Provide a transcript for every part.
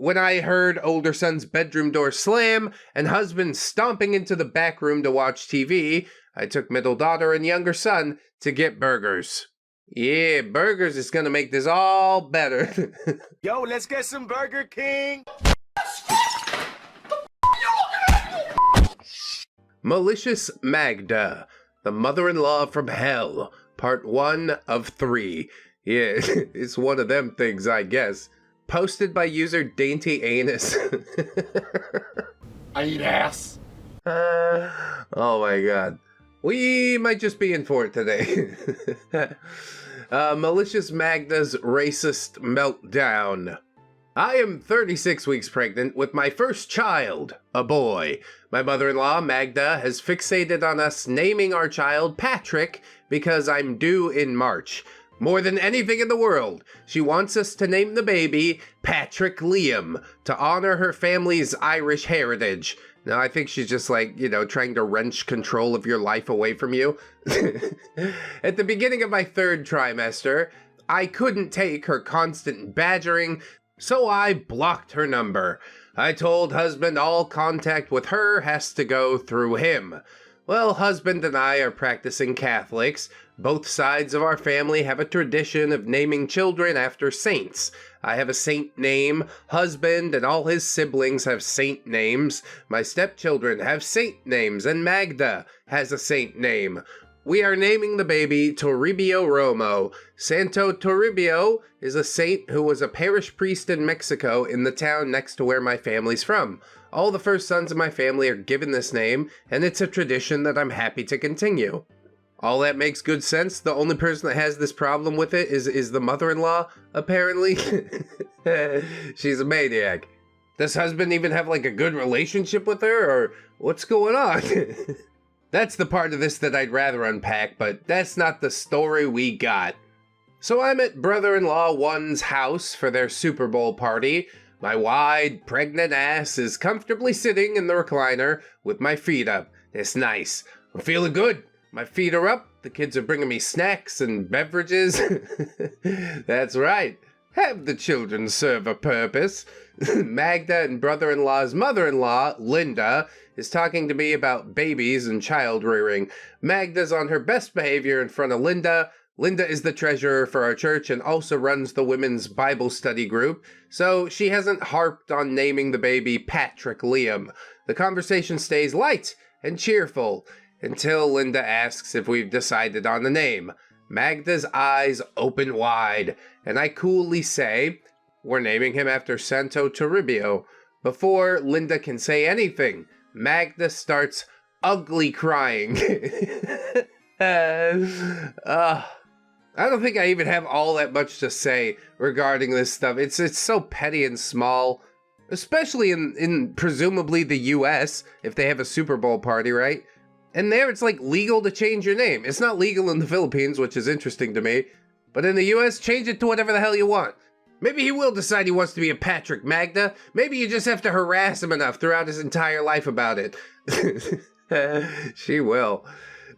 When I heard older son's bedroom door slam and husband stomping into the back room to watch TV, I took middle daughter and younger son to get burgers. Yeah, burgers is gonna make this all better. Yo, let's get some Burger King! Malicious Magda, the mother-in-law from hell, part 1 of 3. Yeah, it's one of them things, I guess. Posted by user Dainty Anus. I eat ass. Oh my god. We might just be in for it today. Malicious Magda's racist meltdown. I am 36 weeks pregnant with my first child, a boy. My mother-in-law, Magda, has fixated on us naming our child Patrick because I'm due in March. More than anything in the world, she wants us to name the baby Patrick Liam to honor her family's Irish heritage. Now, I think she's just like, trying to wrench control of your life away from you. At the beginning of my 3rd trimester, I couldn't take her constant badgering, so I blocked her number. I told husband all contact with her has to go through him. Well, husband and I are practicing Catholics. Both sides of our family have a tradition of naming children after saints. I have a saint name, husband and all his siblings have saint names, my stepchildren have saint names, and Magda has a saint name. We are naming the baby Toribio Romo. Santo Toribio is a saint who was a parish priest in Mexico in the town next to where my family's from. All the first sons of my family are given this name, and it's a tradition that I'm happy to continue. All that makes good sense. The only person that has this problem with it is the mother-in-law, apparently. She's a maniac. Does husband even have like a good relationship with her, or what's going on? That's the part of this that I'd rather unpack, but that's not the story we got. So I'm at brother-in-law one's house for their Super Bowl party. My wide, pregnant ass is comfortably sitting in the recliner with my feet up. It's nice. I'm feeling good. My feet are up. The kids are bringing me snacks and beverages. That's right. Have the children serve a purpose. Magda and brother-in-law's mother-in-law, Linda, is talking to me about babies and child rearing. Magda's on her best behavior in front of Linda. Linda is the treasurer for our church and also runs the women's Bible study group, so she hasn't harped on naming the baby Patrick Liam. The conversation stays light and cheerful until Linda asks if we've decided on the name. Magda's eyes open wide, and I coolly say, we're naming him after Santo Toribio. Before Linda can say anything, Magda starts ugly crying. I don't think I even have all that much to say regarding this stuff. It's so petty and small, especially in presumably the US, if they have a Super Bowl party, right? And there it's like legal to change your name. It's not legal in the Philippines, which is interesting to me. But in the US, change it to whatever the hell you want. Maybe he will decide he wants to be a Patrick Magda. Maybe you just have to harass him enough throughout his entire life about it. She will.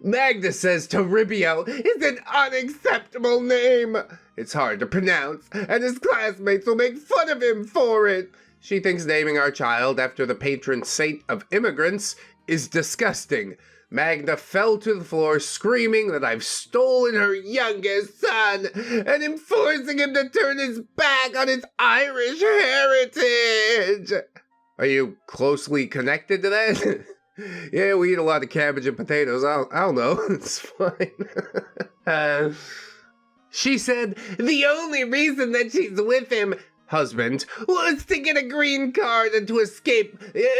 Magda says Toribio is an unacceptable name. It's hard to pronounce, and his classmates will make fun of him for it. She thinks naming our child after the patron saint of immigrants is disgusting. Magda fell to the floor screaming that I've stolen her youngest son and am forcing him to turn his back on his Irish heritage. Are you closely connected to that? Yeah, we eat a lot of cabbage and potatoes. I don't know. It's fine. She said the only reason that she's with him, husband, was to get a green card and to escape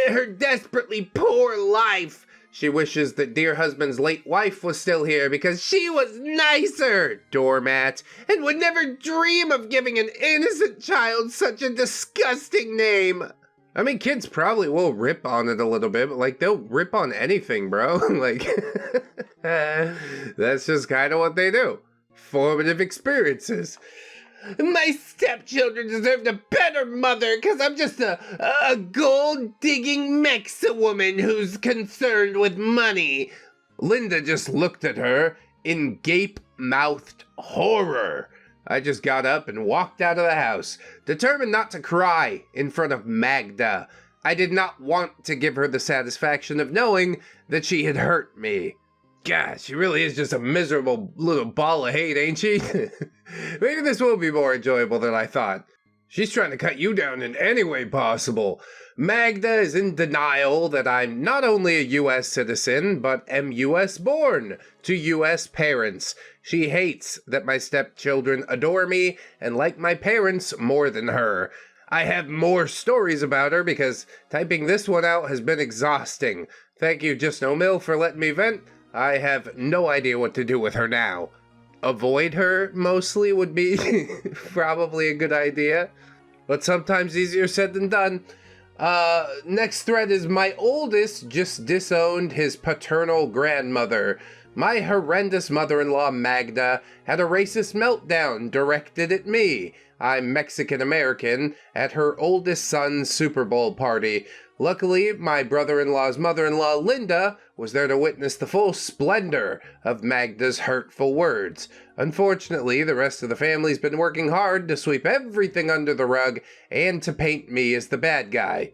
her desperately poor life. She wishes that dear husband's late wife was still here because she was nicer, doormat, and would never dream of giving an innocent child such a disgusting name. I mean, kids probably will rip on it a little bit, but, like, they'll rip on anything, bro. Like, that's just kind of what they do. Formative experiences. My stepchildren deserved a better mother because I'm just a gold-digging Mexa woman who's concerned with money. Linda just looked at her in gape-mouthed horror. I just got up and walked out of the house, determined not to cry in front of Magda. I did not want to give her the satisfaction of knowing that she had hurt me. Gosh, she really is just a miserable little ball of hate, ain't she? Maybe this will be more enjoyable than I thought. She's trying to cut you down in any way possible. Magda is in denial that I'm not only a U.S. citizen, but am U.S. born to U.S. parents. She hates that my stepchildren adore me and like my parents more than her. I have more stories about her because typing this one out has been exhausting. Thank you, Just No Mill, for letting me vent. I have no idea what to do with her now. Avoid her, mostly, would be probably a good idea. But sometimes easier said than done. Next thread is my oldest just disowned his paternal grandmother. My horrendous mother-in-law Magda had a racist meltdown directed at me. I'm Mexican-American at her oldest son's Super Bowl party. Luckily, my brother-in-law's mother-in-law Linda was there to witness the full splendor of Magda's hurtful words. Unfortunately, the rest of the family's been working hard to sweep everything under the rug and to paint me as the bad guy.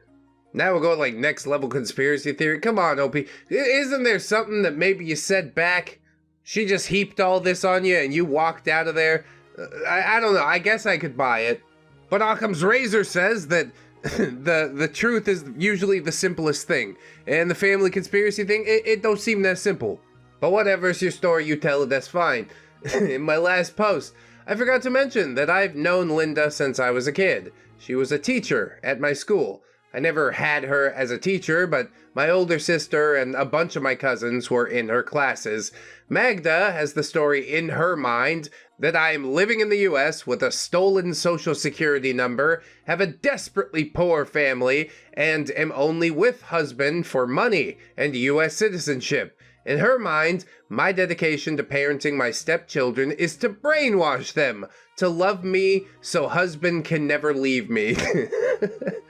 Now we'll go like next level conspiracy theory. Come on, OP. Isn't there something that maybe you said back? She just heaped all this on you and you walked out of there? I don't know. I guess I could buy it. But Occam's Razor says that the truth is usually the simplest thing. And the family conspiracy thing, it don't seem that simple. But whatever, it's your story, you tell it, that's fine. In my last post, I forgot to mention that I've known Linda since I was a kid. She was a teacher at my school. I never had her as a teacher, but my older sister and a bunch of my cousins were in her classes. Magda has the story in her mind that I am living in the US with a stolen social security number, have a desperately poor family, and am only with husband for money and US citizenship. In her mind, my dedication to parenting my stepchildren is to brainwash them, to love me so husband can never leave me.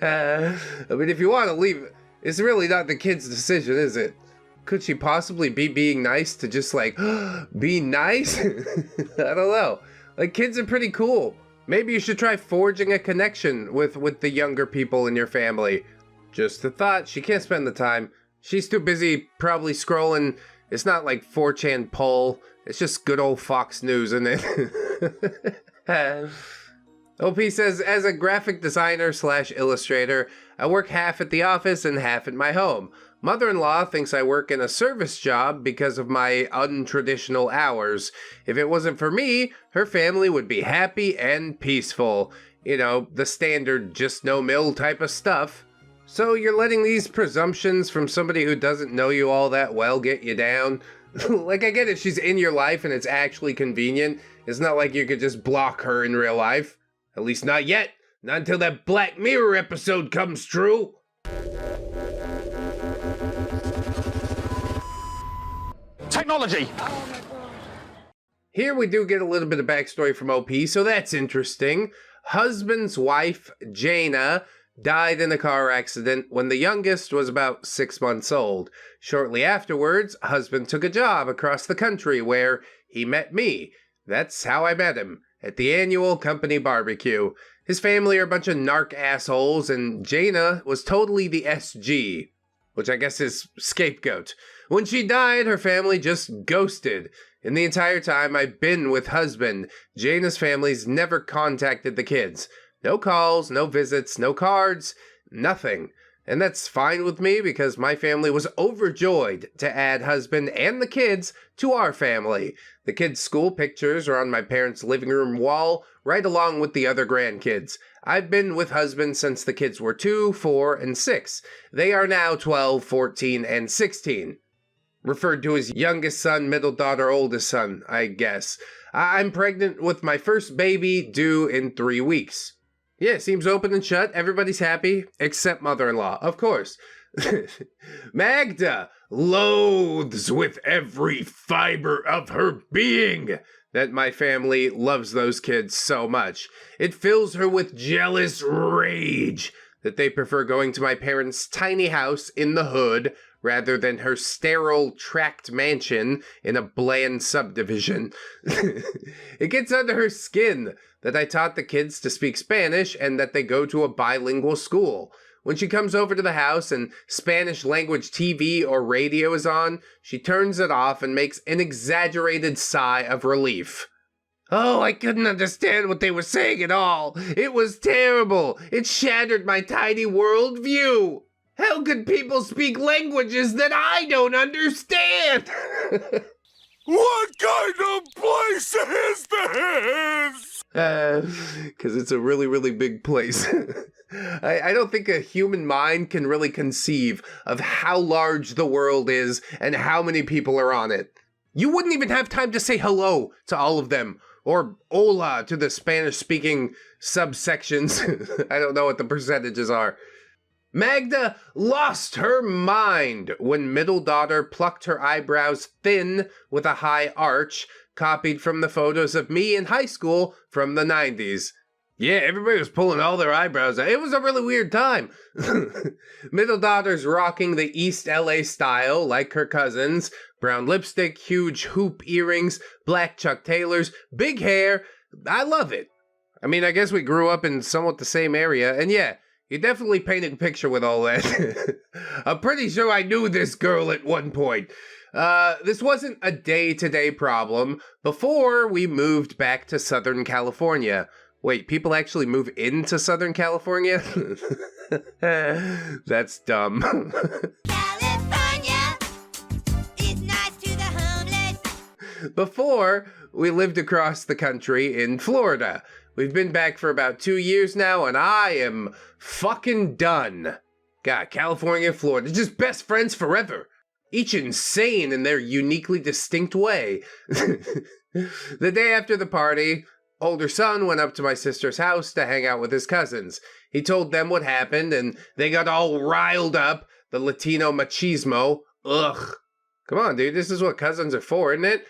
I mean, if you want to leave, it's really not the kid's decision, is it? Could she possibly be being nice to just like, be nice? I don't know. Like, kids are pretty cool. Maybe you should try forging a connection with the younger people in your family. Just a thought, she can't spend the time. She's too busy probably scrolling. It's not like 4chan poll. It's just good old Fox News, isn't it? OP says, as a graphic designer / illustrator, I work half at the office and half at my home. Mother-in-law thinks I work in a service job because of my untraditional hours. If it wasn't for me, her family would be happy and peaceful. You know, the standard just no mill type of stuff. So you're letting these presumptions from somebody who doesn't know you all that well get you down? Like, I get it, she's in your life and it's actually convenient. It's not like you could just block her in real life. At least not yet. Not until that Black Mirror episode comes true. Technology! Here we do get a little bit of backstory from OP, so that's interesting. Husband's wife, Jaina, died in a car accident when the youngest was about 6 months old. Shortly afterwards, husband took a job across the country where he met me. That's how I met him, at the annual company barbecue. His family are a bunch of narc assholes, and Jaina was totally the SG, which I guess is scapegoat. When she died, her family just ghosted. In the entire time I've been with husband, Jaina's family's never contacted the kids. No calls, no visits, no cards, nothing. And that's fine with me because my family was overjoyed to add husband and the kids to our family. The kids' school pictures are on my parents' living room wall, right along with the other grandkids. I've been with husband since the kids were 2, 4, and 6. They are now 12, 14, and 16. Referred to as youngest son, middle daughter, oldest son, I guess. I'm pregnant with my first baby due in 3 weeks. Yeah, it seems open and shut. Everybody's happy, except mother-in-law, of course. Magda loathes with every fiber of her being that my family loves those kids so much. It fills her with jealous rage that they prefer going to my parents' tiny house in the hood rather than her sterile, tract mansion in a bland subdivision. It gets under her skin that I taught the kids to speak Spanish and that they go to a bilingual school. When she comes over to the house and Spanish language TV or radio is on, she turns it off and makes an exaggerated sigh of relief. Oh, I couldn't understand what they were saying at all. It was terrible. It shattered my tiny world view. How could people speak languages that I don't understand? What kind of place is this? Because it's a really, really big place. I don't think a human mind can really conceive of how large the world is and how many people are on it. You wouldn't even have time to say hello to all of them, or hola to the Spanish-speaking subsections. I don't know what the percentages are. Magda lost her mind when middle daughter plucked her eyebrows thin with a high arch, copied from the photos of me in high school from the 90s. Yeah, everybody was pulling all their eyebrows out. It was a really weird time. Middle daughter's rocking the East LA style like her cousins. Brown lipstick, huge hoop earrings, black Chuck Taylors, big hair. I love it. I mean, I guess we grew up in somewhat the same area, and yeah, you definitely painted a picture with all that. I'm pretty sure I knew this girl at one point. This wasn't a day-to-day problem before we moved back to Southern California. Wait, people actually move into Southern California? That's dumb. California is nice to the homeless. Before, we lived across the country in Florida. We've been back for about 2 years now, and I am fucking done. God, California and Florida, just best friends forever. Each insane in their uniquely distinct way. The day after the party, older son went up to my sister's house to hang out with his cousins. He told them what happened, and they got all riled up. The Latino machismo. Ugh. Come on, dude, this is what cousins are for, isn't it?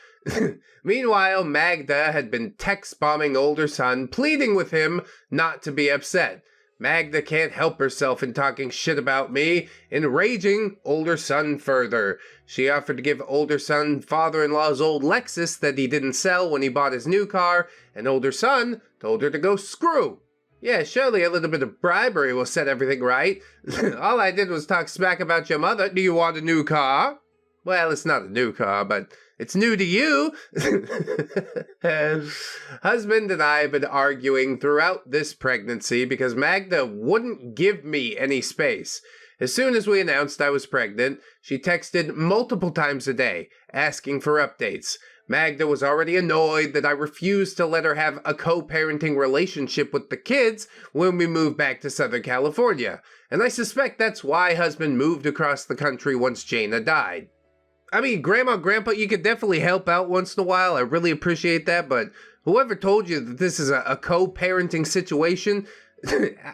Meanwhile, Magda had been text-bombing older son, pleading with him not to be upset. Magda can't help herself in talking shit about me, enraging older son further. She offered to give older son father-in-law's old Lexus that he didn't sell when he bought his new car, and older son told her to go screw. Yeah, surely a little bit of bribery will set everything right. All I did was talk smack about your mother. Do you want a new car? Well, it's not a new car, but it's new to you. Husband and I have been arguing throughout this pregnancy because Magda wouldn't give me any space. As soon as we announced I was pregnant, she texted multiple times a day, asking for updates. Magda was already annoyed that I refused to let her have a co-parenting relationship with the kids when we moved back to Southern California. And I suspect that's why husband moved across the country once Jaina died. I mean, Grandma and Grandpa, you could definitely help out once in a while. I really appreciate that, but whoever told you that this is a co-parenting situation,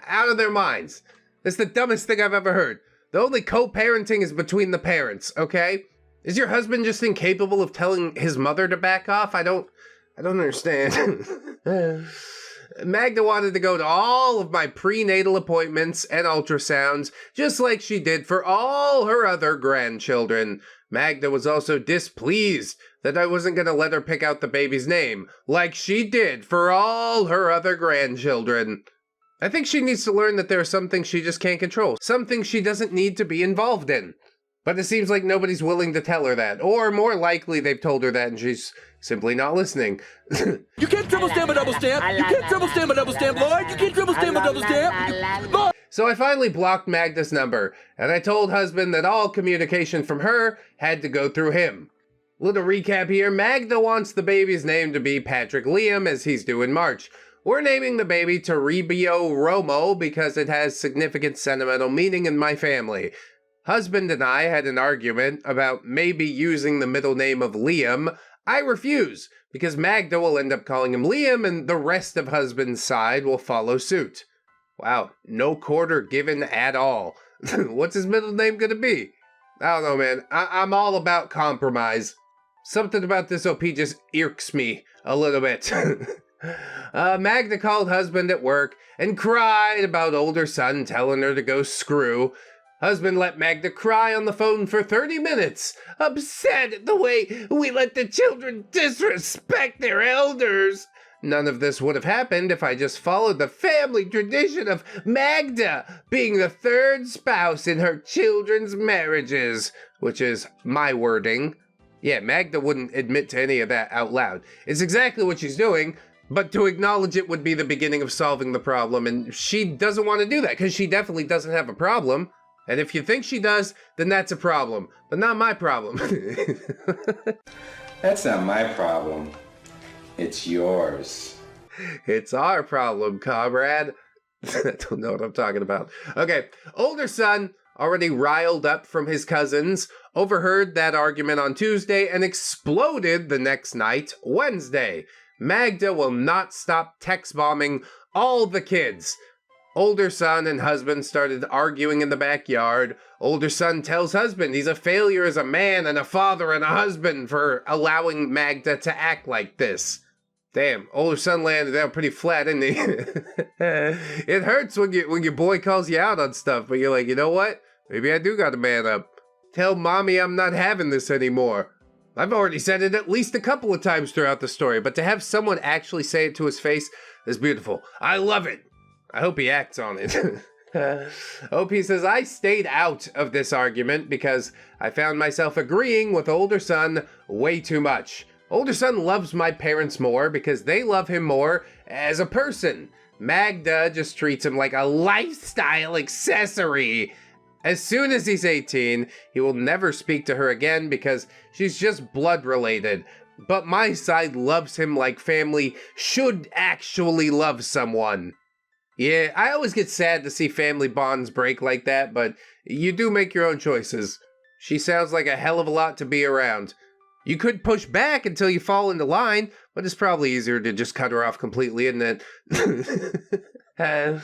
out of their minds. That's the dumbest thing I've ever heard. The only co-parenting is between the parents, okay? Is your husband just incapable of telling his mother to back off? I don't understand. Magda wanted to go to all of my prenatal appointments and ultrasounds, just like she did for all her other grandchildren. Magda was also displeased that I wasn't going to let her pick out the baby's name, like she did for all her other grandchildren. I think she needs to learn that there are some things she just can't control, some things she doesn't need to be involved in. But it seems like nobody's willing to tell her that, or more likely they've told her that and she's simply not listening. You can't triple stamp a double stamp. You can't triple stamp a double stamp, Lord. You can't triple stamp a double stamp. Lord. So I finally blocked Magda's number, and I told husband that all communication from her had to go through him. Little recap here, Magda wants the baby's name to be Patrick Liam, as he's due in March. We're naming the baby Toribio Romo because it has significant sentimental meaning in my family. Husband and I had an argument about maybe using the middle name of Liam. I refuse, because Magda will end up calling him Liam, and the rest of husband's side will follow suit. Wow, no quarter given at all. What's his middle name gonna be? I don't know, man. I'm all about compromise. Something about this OP just irks me a little bit. Magda called husband at work and cried about older son telling her to go screw. Husband let Magda cry on the phone for 30 minutes, upset at the way we let the children disrespect their elders. None of this would have happened if I just followed the family tradition of Magda being the third spouse in her children's marriages, which is my wording. Yeah, Magda wouldn't admit to any of that out loud. It's exactly what she's doing, but to acknowledge it would be the beginning of solving the problem, and she doesn't want to do that because she definitely doesn't have a problem. And if you think she does, then that's a problem, but not my problem. That's not my problem. It's yours. It's our problem, comrade. I don't know what I'm talking about. Okay, older son, already riled up from his cousins, overheard that argument on Tuesday and exploded the next night, Wednesday. Magda will not stop text bombing all the kids. Older son and husband started arguing in the backyard. Older son tells husband he's a failure as a man and a father and a husband for allowing Magda to act like this. Damn, older son landed out pretty flat, didn't he? It hurts when your boy calls you out on stuff, but you're like, you know what? Maybe I do gotta man up. Tell mommy I'm not having this anymore. I've already said it at least a couple of times throughout the story, but to have someone actually say it to his face is beautiful. I love it. I hope he acts on it. OP says, I stayed out of this argument because I found myself agreeing with older son way too much. Older son loves my parents more because they love him more as a person. Magda just treats him like a lifestyle accessory. As soon as he's 18, he will never speak to her again because she's just blood related. But my side loves him like family should actually love someone. Yeah, I always get sad to see family bonds break like that, but you do make your own choices. She sounds like a hell of a lot to be around. You could push back until you fall into line, but it's probably easier to just cut her off completely, isn't it?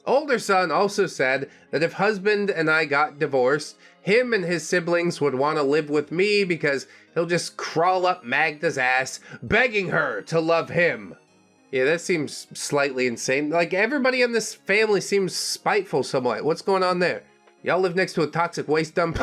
Older son also said that if husband and I got divorced, him and his siblings would want to live with me because he'll just crawl up Magda's ass, begging her to love him. Yeah, that seems slightly insane. Like, everybody in this family seems spiteful somewhat. What's going on there? Y'all live next to a toxic waste dump?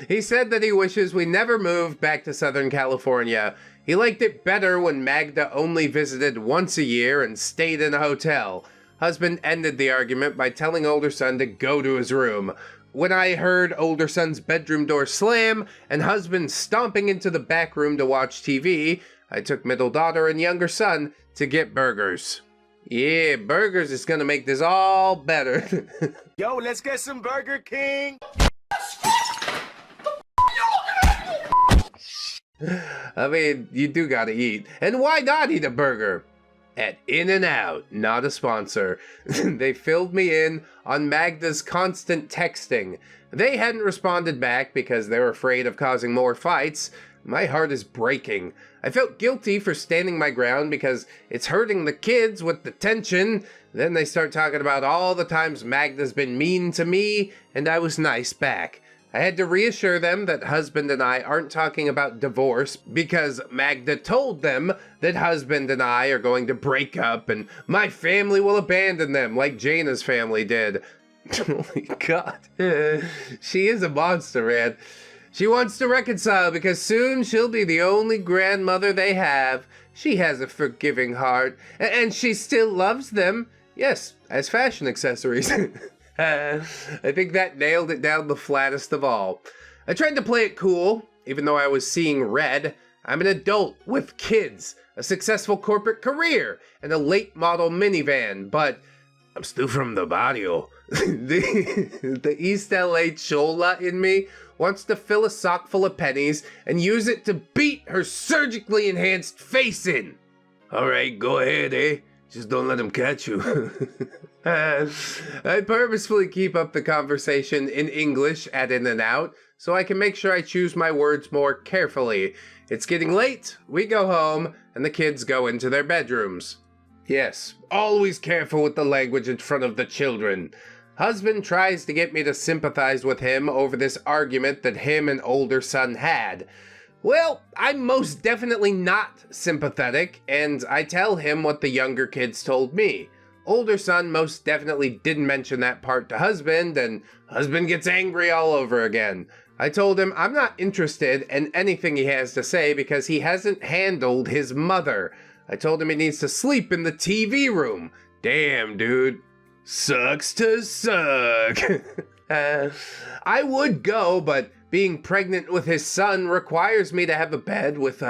He said that he wishes we never moved back to Southern California. He liked it better when Magda only visited once a year and stayed in a hotel. Husband ended the argument by telling older son to go to his room. When I heard older son's bedroom door slam and husband stomping into the back room to watch TV, I took middle daughter and younger son to get burgers. Yeah, burgers is gonna make this all better. Yo, let's get some Burger King. I mean, you do gotta eat. And why not eat a burger? At In-N-Out, not a sponsor. They filled me in on Magda's constant texting. They hadn't responded back because they were afraid of causing more fights. My heart is breaking. I felt guilty for standing my ground because it's hurting the kids with the tension. Then they start talking about all the times Magda's been mean to me, and I was nice back. I had to reassure them that husband and I aren't talking about divorce because Magda told them that husband and I are going to break up and my family will abandon them like Jaina's family did. Oh my god. She is a monster, man. She wants to reconcile because soon she'll be the only grandmother they have. She has a forgiving heart, and she still loves them. Yes, as fashion accessories. I think that nailed it down the flattest of all. I tried to play it cool, even though I was seeing red. I'm an adult with kids, a successful corporate career, and a late model minivan, but I'm still from the barrio. The East LA chola in me wants to fill a sock full of pennies and use it to beat her surgically enhanced face in. Alright, go ahead, eh? Just don't let him catch you. I purposefully keep up the conversation in English at In-N-Out so I can make sure I choose my words more carefully. It's getting late, we go home, and the kids go into their bedrooms. Yes, always careful with the language in front of the children. Husband tries to get me to sympathize with him over this argument that him and older son had. Well, I'm most definitely not sympathetic, and I tell him what the younger kids told me. Older son most definitely didn't mention that part to husband, and husband gets angry all over again. I told him I'm not interested in anything he has to say because he hasn't handled his mother. I told him he needs to sleep in the TV room. Damn, dude. Sucks to suck. I would go, but being pregnant with his son requires me to have a bed with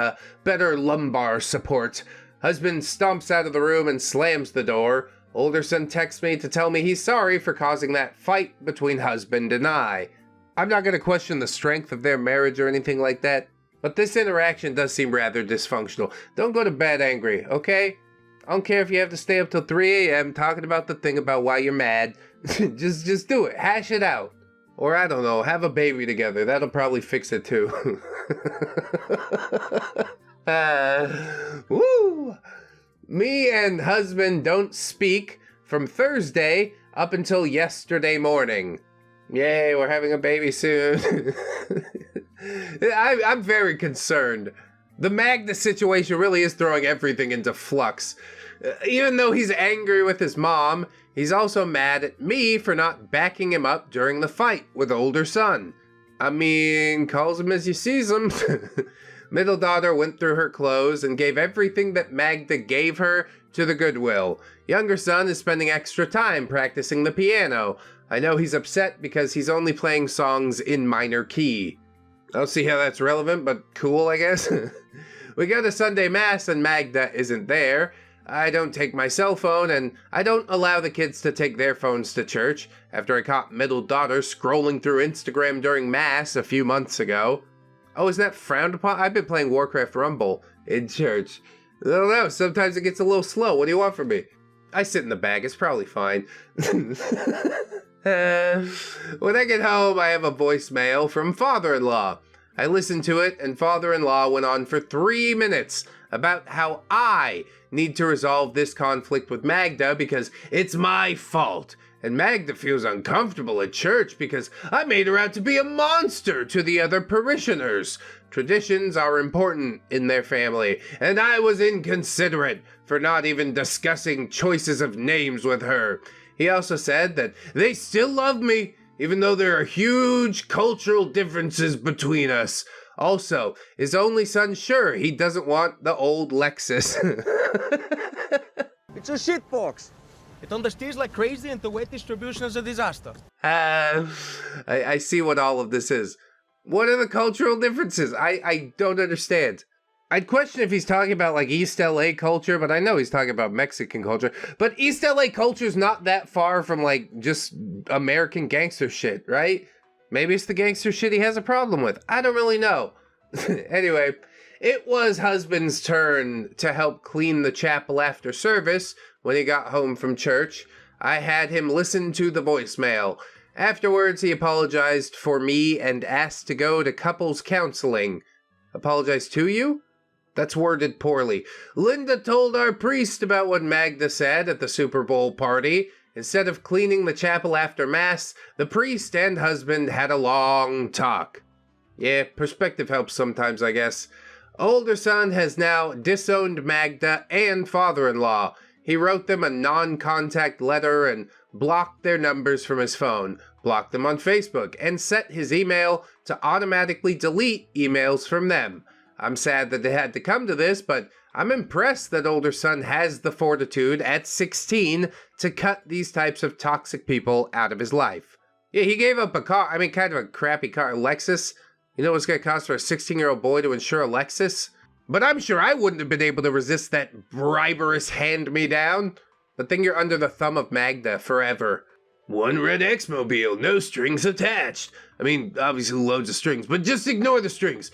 better lumbar support. Husband stomps out of the room and slams the door. Older son texts me to tell me he's sorry for causing that fight between husband and I. I'm not going to question the strength of their marriage or anything like that, but this interaction does seem rather dysfunctional. Don't go to bed angry, okay? I don't care if you have to stay up till 3 a.m. talking about the thing about why you're mad. just do it. Hash it out. Or I don't know, have a baby together. That'll probably fix it too. Woo! Me and husband don't speak from Thursday up until yesterday morning. Yay, we're having a baby soon. I'm very concerned. The Magda situation really is throwing everything into flux. Even though he's angry with his mom, he's also mad at me for not backing him up during the fight with older son. I mean, calls him as you sees him. Middle daughter went through her clothes and gave everything that Magda gave her to the Goodwill. Younger son is spending extra time practicing the piano. I know he's upset because he's only playing songs in minor key. I don't see how that's relevant, but cool, I guess. We go to Sunday Mass and Magda isn't there. I don't take my cell phone, and I don't allow the kids to take their phones to church after I caught middle daughter scrolling through Instagram during Mass a few months ago. Oh, is that frowned upon? I've been playing Warcraft Rumble in church. I don't know, sometimes it gets a little slow. What do you want from me? I sit in the back, it's probably fine. When I get home, I have a voicemail from father-in-law. I listened to it, and father-in-law went on for 3 minutes about how I need to resolve this conflict with Magda because it's my fault. And Magda feels uncomfortable at church because I made her out to be a monster to the other parishioners. Traditions are important in their family, and I was inconsiderate for not even discussing choices of names with her. He also said that they still love me, even though there are huge cultural differences between us. Also, his only son sure he doesn't want the old Lexus. It's a shitbox. It understeers like crazy and the weight distribution is a disaster. I see what all of this is. What are the cultural differences? I don't understand. I'd question if he's talking about like East LA culture, but I know he's talking about Mexican culture. But East LA culture's not that far from like just American gangster shit, right? Maybe it's the gangster shit he has a problem with. I don't really know. Anyway, it was husband's turn to help clean the chapel after service when he got home from church. I had him listen to the voicemail. Afterwards, he apologized for me and asked to go to couples counseling. Apologize to you? That's worded poorly. Linda told our priest about what Magda said at the Super Bowl party. Instead of cleaning the chapel after Mass, the priest and husband had a long talk. Yeah, perspective helps sometimes, I guess. Older son has now disowned Magda and father-in-law. He wrote them a non-contact letter and blocked their numbers from his phone, blocked them on Facebook, and set his email to automatically delete emails from them. I'm sad that they had to come to this, but I'm impressed that older son has the fortitude at 16 to cut these types of toxic people out of his life. Yeah, he gave up a car, kind of a crappy car, a Lexus. You know what it's going to cost for a 16-year-old boy to insure a Lexus? But I'm sure I wouldn't have been able to resist that briberous hand-me-down. But then you're under the thumb of Magda forever. One ReddX mobile, no strings attached. I mean, obviously loads of strings, but just ignore the strings.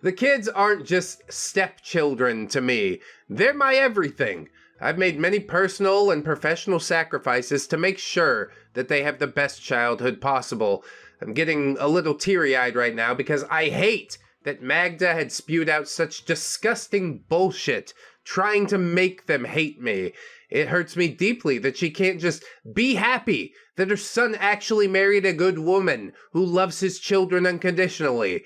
The kids aren't just stepchildren to me. They're my everything. I've made many personal and professional sacrifices to make sure that they have the best childhood possible. I'm getting a little teary-eyed right now because I hate that Magda had spewed out such disgusting bullshit, trying to make them hate me. It hurts me deeply that she can't just be happy that her son actually married a good woman who loves his children unconditionally.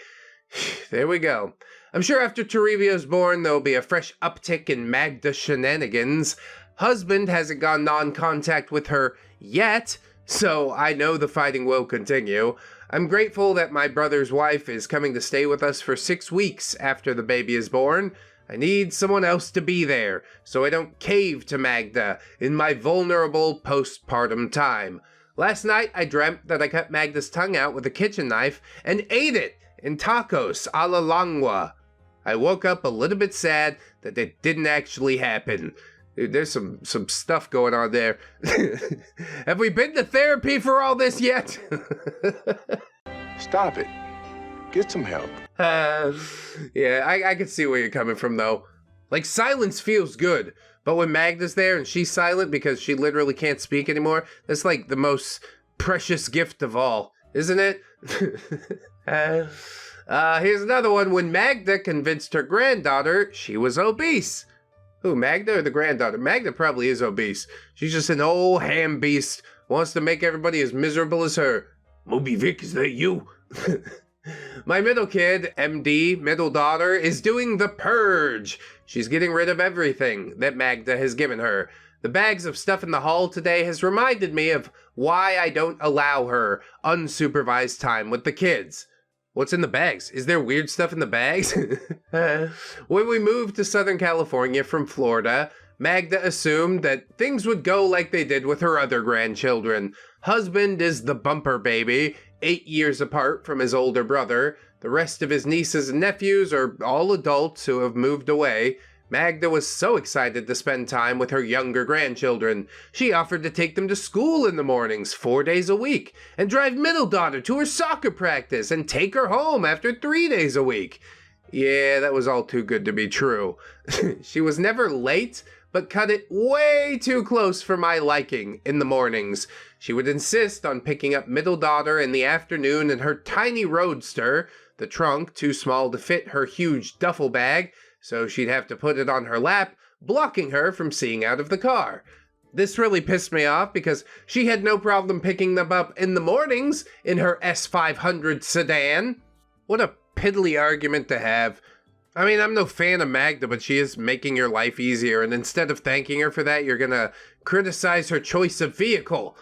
There we go. I'm sure after Toribio's born, there'll be a fresh uptick in Magda shenanigans. Husband hasn't gone non-contact with her yet, so I know the fighting will continue. I'm grateful that my brother's wife is coming to stay with us for 6 weeks after the baby is born. I need someone else to be there, so I don't cave to Magda in my vulnerable postpartum time. Last night, I dreamt that I cut Magda's tongue out with a kitchen knife and ate it in tacos a la lengua. I woke up a little bit sad that it didn't actually happen. Dude, there's some stuff going on there. Have we been to therapy for all this yet? Stop it. Get some help. Yeah, I can see where you're coming from, though. Like, silence feels good, but when Magda's there and she's silent because she literally can't speak anymore, that's like the most precious gift of all, isn't it? Here's another one. When Magda convinced her granddaughter she was obese. Who, Magda or the granddaughter? Magda probably is obese. She's just an old ham beast, wants to make everybody as miserable as her. Moby Vic, is that you? My middle kid, MD, middle daughter, is doing the purge. She's getting rid of everything that Magda has given her. The bags of stuff in the hall today has reminded me of why I don't allow her unsupervised time with the kids. What's in the bags? Is there weird stuff in the bags? When we moved to Southern California from Florida, Magda assumed that things would go like they did with her other grandchildren. Husband is the bumper baby, 8 years apart from his older brother. The rest of his nieces and nephews are all adults who have moved away. Magda was so excited to spend time with her younger grandchildren. She offered to take them to school in the mornings 4 days a week, and drive middle daughter to her soccer practice, and take her home after 3 days a week. Yeah, that was all too good to be true. She was never late, but cut it way too close for my liking in the mornings. She would insist on picking up middle daughter in the afternoon in her tiny roadster, the trunk too small to fit her huge duffel bag, so she'd have to put it on her lap, blocking her from seeing out of the car. This really pissed me off because she had no problem picking them up in the mornings in her S500 sedan. What a piddly argument to have. I mean, I'm no fan of Magda, but she is making your life easier, and instead of thanking her for that, you're gonna criticize her choice of vehicle.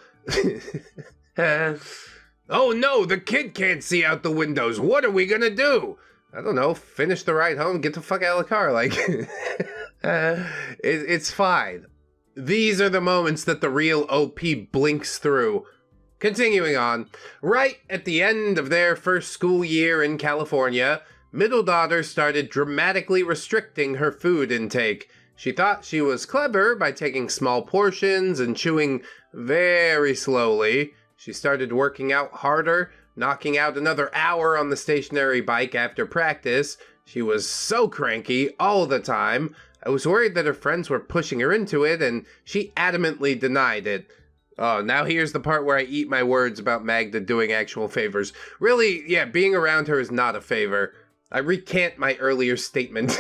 Oh no, the kid can't see out the windows. What are we gonna do? I don't know, finish the ride home, get the fuck out of the car, like, it's fine. These are the moments that the real OP blinks through. Continuing on, right at the end of their first school year in California, middle daughter started dramatically restricting her food intake. She thought she was clever by taking small portions and chewing very slowly. She started working out harder, knocking out another hour on the stationary bike after practice. She was so cranky all the time. I was worried that her friends were pushing her into it, and she adamantly denied it. Oh, now here's the part where I eat my words about Magda doing actual favors. Really, yeah, being around her is not a favor. I recant my earlier statement.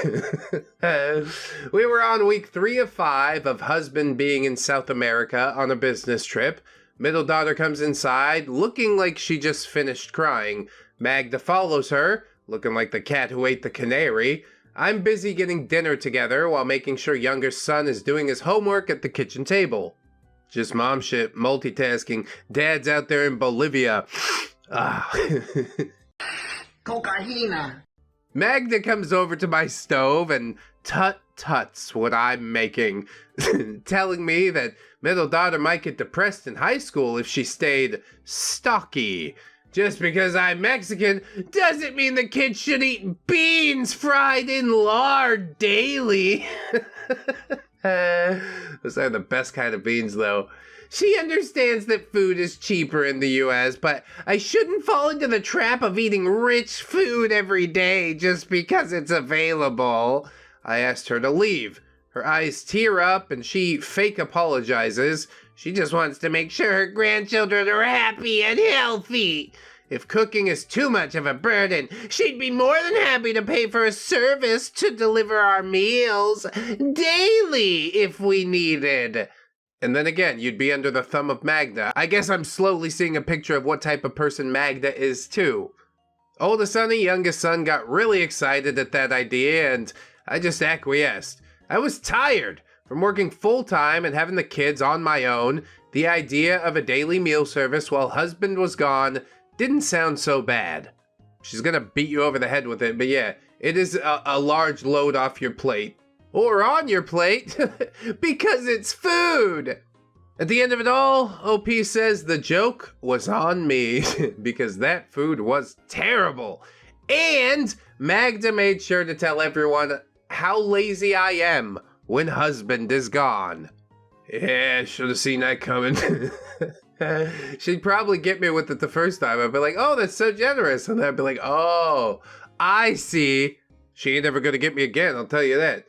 We were on week 3 of 5 of husband being in South America on a business trip. Middle daughter comes inside, looking like she just finished crying. Magda follows her, looking like the cat who ate the canary. I'm busy getting dinner together while making sure younger son is doing his homework at the kitchen table. Just mom shit, multitasking. Dad's out there in Bolivia. Cocaína. Magda comes over to my stove and tut-tuts what I'm making, telling me that middle daughter might get depressed in high school if she stayed stocky. Just because I'm Mexican doesn't mean the kid should eat beans fried in lard daily. Those are the best kind of beans, though. She understands that food is cheaper in the US, but I shouldn't fall into the trap of eating rich food every day just because it's available. I asked her to leave. Her eyes tear up and she fake apologizes. She just wants to make sure her grandchildren are happy and healthy. If cooking is too much of a burden, she'd be more than happy to pay for a service to deliver our meals daily if we needed. And then again, you'd be under the thumb of Magda. I guess I'm slowly seeing a picture of what type of person Magda is too. Oldest son and youngest son got really excited at that idea, and I just acquiesced. I was tired from working full-time and having the kids on my own. The idea of a daily meal service while husband was gone didn't sound so bad. She's gonna beat you over the head with it, but yeah, it is a large load off your plate. Or on your plate, because it's food! At the end of it all, OP says the joke was on me, because that food was terrible. And Magda made sure to tell everyone how lazy I am when husband is gone. Yeah, should have seen that coming. She'd probably get me with it the first time. I'd be like, oh, that's so generous. And I'd be like, oh, I see. She ain't ever gonna get me again, I'll tell you that.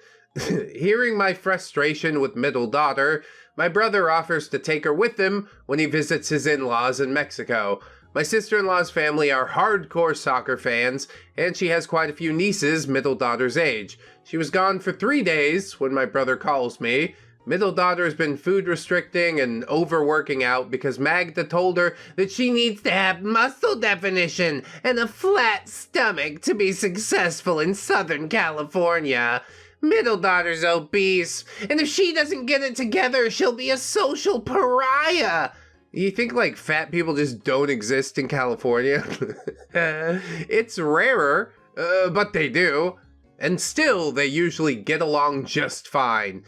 Hearing my frustration with middle daughter, my brother offers to take her with him when he visits his in-laws in Mexico. My sister-in-law's family are hardcore soccer fans, and she has quite a few nieces middle daughter's age. She was gone for 3 days when my brother calls me. Middle daughter has been food restricting and overworking out because Magda told her that she needs to have muscle definition and a flat stomach to be successful in Southern California. Middle daughter's obese, and if she doesn't get it together, she'll be a social pariah. You think, like, fat people just don't exist in California? It's rarer, but they do. And still, they usually get along just fine.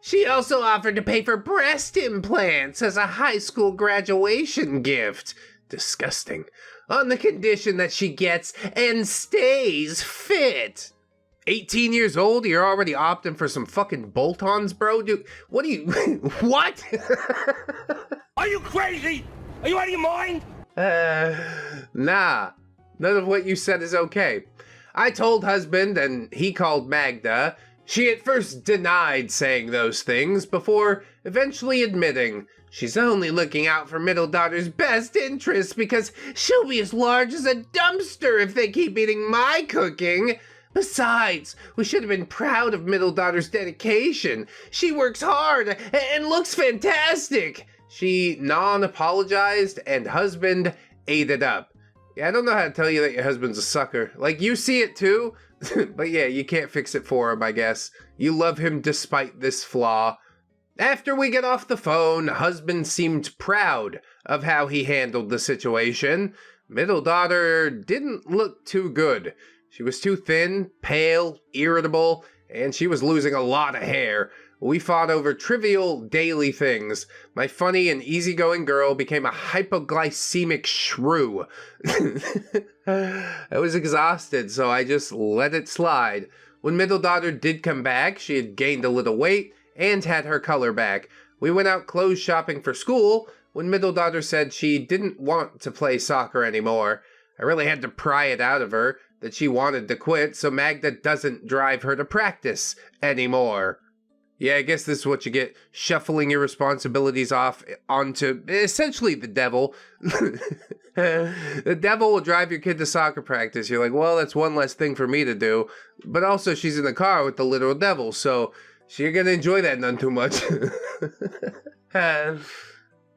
She also offered to pay for breast implants as a high school graduation gift. Disgusting. On the condition that she gets and stays fit. 18 years old, you're already opting for some fucking bolt-ons, bro? Dude, what are you... What? Are you crazy? Are you out of your mind? Nah. None of what you said is okay. I told husband, and he called Magda. She at first denied saying those things, before eventually admitting she's only looking out for middle daughter's best interests because she'll be as large as a dumpster if they keep eating my cooking. Besides, we should have been proud of middle daughter's dedication. She works hard and looks fantastic. She non-apologized, and husband ate it up. Yeah, I don't know how to tell you that your husband's a sucker. Like, you see it too, but yeah, you can't fix it for him, I guess. You love him despite this flaw. After we get off the phone, husband seemed proud of how he handled the situation. Middle daughter didn't look too good. She was too thin, pale, irritable, and she was losing a lot of hair. We fought over trivial daily things. My funny and easygoing girl became a hypoglycemic shrew. I was exhausted, so I just let it slide. When middle daughter did come back, she had gained a little weight and had her color back. We went out clothes shopping for school when middle daughter said she didn't want to play soccer anymore. I really had to pry it out of her that she wanted to quit, so Magda doesn't drive her to practice anymore. Yeah, I guess this is what you get, shuffling your responsibilities off onto, essentially, the devil. The devil will drive your kid to soccer practice. You're like, well, that's one less thing for me to do. But also, she's in the car with the literal devil, so you're gonna enjoy that none too much. The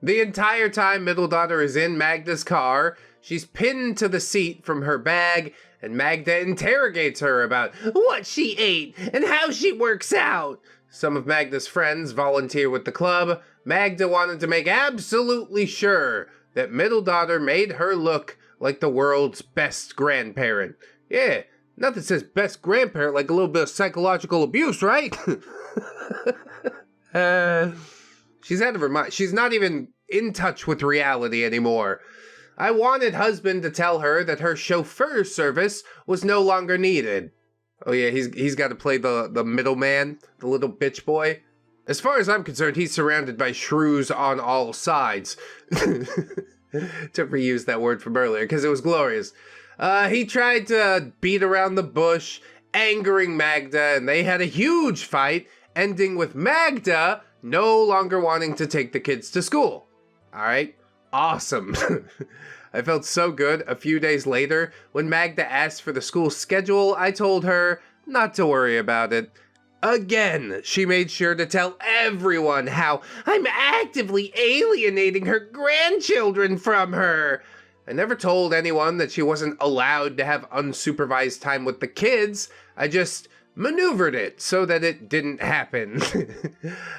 entire time middle daughter is in Magda's car, she's pinned to the seat from her bag, and Magda interrogates her about what she ate and how she works out. Some of Magda's friends volunteer with the club. Magda wanted to make absolutely sure that middle daughter made her look like the world's best grandparent. Yeah, nothing says best grandparent like a little bit of psychological abuse, right? She's out of her mind. She's not even in touch with reality anymore. I wanted husband to tell her that her chauffeur service was no longer needed. Oh yeah, he's got to play the middleman, the little bitch boy. As far as I'm concerned, he's surrounded by shrews on all sides. To reuse that word from earlier, because it was glorious. He tried to beat around the bush, angering Magda, and they had a huge fight, ending with Magda no longer wanting to take the kids to school. Alright, awesome. I felt so good. A few days later, when Magda asked for the school schedule, I told her not to worry about it. Again, she made sure to tell everyone how I'm actively alienating her grandchildren from her. I never told anyone that she wasn't allowed to have unsupervised time with the kids. I just maneuvered it so that it didn't happen.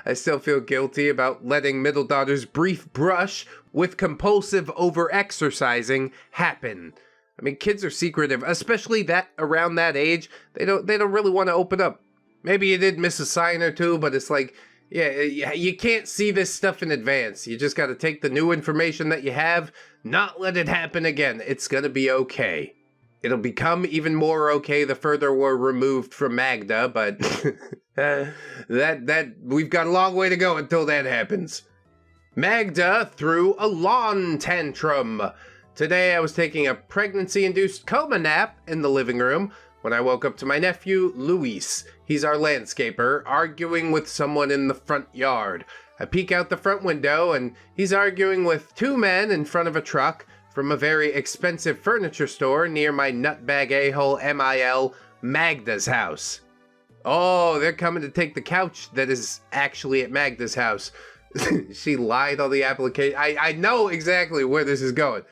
I still feel guilty about letting middle daughter's brief brush with compulsive over-exercising happen. I mean, kids are secretive, especially that around that age. They don't really want to open up. Maybe you did miss a sign or two, but it's like, yeah, you can't see this stuff in advance. You just got to take the new information that you have, not let it happen again. It's gonna be okay. It'll become even more okay the further we're removed from Magda, but that we've got a long way to go until that happens. Magda threw a lawn tantrum. Today I was taking a pregnancy-induced coma nap in the living room when I woke up to my nephew, Luis. He's our landscaper, arguing with someone in the front yard. I peek out the front window and he's arguing with two men in front of a truck from a very expensive furniture store near my nutbag a-hole MIL Magda's house. Oh, they're coming to take the couch that is actually at Magda's house. She lied on the application. I know exactly where this is going.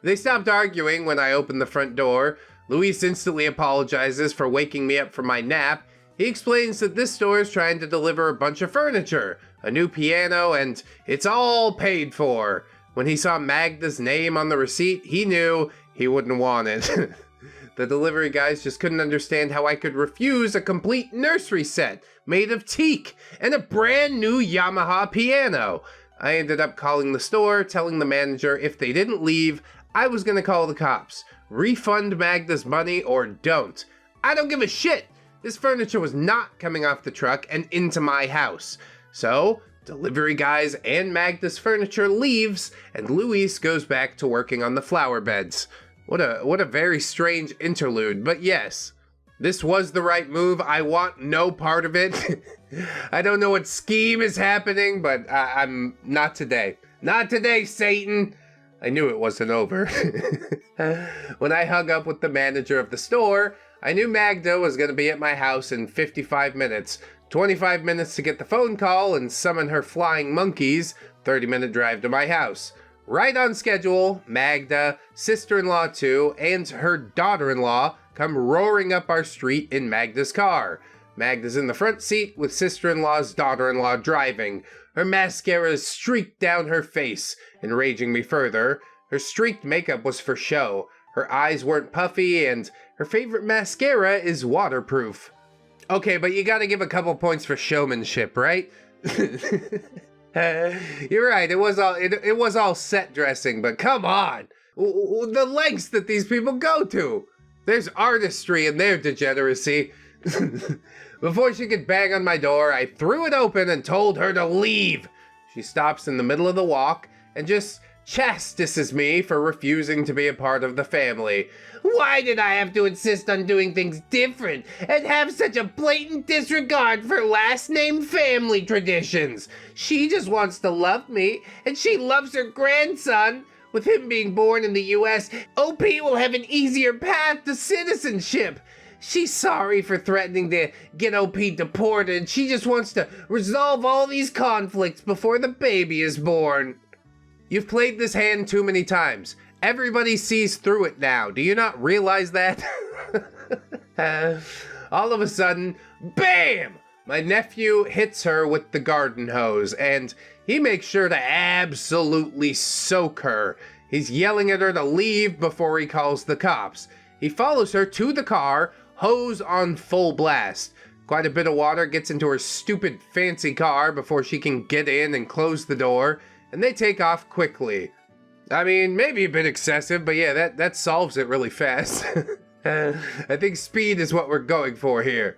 They stopped arguing when I opened the front door. Luis instantly apologizes for waking me up from my nap. He explains that this store is trying to deliver a bunch of furniture, a new piano, and it's all paid for. When he saw Magda's name on the receipt, he knew he wouldn't want it. The delivery guys just couldn't understand how I could refuse a complete nursery set made of teak and a brand new Yamaha piano. I ended up calling the store, telling the manager if they didn't leave, I was gonna call the cops. Refund Magda's money or don't. I don't give a shit. This furniture was not coming off the truck and into my house. So, delivery guys and Magda's furniture leaves, and Luis goes back to working on the flower beds. What a very strange interlude, but yes, this was the right move. I want no part of it. I don't know what scheme is happening, but I'm not today. Not today, Satan. I knew it wasn't over. When I hung up with the manager of the store, I knew Magda was going to be at my house in 55 minutes. 25 minutes to get the phone call and summon her flying monkeys, 30-minute drive to my house. Right on schedule, Magda, sister-in-law too, and her daughter-in-law come roaring up our street in Magda's car. Magda's in the front seat with sister-in-law's daughter-in-law driving. Her mascara is streaked down her face, enraging me further. Her streaked makeup was for show. Her eyes weren't puffy, and her favorite mascara is waterproof. Okay, but you gotta give a couple points for showmanship, right? You're right, it was all set dressing, but come on! The lengths that these people go to! There's artistry in their degeneracy. Before she could bang on my door, I threw it open and told her to leave. She stops in the middle of the walk and just chastises me for refusing to be a part of the family. Why did I have to insist on doing things different and have such a blatant disregard for last name family traditions? She just wants to love me, and she loves her grandson. With him being born in the US, OP will have an easier path to citizenship. She's sorry for threatening to get OP deported. She just wants to resolve all these conflicts before the baby is born. You've played this hand too many times. Everybody sees through it now. Do you not realize that? All of a sudden, BAM! My nephew hits her with the garden hose, and he makes sure to absolutely soak her. He's yelling at her to leave before he calls the cops. He follows her to the car, hose on full blast. Quite a bit of water gets into her stupid fancy car before she can get in and close the door, and they take off quickly. I mean, maybe a bit excessive, but yeah, that solves it really fast. I think speed is what we're going for here.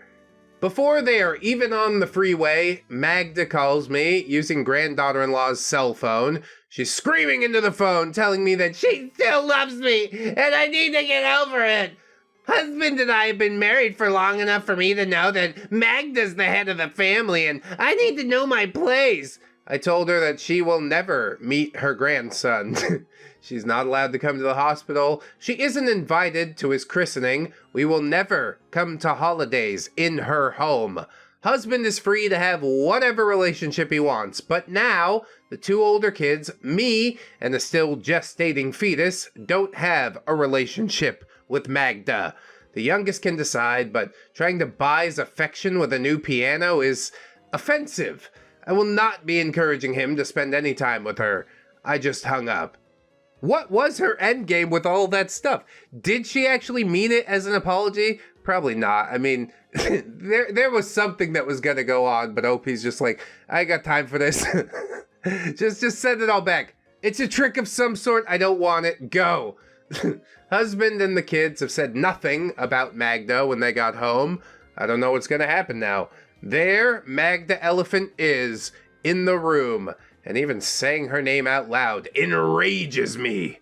Before they are even on the freeway, Magda calls me using granddaughter-in-law's cell phone. She's screaming into the phone, telling me that she still loves me, and I need to get over it. Husband and I have been married for long enough for me to know that Magda's the head of the family, and I need to know my place. I told her that she will never meet her grandson. She's not allowed to come to the hospital. She isn't invited to his christening. We will never come to holidays in her home. Husband is free to have whatever relationship he wants, but now the two older kids, me and a still gestating fetus, don't have a relationship with Magda. The youngest can decide, but trying to buy his affection with a new piano is offensive. I will not be encouraging him to spend any time with her. I just hung up. What was her endgame with all that stuff? Did she actually mean it as an apology? Probably not. I mean, there was something that was gonna go on, but OP's just like, I ain't got time for this. just send it all back. It's a trick of some sort. I don't want it. Go. Husband and the kids have said nothing about Magda when they got home. I don't know what's gonna happen now. There, Magda Elephant is in the room, and even saying her name out loud enrages me.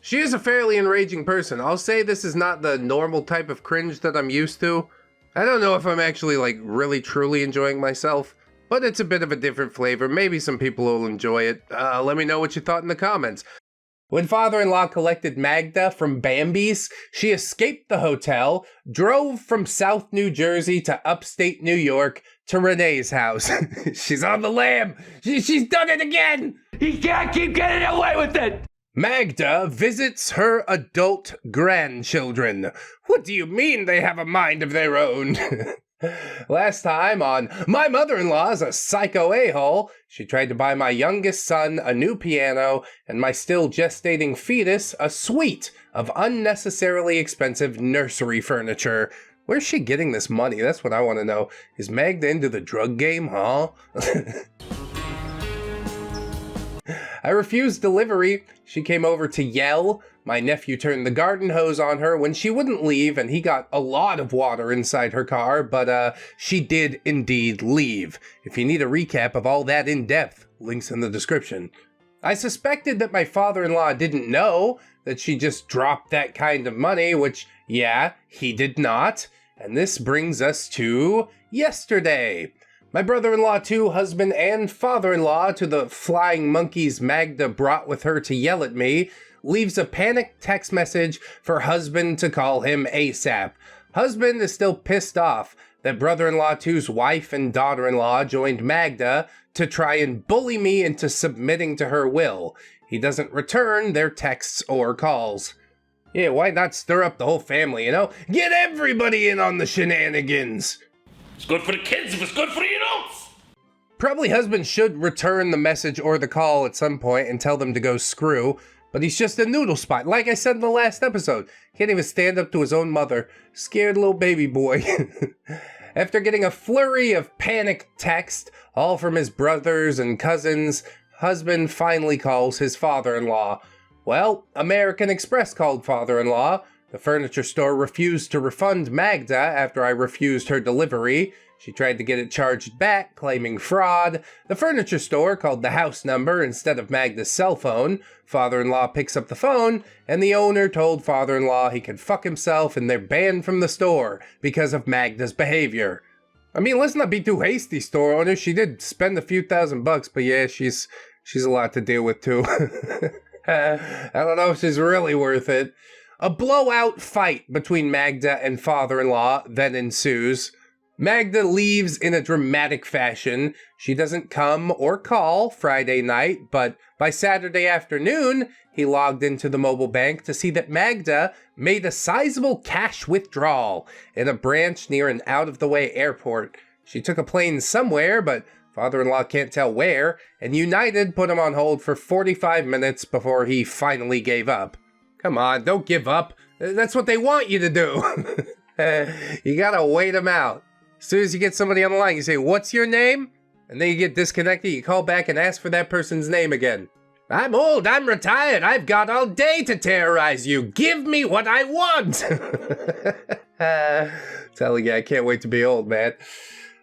She is a fairly enraging person. I'll say this is not the normal type of cringe that I'm used to. I don't know if I'm actually like really truly enjoying myself, but it's a bit of a different flavor. Maybe some people will enjoy it. Let me know what you thought in the comments. When father-in-law collected Magda from Bambi's, she escaped the hotel, drove from South New Jersey to upstate New York to Renee's house. She's on the lam. She's done it again. He can't keep getting away with it! Magda visits her adult grandchildren. What do you mean they have a mind of their own? Last time on My Mother-in-Law's a Psycho A-Hole, she tried to buy my youngest son a new piano and my still gestating fetus a suite of unnecessarily expensive nursery furniture. Where's she getting this money? That's what I want to know. Is Magda into the drug game, huh? I refused delivery. She came over to yell. My nephew turned the garden hose on her when she wouldn't leave, and he got a lot of water inside her car, but she did indeed leave. If you need a recap of all that in depth, links in the description. I suspected that my father-in-law didn't know that she just dropped that kind of money, which, yeah, he did not. And this brings us to yesterday. My brother-in-law too, husband and father-in-law to the flying monkeys Magda brought with her to yell at me, leaves a panicked text message for husband to call him ASAP. Husband is still pissed off that brother-in-law two's wife and daughter-in-law joined Magda to try and bully me into submitting to her will. He doesn't return their texts or calls. Yeah, why not stir up the whole family, you know? Get everybody in on the shenanigans! It's good for the kids if it's good for the adults! Probably husband should return the message or the call at some point and tell them to go screw, but he's just a noodle spot. Like I said in the last episode, can't even stand up to his own mother. Scared little baby boy. After getting a flurry of panic text, all from his brothers and cousins, husband finally calls his father-in-law. Well, American Express called father-in-law. The furniture store refused to refund Magda after I refused her delivery. She tried to get it charged back, claiming fraud. The furniture store called the house number instead of Magda's cell phone. Father-in-law picks up the phone, and the owner told father-in-law he could fuck himself and they're banned from the store because of Magda's behavior. I mean, let's not be too hasty, store owner. She did spend a few $1,000, but yeah, she's a lot to deal with too. I don't know if she's really worth it. A blowout fight between Magda and father-in-law then ensues. Magda leaves in a dramatic fashion. She doesn't come or call Friday night, but by Saturday afternoon, he logged into the mobile bank to see that Magda made a sizable cash withdrawal in a branch near an out-of-the-way airport. She took a plane somewhere, but father-in-law can't tell where, and United put him on hold for 45 minutes before he finally gave up. Come on, don't give up. That's what they want you to do. You gotta wait them out. As soon as you get somebody on the line, you say, "What's your name?" And then you get disconnected, you call back and ask for that person's name again. "I'm old, I'm retired, I've got all day to terrorize you. Give me what I want." Telling you, I can't wait to be old, man.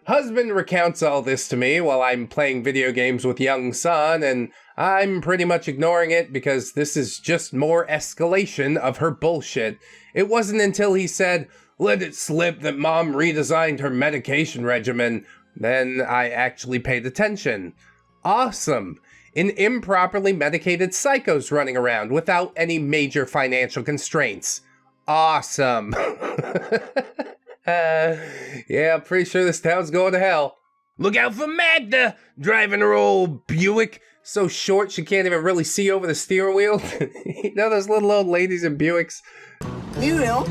Husband recounts all this to me while I'm playing video games with young son, and I'm pretty much ignoring it because this is just more escalation of her bullshit. It wasn't until he said, "Let it slip that mom redesigned her medication regimen," then I actually paid attention. Awesome. An improperly medicated psycho's running around without any major financial constraints. Awesome. Yeah, I'm pretty sure this town's going to hell. Look out for Magda, driving her old Buick. So short she can't even really see over the steering wheel. You know those little old ladies in Buicks? Muriel?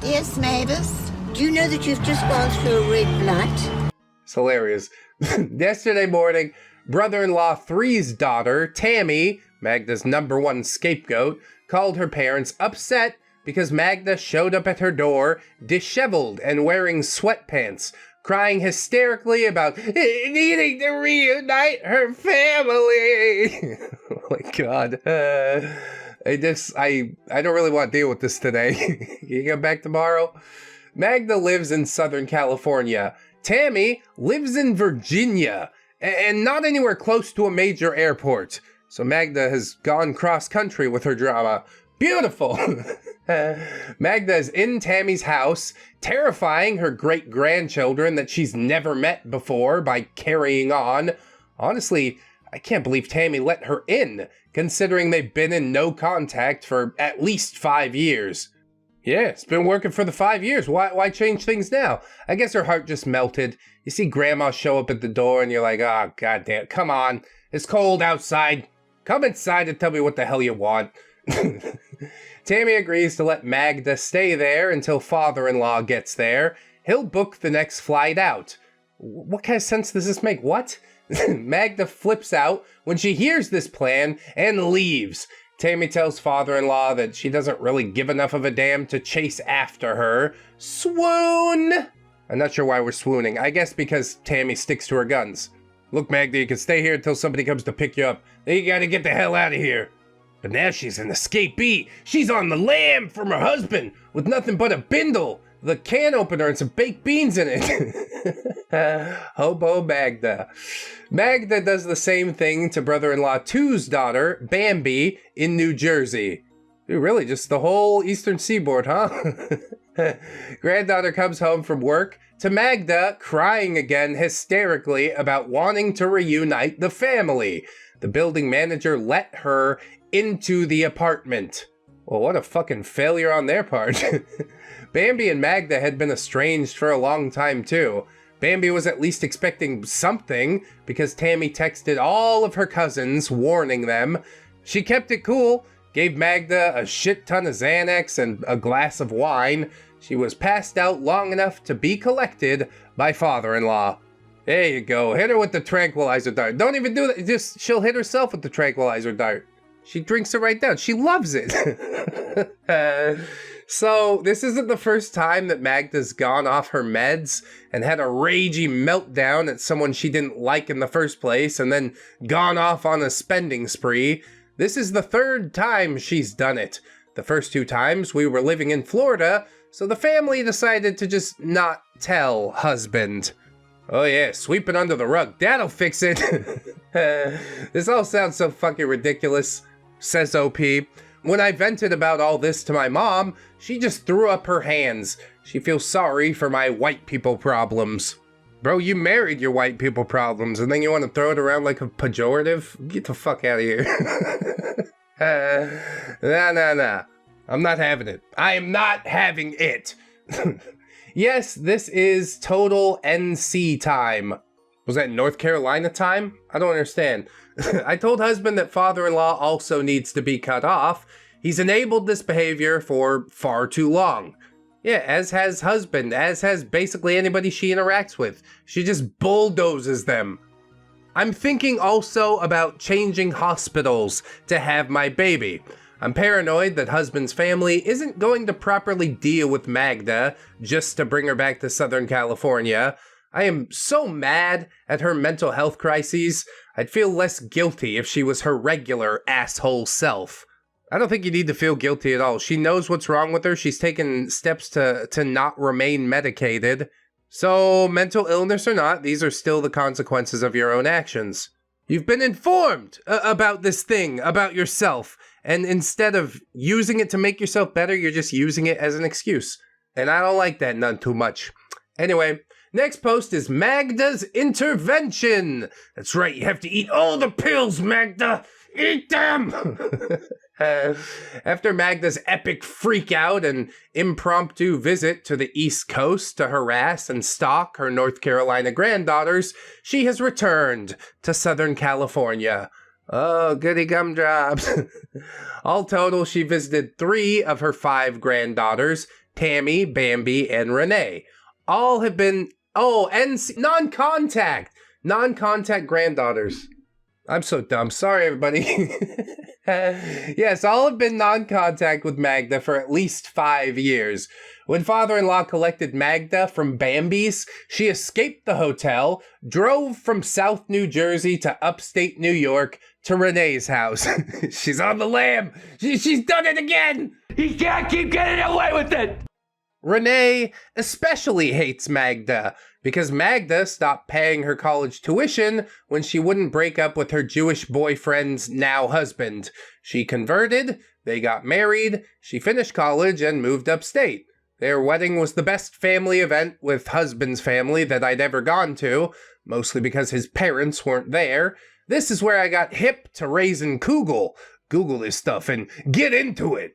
Yes, Mavis? Do you know that you've just gone through a red light? It's hilarious. Yesterday morning, brother-in-law 3's daughter, Tammy, Magda's #1 scapegoat, called her parents upset because Magda showed up at her door, disheveled and wearing sweatpants, crying hysterically about needing to reunite her family. Oh my God. I don't really want to deal with this today. Can you get back tomorrow? Magda lives in Southern California. Tammy lives in Virginia, and not anywhere close to a major airport. So Magda has gone cross-country with her drama. Beautiful! Magda is in Tammy's house, terrifying her great-grandchildren that she's never met before by carrying on. Honestly, I can't believe Tammy let her in, considering they've been in no contact for at least 5 years. Yeah, it's been working for the 5 years. Why change things now? I guess her heart just melted. You see Grandma show up at the door and you're like, oh, goddamn, come on. It's cold outside. Come inside and tell me what the hell you want. Tammy agrees to let Magda stay there until father-in-law gets there. He'll book the next flight out. What kind of sense does this make? What? Magda flips out when she hears this plan and leaves. Tammy tells father-in-law that she doesn't really give enough of a damn to chase after her. Swoon! I'm not sure why we're swooning. I guess because Tammy sticks to her guns. Look, Magda, you can stay here until somebody comes to pick you up. Then you gotta get the hell out of here. But now she's an escapee. She's on the lam from her husband with nothing but a bindle, the can opener, and some baked beans in it. Hobo Magda. Magda does the same thing to brother-in-law 2's daughter, Bambi, in New Jersey. Dude, really, just the whole eastern seaboard, huh? Granddaughter comes home from work to Magda crying again hysterically about wanting to reunite the family. The building manager let her into the apartment. Well, what a fucking failure on their part. Bambi and Magda had been estranged for a long time too. Bambi was at least expecting something because Tammy texted all of her cousins warning them. She kept it cool, gave Magda a shit ton of Xanax and a glass of wine. She was passed out long enough to be collected by father-in-law. There you go, hit her with the tranquilizer dart. Don't even do that, just she'll hit herself with the tranquilizer dart. She drinks it right down, she loves it. So, this isn't the first time that Magda's gone off her meds and had a ragey meltdown at someone she didn't like in the first place and then gone off on a spending spree. This is the 3rd time she's done it. The first 2 times we were living in Florida, so the family decided to just not tell husband. Oh yeah, sweep it under the rug, that'll fix it. This all sounds so fucking ridiculous, says OP. When I vented about all this to my mom, she just threw up her hands. She feels sorry for my white people problems. Bro, you married your white people problems and then you want to throw it around like a pejorative? Get the fuck out of here. Nah. I'm not having it. I am not having it. Yes, this is total NC time. Was that North Carolina time? I don't understand. I told husband that father-in-law also needs to be cut off. He's enabled this behavior for far too long. Yeah, as has husband, as has basically anybody she interacts with. She just bulldozes them. I'm thinking also about changing hospitals to have my baby. I'm paranoid that husband's family isn't going to properly deal with Magda just to bring her back to Southern California. I am so mad at her mental health crises. I'd feel less guilty if she was her regular asshole self. I don't think you need to feel guilty at all. She knows what's wrong with her. She's taken steps to not remain medicated. So, mental illness or not, these are still the consequences of your own actions. You've been informed about this thing, about yourself, and instead of using it to make yourself better, you're just using it as an excuse. And I don't like that none too much. Anyway, next post is Magda's intervention. That's right, you have to eat all the pills, Magda. Eat them! After Magda's epic freak-out and impromptu visit to the East Coast to harass and stalk her North Carolina granddaughters, she has returned to Southern California. Oh, goody gumdrops. All total, she visited 3 of her 5 granddaughters, Tammy, Bambi, and Renee. All have been, non-contact granddaughters. I'm so dumb. Sorry, everybody. Yes, all have been non-contact with Magda for at least 5 years. When father-in-law collected Magda from Bambi's, she escaped the hotel, drove from South New Jersey to upstate New York to Renee's house. She's on the lam. She's done it again. He can't keep getting away with it! Renee especially hates Magda because Magda stopped paying her college tuition when she wouldn't break up with her Jewish boyfriend's now husband. She converted, they got married, she finished college and moved upstate. Their wedding was the best family event with husband's family that I'd ever gone to, mostly because his parents weren't there. This is where I got hip to raising Google this stuff and get into it.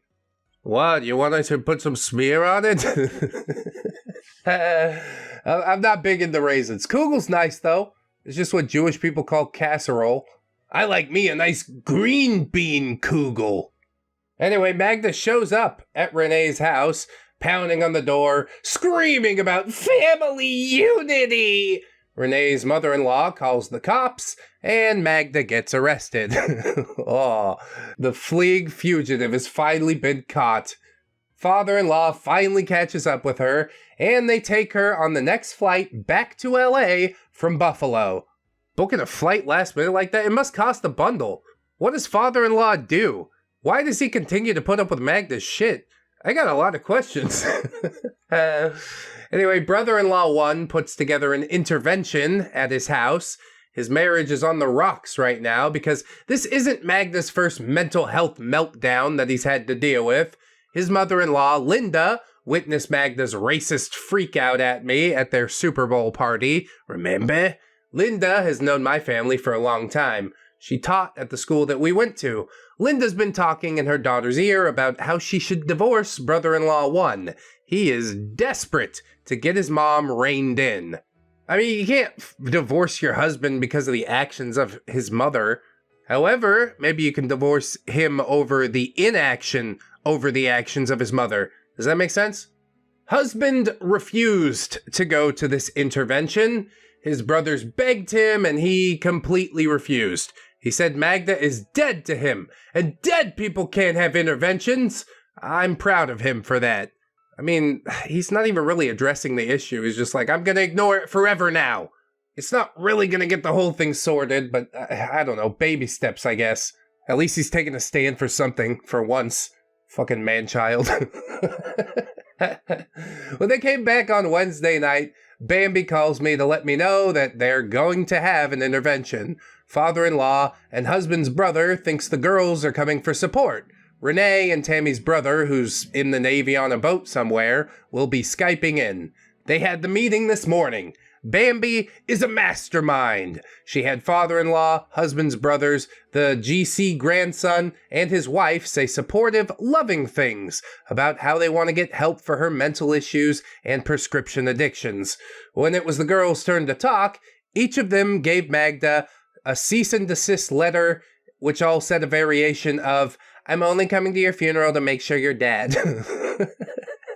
What, you want us to put some smear on it? I'm not big into raisins. Kugel's nice, though. It's just what Jewish people call casserole. I like me a nice green bean kugel. Anyway, Magda shows up at Renee's house, pounding on the door, screaming about family unity. Renee's mother-in-law calls the cops, and Magda gets arrested. Oh, the fleeing fugitive has finally been caught. Father-in-law finally catches up with her, and they take her on the next flight back to LA from Buffalo. Booking a flight last minute like that, it must cost a bundle. What does father-in-law do? Why does he continue to put up with Magda's shit? I got a lot of questions. Anyway, brother-in-law 1 puts together an intervention at his house. His marriage is on the rocks right now because this isn't Magda's first mental health meltdown that he's had to deal with. His mother-in-law, Linda, witnessed Magda's racist freak-out at me at their Super Bowl party. Remember? Linda has known my family for a long time. She taught at the school that we went to. Linda's been talking in her daughter's ear about how she should divorce brother-in-law 1. He is desperate to get his mom reined in. I mean, you can't divorce your husband because of the actions of his mother. However, maybe you can divorce him over the inaction over the actions of his mother. Does that make sense? Husband refused to go to this intervention. His brothers begged him and he completely refused. He said Magda is dead to him, and dead people can't have interventions. I'm proud of him for that. I mean, he's not even really addressing the issue. He's just like, I'm gonna ignore it forever now. It's not really gonna get the whole thing sorted, but I don't know, baby steps, I guess. At least he's taking a stand for something, for once. Fucking man-child. When they came back on Wednesday night, Bambi calls me to let me know that they're going to have an intervention. Father-in-law and husband's brother thinks the girls are coming for support. Renee and Tammy's brother, who's in the Navy on a boat somewhere, will be Skyping in. They had the meeting this morning. Bambi is a mastermind. She had father-in-law, husband's brothers, the GC grandson, and his wife say supportive, loving things about how they want to get help for her mental issues and prescription addictions. When it was the girls' turn to talk, each of them gave Magda a cease and desist letter, which all said a variation of, I'm only coming to your funeral to make sure you're dead.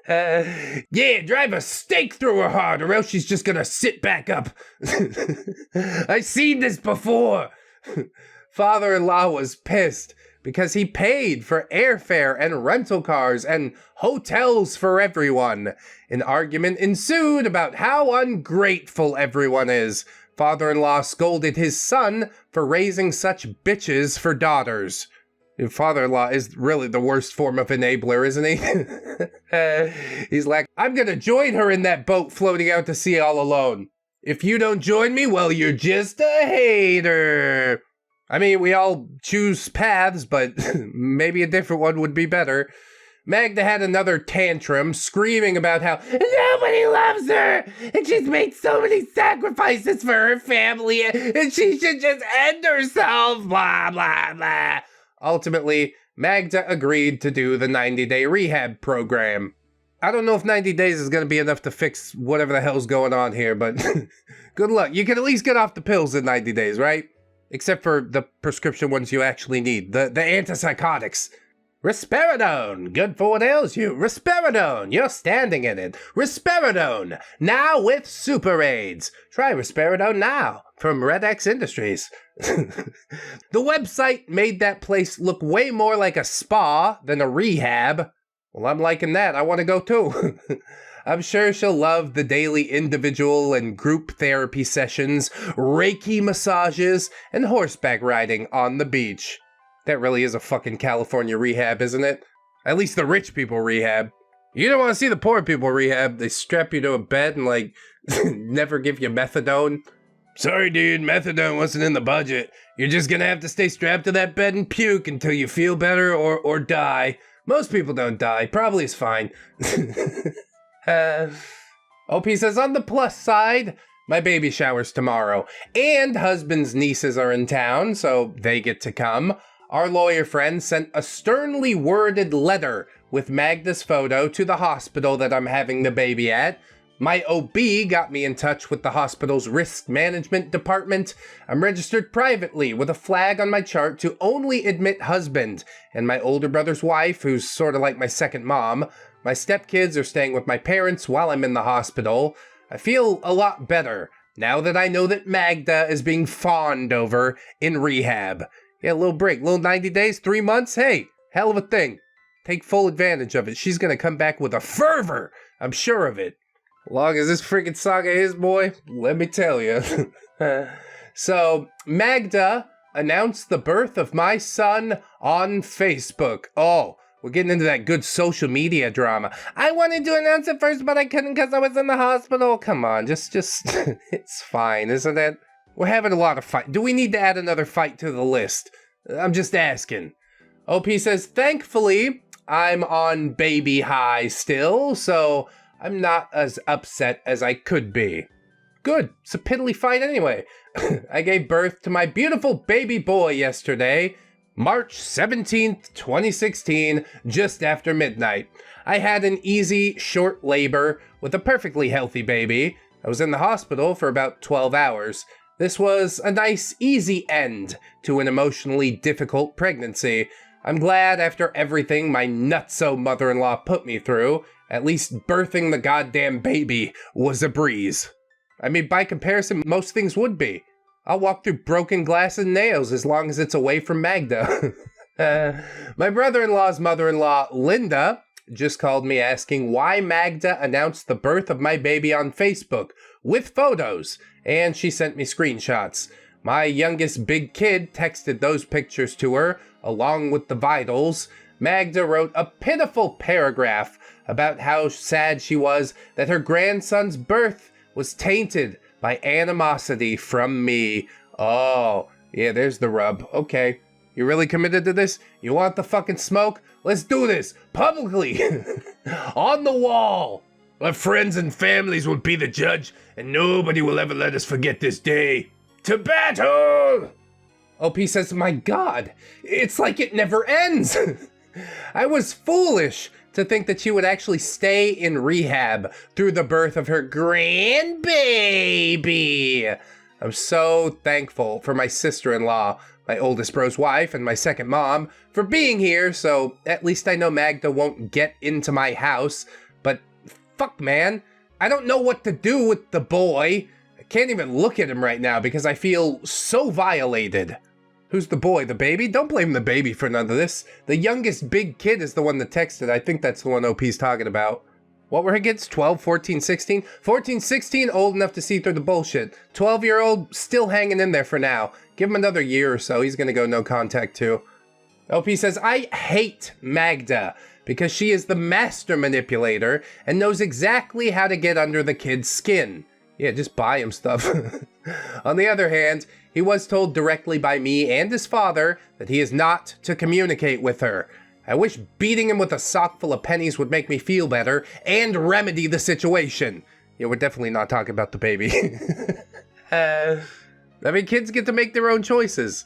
Yeah, drive a stake through her heart or else she's just gonna sit back up. I've seen this before. Father-in-law was pissed because he paid for airfare and rental cars and hotels for everyone. An argument ensued about how ungrateful everyone is. Father-in-law scolded his son for raising such bitches for daughters. Your father-in-law is really the worst form of enabler, isn't he? He's like, I'm gonna join her in that boat floating out to sea all alone. If you don't join me, well, you're just a hater. I mean, we all choose paths, but maybe a different one would be better. Magda had another tantrum, screaming about how nobody loves her, and she's made so many sacrifices for her family, and she should just end herself, blah, blah, blah. Ultimately, Magda agreed to do the 90-day rehab program. I don't know if 90 days is going to be enough to fix whatever the hell's going on here, but good luck. You can at least get off the pills in 90 days, right? Except for the prescription ones you actually need, the antipsychotics. Risperidone, good for what ails you. Risperidone, you're standing in it. Risperidone, now with Super AIDS. Try Risperidone now from ReddX Industries. The website made that place look way more like a spa than a rehab. Well, I'm liking that. I want to go too. I'm sure she'll love the daily individual and group therapy sessions, Reiki massages, and horseback riding on the beach. That really is a fucking California rehab, isn't it? At least the rich people rehab. You don't want to see the poor people rehab. They strap you to a bed and, like, never give you methadone. Sorry, dude, methadone wasn't in the budget. You're just gonna have to stay strapped to that bed and puke until you feel better or die. Most people don't die. Probably is fine. OP says, on the plus side, my baby shower's tomorrow. And husband's nieces are in town, so they get to come. Our lawyer friend sent a sternly worded letter with Magda's photo to the hospital that I'm having the baby at. My OB got me in touch with the hospital's risk management department. I'm registered privately with a flag on my chart to only admit husband and my older brother's wife, who's sort of like my second mom. My stepkids are staying with my parents while I'm in the hospital. I feel a lot better now that I know that Magda is being fawned over in rehab. Yeah, a little break, little 90 days, 3 months. Hey, hell of a thing. Take full advantage of it. She's gonna come back with a fervor. I'm sure of it. Long as this freaking saga is, boy, let me tell you. So, Magda announced the birth of my son on Facebook. Oh, we're getting into that good social media drama. I wanted to announce it first, but I couldn't because I was in the hospital. Come on, just, it's fine, isn't it? We're having a lot of fight. Do we need to add another fight to the list? I'm just asking. OP says, thankfully, I'm on baby high still, so I'm not as upset as I could be. Good, it's a piddly fight anyway. I gave birth to my beautiful baby boy yesterday, March 17th, 2016, just after midnight. I had an easy, short labor with a perfectly healthy baby. I was in the hospital for about 12 hours. This was a nice, easy end to an emotionally difficult pregnancy. I'm glad after everything my nutso mother-in-law put me through, at least birthing the goddamn baby was a breeze. I mean, by comparison, most things would be. I'll walk through broken glass and nails as long as it's away from Magda. My brother-in-law's mother-in-law, Linda, just called me asking why Magda announced the birth of my baby on Facebook with photos, and she sent me screenshots. My youngest big kid texted those pictures to her, along with the vitals. Magda wrote a pitiful paragraph about how sad she was that her grandson's birth was tainted by animosity from me. Oh, yeah, there's the rub. Okay, you really committed to this? You want the fucking smoke? Let's do this, publicly, on the wall. Our friends and families will be the judge, and nobody will ever let us forget this day. To battle! OP says, my God, it's like it never ends. I was foolish to think that she would actually stay in rehab through the birth of her grandbaby. I'm so thankful for my sister-in-law, my oldest bro's wife, and my second mom for being here, so at least I know Magda won't get into my house. But fuck, man, I don't know what to do with the boy. I can't even look at him right now because I feel so violated. Who's the boy? The baby? Don't blame the baby for none of this. The youngest big kid is the one that texted. I think that's the one OP's talking about. What were her kids? 12, 14, 16? 14, 16, old enough to see through the bullshit. 12-year-old, still hanging in there for now. Give him another year or so. He's gonna go no contact too. OP says, I hate Magda because she is the master manipulator and knows exactly how to get under the kid's skin. Yeah, just buy him stuff. On the other hand, he was told directly by me and his father that he is not to communicate with her. I wish beating him with a sock full of pennies would make me feel better and remedy the situation. Yeah, we're definitely not talking about the baby. I mean, kids get to make their own choices.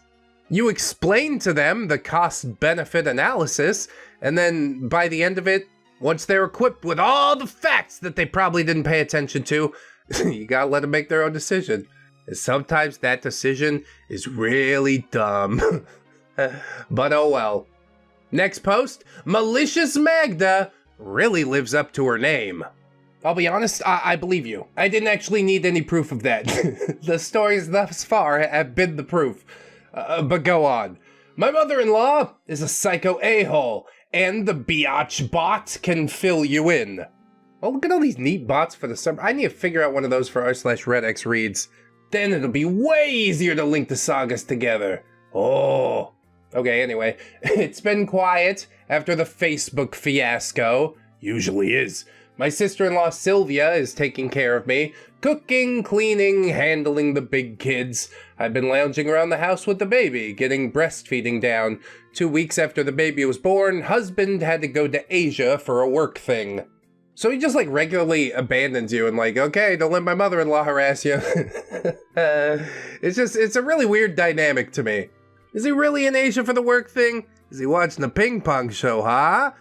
You explain to them the cost-benefit analysis, and then by the end of it, once they're equipped with all the facts that they probably didn't pay attention to, you gotta let them make their own decision. And sometimes that decision is really dumb. But oh well. Next post, Malicious Magda really lives up to her name. I'll be honest, I believe you. I didn't actually need any proof of that. The stories thus far have been the proof. But go on. My mother-in-law is a psycho a-hole, and the biatch bot can fill you in. Oh, look at all these neat bots for the summer. I need to figure out one of those for r/ReddX reads. Then it'll be way easier to link the sagas together. Oh. Okay, anyway. It's been quiet after the Facebook fiasco. Usually is. My sister-in-law Sylvia is taking care of me. Cooking, cleaning, handling the big kids. I've been lounging around the house with the baby, getting breastfeeding down. 2 weeks after the baby was born, husband had to go to Asia for a work thing. So he just like regularly abandons you and like, okay, don't let my mother-in-law harass you. It's a really weird dynamic to me. Is he really in Asia for the work thing? Is he watching the ping pong show, huh?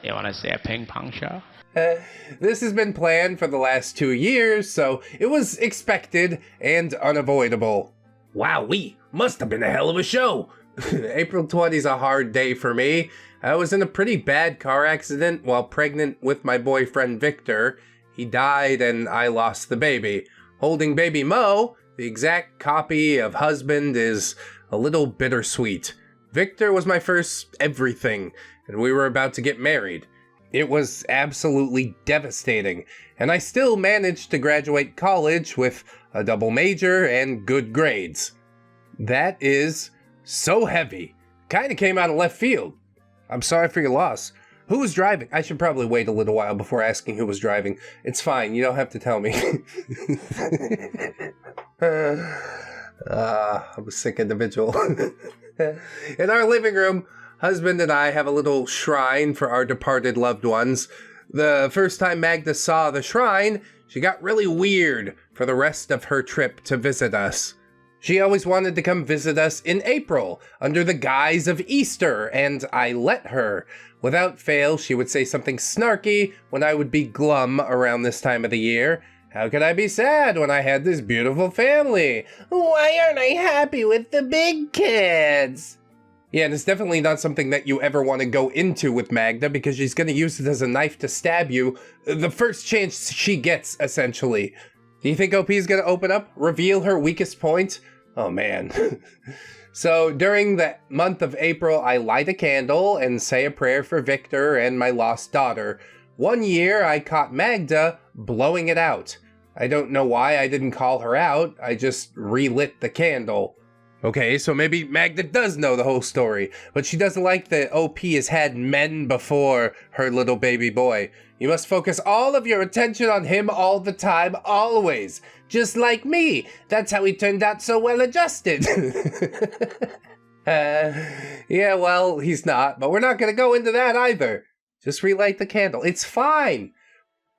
You want to see a ping pong show? This has been planned for the last 2 years, so it was expected and unavoidable. Wowee, must have been a hell of a show. April 20 is a hard day for me. I was in a pretty bad car accident while pregnant with my boyfriend Victor. He died and I lost the baby. Holding baby Mo, the exact copy of husband, is a little bittersweet. Victor was my first everything, and we were about to get married. It was absolutely devastating, and I still managed to graduate college with a double major and good grades. That is so heavy. Kinda came out of left field. I'm sorry for your loss. Who was driving? I should probably wait a little while before asking who was driving. It's fine, you don't have to tell me. I'm a sick individual. In our living room, husband and I have a little shrine for our departed loved ones. The first time Magda saw the shrine, she got really weird for the rest of her trip to visit us. She always wanted to come visit us in April, under the guise of Easter, and I let her. Without fail, she would say something snarky when I would be glum around this time of the year. How could I be sad when I had this beautiful family? Why aren't I happy with the big kids? Yeah, and it's definitely not something that you ever want to go into with Magda, because she's going to use it as a knife to stab you the first chance she gets, essentially. Do you think OP is going to open up? Reveal her weakest point? Oh, man. So, during the month of April, I light a candle and say a prayer for Victor and my lost daughter. One year, I caught Magda blowing it out. I don't know why I didn't call her out. I just relit the candle. Okay, so maybe Magda does know the whole story, but she doesn't like that OP has had men before her little baby boy. You must focus all of your attention on him all the time, always. Just like me. That's how he turned out so well adjusted. Yeah, well, he's not, but we're not going to go into that either. Just relight the candle. It's fine.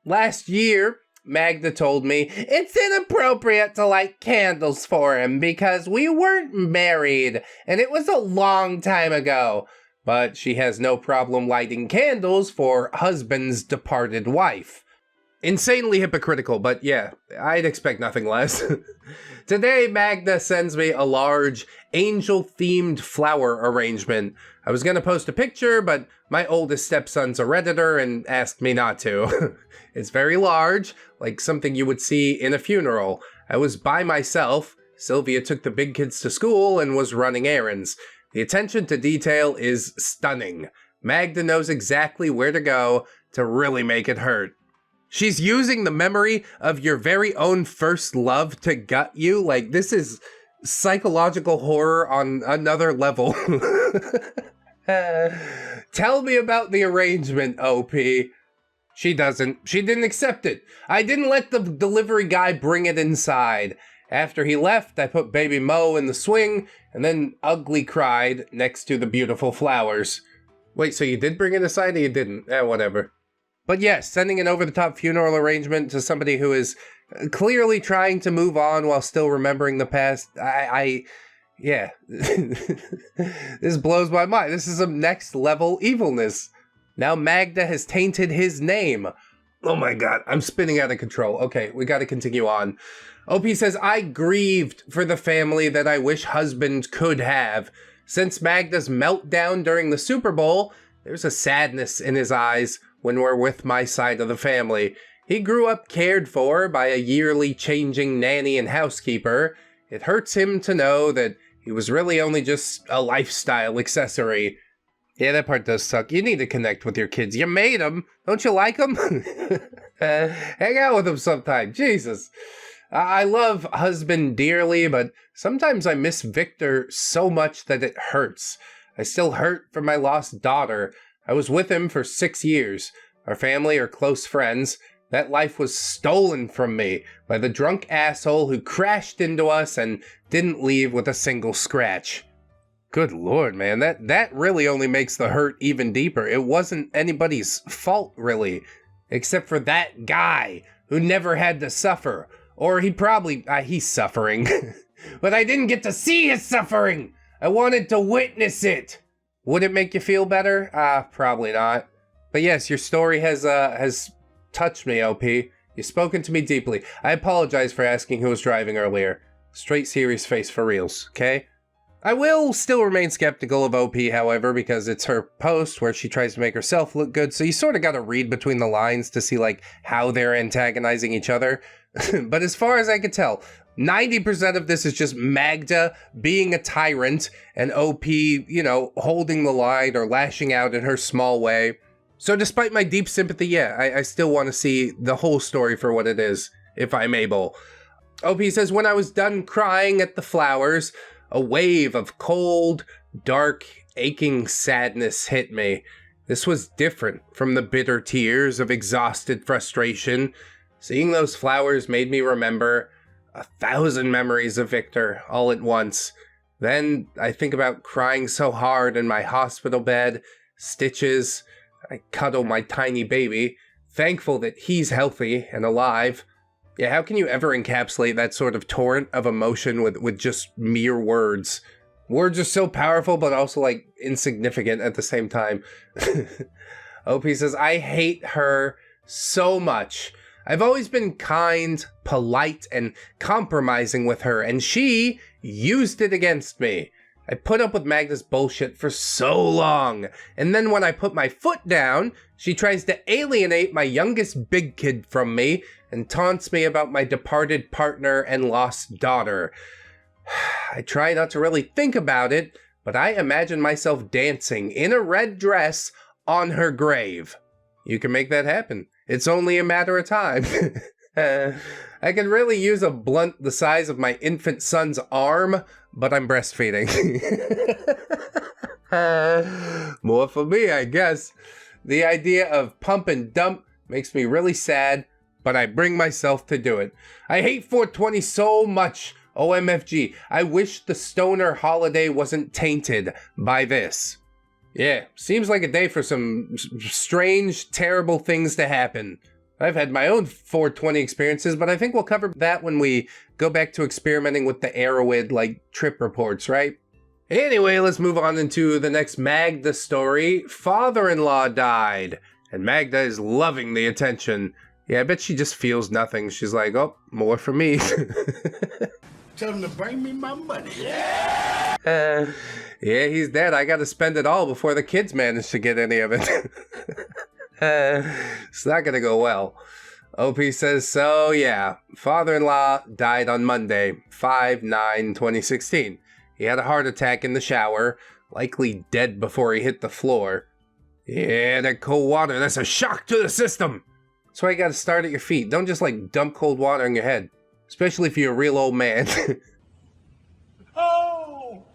Last year, Magda told me it's inappropriate to light candles for him because we weren't married and it was a long time ago. But she has no problem lighting candles for husband's departed wife. Insanely hypocritical, but yeah, I'd expect nothing less. Today, Magda sends me a large angel-themed flower arrangement. I was gonna post a picture, but my oldest stepson's a Redditor and asked me not to. It's very large, like something you would see in a funeral. I was by myself. Sylvia took the big kids to school and was running errands. The attention to detail is stunning. Magda knows exactly where to go to really make it hurt. She's using the memory of your very own first love to gut you. Like, this is psychological horror on another level. Tell me about the arrangement, OP. She doesn't. She didn't accept it. I didn't let the delivery guy bring it inside. After he left, I put baby Mo in the swing and then ugly cried next to the beautiful flowers. Wait, so you did bring in a side or you didn't? Whatever. But yes, sending an over-the-top funeral arrangement to somebody who is clearly trying to move on while still remembering the past, yeah. This blows my mind. This is some next-level evilness. Now Magda has tainted his name. Oh my god, I'm spinning out of control. Okay, we gotta continue on. OP says, I grieved for the family that I wish husband could have. Since Magda's meltdown during the Super Bowl, there's a sadness in his eyes when we're with my side of the family. He grew up cared for by a yearly changing nanny and housekeeper. It hurts him to know that he was really only just a lifestyle accessory. Yeah, that part does suck. You need to connect with your kids. You made them. Don't you like them? Hang out with them sometime. Jesus. I love husband dearly, but sometimes I miss Victor so much that it hurts. I still hurt for my lost daughter. I was with him for 6 years. Our family are close friends. That life was stolen from me by the drunk asshole who crashed into us and didn't leave with a single scratch. Good lord, man, that really only makes the hurt even deeper. It wasn't anybody's fault, really, except for that guy who never had to suffer. Or he probably, he's suffering. But I didn't get to see his suffering! I wanted to witness it! Would it make you feel better? Probably not. But yes, your story has touched me, OP. You've spoken to me deeply. I apologize for asking who was driving earlier. Straight serious face for reals, okay? I will still remain skeptical of OP, however, because it's her post where she tries to make herself look good, so you sort of gotta read between the lines to see, like, how they're antagonizing each other. But as far as I can tell, 90% of this is just Magda being a tyrant and OP, you know, holding the line or lashing out in her small way. So despite my deep sympathy, yeah, I still want to see the whole story for what it is, if I'm able. OP says, when I was done crying at the flowers, a wave of cold, dark, aching sadness hit me. This was different from the bitter tears of exhausted frustration. Seeing those flowers made me remember 1,000 memories of Victor all at once. Then I think about crying so hard in my hospital bed, stitches. I cuddle my tiny baby, thankful that he's healthy and alive. Yeah, how can you ever encapsulate that sort of torrent of emotion with just mere words? Words are so powerful, but also, like, insignificant at the same time. OP says, I hate her so much. I've always been kind, polite, and compromising with her, and she used it against me. I put up with Magda's bullshit for so long, and then when I put my foot down, she tries to alienate my youngest big kid from me and taunts me about my departed partner and lost daughter. I try not to really think about it, but I imagine myself dancing in a red dress on her grave. You can make that happen. It's only a matter of time. I could really use a blunt the size of my infant son's arm, but I'm breastfeeding. More for me, I guess. The idea of pump and dump makes me really sad, but I bring myself to do it. I hate 420 so much. OMFG. I wish the stoner holiday wasn't tainted by this. Yeah, seems like a day for some strange, terrible things to happen. I've had my own 420 experiences, but I think we'll cover that when we go back to experimenting with the Arrowhead, like, trip reports, right? Anyway, let's move on into the next Magda story. Father-in-law died, and Magda is loving the attention. Yeah, I bet she just feels nothing. She's like, oh, more for me. Tell him to bring me my money. Yeah, he's dead. I gotta spend it all before the kids manage to get any of it. It's not gonna go well. OP says, so yeah, father-in-law died on Monday, 5/9/2016. He had a heart attack in the shower, likely dead before he hit the floor. Yeah, that cold water, that's a shock to the system. That's why you gotta start at your feet. Don't just, like, dump cold water on your head. Especially if you're a real old man. Oh!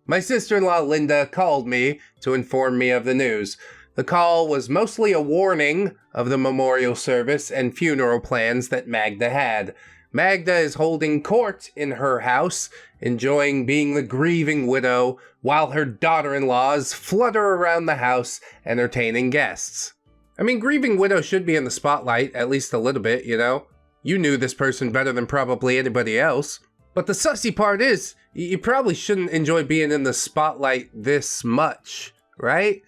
My sister-in-law Linda called me to inform me of the news. The call was mostly a warning of the memorial service and funeral plans that Magda had. Magda is holding court in her house, enjoying being the grieving widow, while her daughter-in-laws flutter around the house, entertaining guests. I mean, grieving widow should be in the spotlight, at least a little bit, you know? You knew this person better than probably anybody else. But the sussy part is, you probably shouldn't enjoy being in the spotlight this much, right?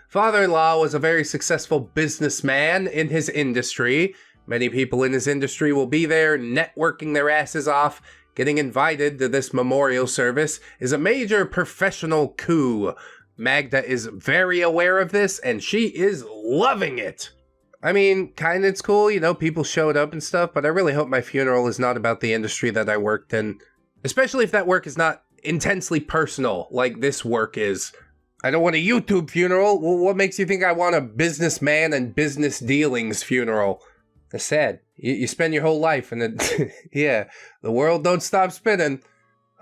Father-in-law was a very successful businessman in his industry. Many people in his industry will be there networking their asses off. Getting invited to this memorial service is a major professional coup. Magda is very aware of this, and she is loving it. I mean, kinda it's cool, you know, people showed up and stuff, but I really hope my funeral is not about the industry that I worked in. Especially if that work is not intensely personal, like this work is. I don't want a YouTube funeral. Well, what makes you think I want a businessman and business dealings funeral? That's sad. You spend your whole life and then, yeah, the world don't stop spinning.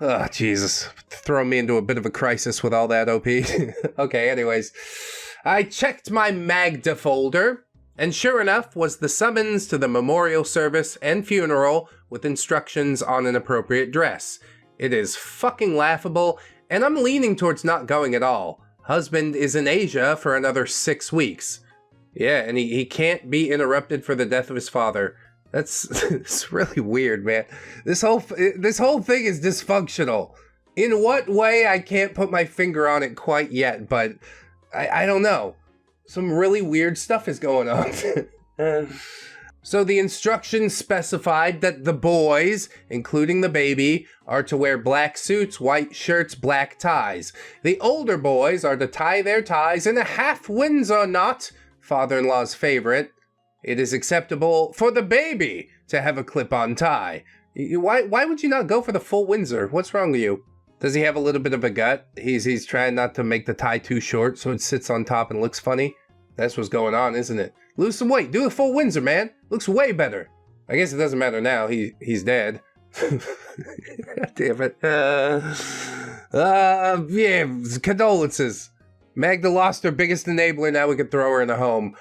Oh, Jesus. Throw me into a bit of a crisis with all that, OP. Okay, anyways. I checked my Magda folder, and sure enough was the summons to the memorial service and funeral with instructions on an appropriate dress. It is fucking laughable, and I'm leaning towards not going at all. Husband is in Asia for another 6 weeks. Yeah, and he can't be interrupted for the death of his father. It's really weird, man. This whole thing is dysfunctional. In what way, I can't put my finger on it quite yet, but I don't know. Some really weird stuff is going on. So the instructions specified that the boys, including the baby, are to wear black suits, white shirts, black ties. The older boys are to tie their ties in a half Windsor knot, father-in-law's favorite. It is acceptable for the baby to have a clip-on tie. Why would you not go for the full Windsor? What's wrong with you? Does he have a little bit of a gut? He's trying not to make the tie too short so it sits on top and looks funny? That's what's going on, isn't it? Lose some weight. Do a full Windsor, man. Looks way better. I guess it doesn't matter now. He's dead. Damn it. Yeah, condolences. Magda lost her biggest enabler. Now we can throw her in a home.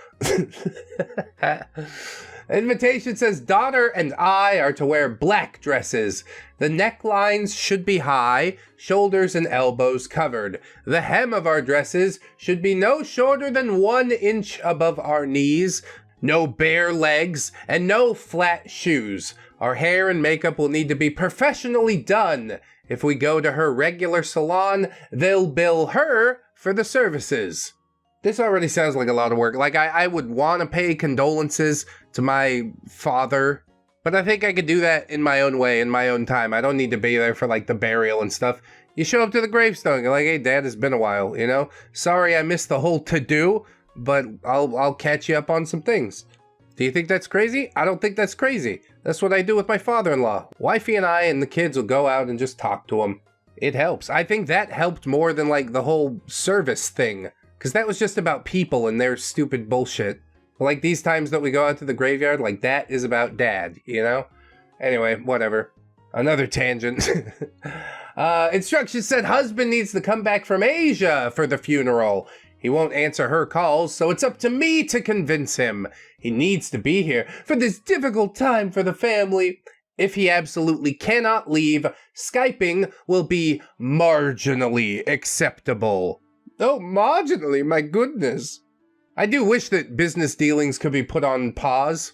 Invitation says, daughter and I are to wear black dresses. The necklines should be high, shoulders and elbows covered. The hem of our dresses should be no shorter than 1 inch above our knees. No bare legs and no flat shoes. Our hair and makeup will need to be professionally done. If we go to her regular salon, they'll bill her for the services. This already sounds like a lot of work. Like, I would want to pay condolences to my father, but I think I could do that in my own way, in my own time. I don't need to be there for, like, the burial and stuff. You show up to the gravestone, you're like, hey, Dad, it's been a while, you know? Sorry I missed the whole to-do, but I'll catch you up on some things. Do you think that's crazy? I don't think that's crazy. That's what I do with my father-in-law. Wifey and I and the kids will go out and just talk to him. It helps. I think that helped more than, like, the whole service thing. Because that was just about people and their stupid bullshit. Like, these times that we go out to the graveyard, like, that is about Dad, you know? Anyway, whatever. Another tangent. Instructions said husband needs to come back from Asia for the funeral. He won't answer her calls, so it's up to me to convince him. He needs to be here for this difficult time for the family. If he absolutely cannot leave, Skyping will be marginally acceptable. Oh, marginally, my goodness. I do wish that business dealings could be put on pause.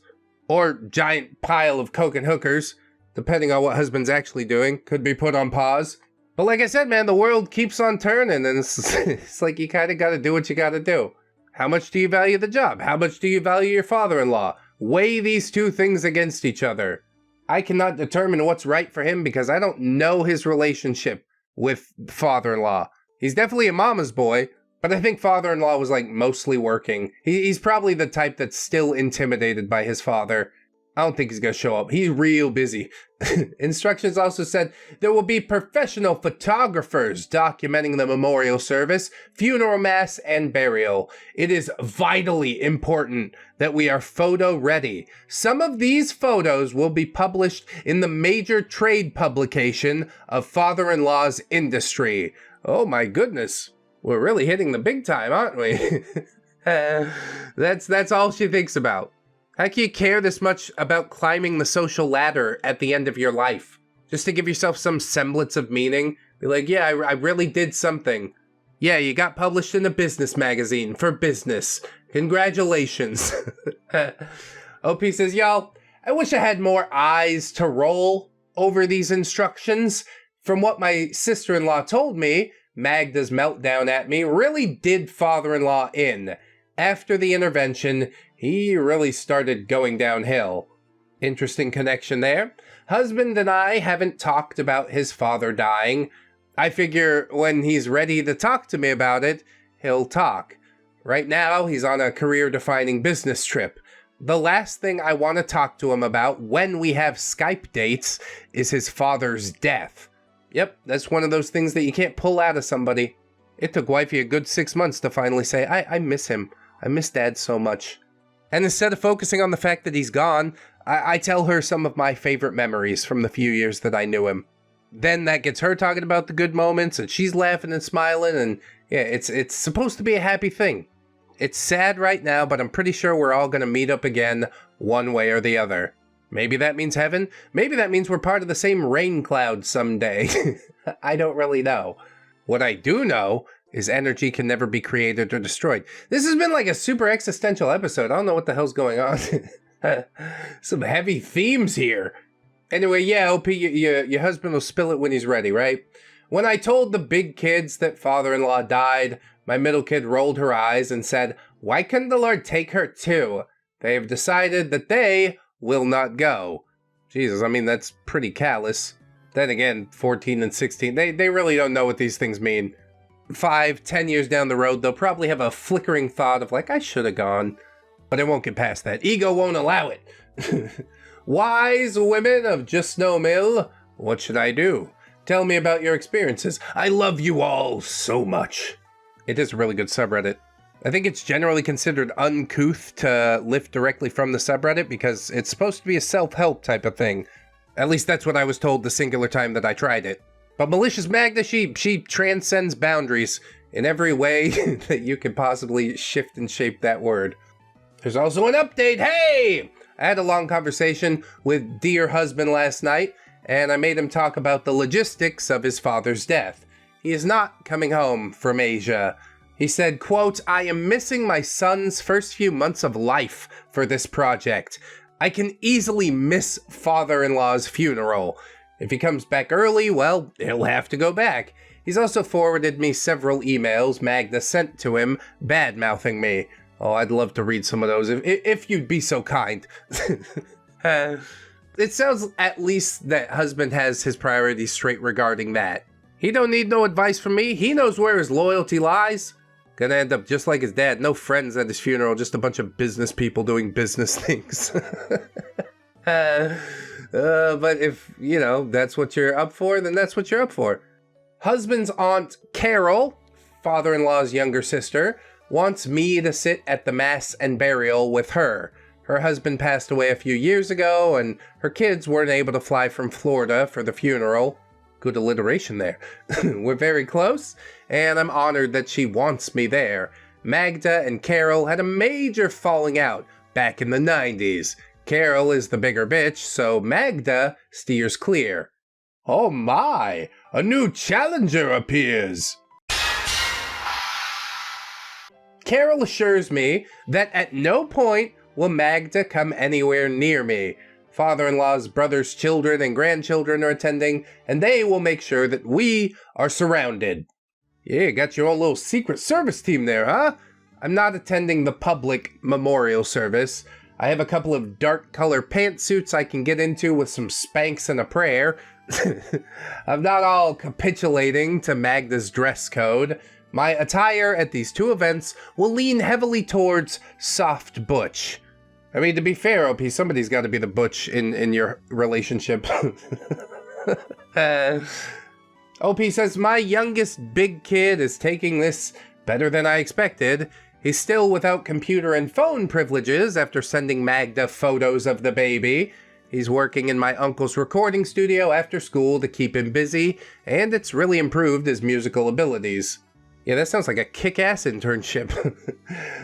Or giant pile of coke and hookers, depending on what husband's actually doing, could be put on pause. But like I said, man, the world keeps on turning, and it's like you kind of got to do what you got to do. How much do you value the job? How much do you value your father-in-law? Weigh these two things against each other. I cannot determine what's right for him because I don't know his relationship with father-in-law. He's definitely a mama's boy, but I think father-in-law was, like, mostly working. He's probably the type that's still intimidated by his father. I don't think he's gonna show up. He's real busy. Instructions also said there will be professional photographers documenting the memorial service, funeral mass, and burial. It is vitally important that we are photo ready. Some of these photos will be published in the major trade publication of father-in-law's industry. Oh my goodness. We're really hitting the big time, aren't we? That's all she thinks about. How can you care this much about climbing the social ladder at the end of your life? Just to give yourself some semblance of meaning? Be like, yeah, I really did something. Yeah, you got published in a business magazine for business. Congratulations. OP says, y'all, I wish I had more eyes to roll over these instructions. From what my sister-in-law told me, Magda's meltdown at me really did father-in-law in. After the intervention, he really started going downhill. Interesting connection there. Husband and I haven't talked about his father dying. I figure when he's ready to talk to me about it, he'll talk. Right now, he's on a career-defining business trip. The last thing I want to talk to him about when we have Skype dates is his father's death. Yep, that's one of those things that you can't pull out of somebody. It took wifey a good 6 months to finally say, I miss him. I miss Dad so much. And instead of focusing on the fact that he's gone, I tell her some of my favorite memories from the few years that I knew him. Then that gets her talking about the good moments, and she's laughing and smiling, and yeah, it's supposed to be a happy thing. It's sad right now, but I'm pretty sure we're all going to meet up again one way or the other. Maybe that means heaven. Maybe that means we're part of the same rain cloud someday. I don't really know. What I do know is energy can never be created or destroyed. This has been like a super existential episode. I don't know what the hell's going on. Some heavy themes here. Anyway, yeah, OP, your husband will spill it when he's ready, right? When I told the big kids that father-in-law died, my middle kid rolled her eyes and said, "Why couldn't the Lord take her too? They have decided that they will not go." Jesus, I mean, that's pretty callous. Then again, 14 and 16, they really don't know what these things mean. 5, 10 years down the road, they'll probably have a flickering thought of like, I should have gone. But it won't get past that. Ego won't allow it. Wise women of Just Snow Mill, what should I do? Tell me about your experiences. I love you all so much. It is a really good subreddit. I think it's generally considered uncouth to lift directly from the subreddit because it's supposed to be a self-help type of thing. At least that's what I was told the singular time that I tried it. But Malicious Magda, she transcends boundaries in every way that you could possibly shift and shape that word. There's also an update. Hey! I had a long conversation with dear husband last night, and I made him talk about the logistics of his father's death. He is not coming home from Asia. He said, quote, "I am missing my son's first few months of life for this project. I can easily miss father-in-law's funeral. If he comes back early, well, he'll have to go back." He's also forwarded me several emails Magda sent to him, bad-mouthing me. Oh, I'd love to read some of those, if you'd be so kind. It sounds at least that husband has his priorities straight regarding that. He don't need no advice from me. He knows where his loyalty lies. Gonna end up just like his dad. No friends at his funeral, just a bunch of business people doing business things. But if, you know, that's what you're up for, then that's what you're up for. Husband's aunt, Carol, father-in-law's younger sister, wants me to sit at the mass and burial with her. Her husband passed away a few years ago, and her kids weren't able to fly from Florida for the funeral. Good alliteration there. We're very close, and I'm honored that she wants me there. Magda and Carol had a major falling out back in the 90s. Carol is the bigger bitch, so Magda steers clear. Oh my, a new challenger appears. Carol assures me that at no point will Magda come anywhere near me. Father-in-law's brother's children and grandchildren are attending, and they will make sure that we are surrounded. Yeah, got your own little Secret Service team there, huh? I'm not attending the public memorial service. I have a couple of dark color pantsuits I can get into with some Spanx and a prayer. I'm not all capitulating to Magda's dress code. My attire at these two events will lean heavily towards soft butch. I mean, to be fair, OP, somebody's got to be the butch in your relationship. OP says, my youngest big kid is taking this better than I expected. He's still without computer and phone privileges after sending Magda photos of the baby. He's working in my uncle's recording studio after school to keep him busy, and it's really improved his musical abilities. Yeah, that sounds like a kick-ass internship.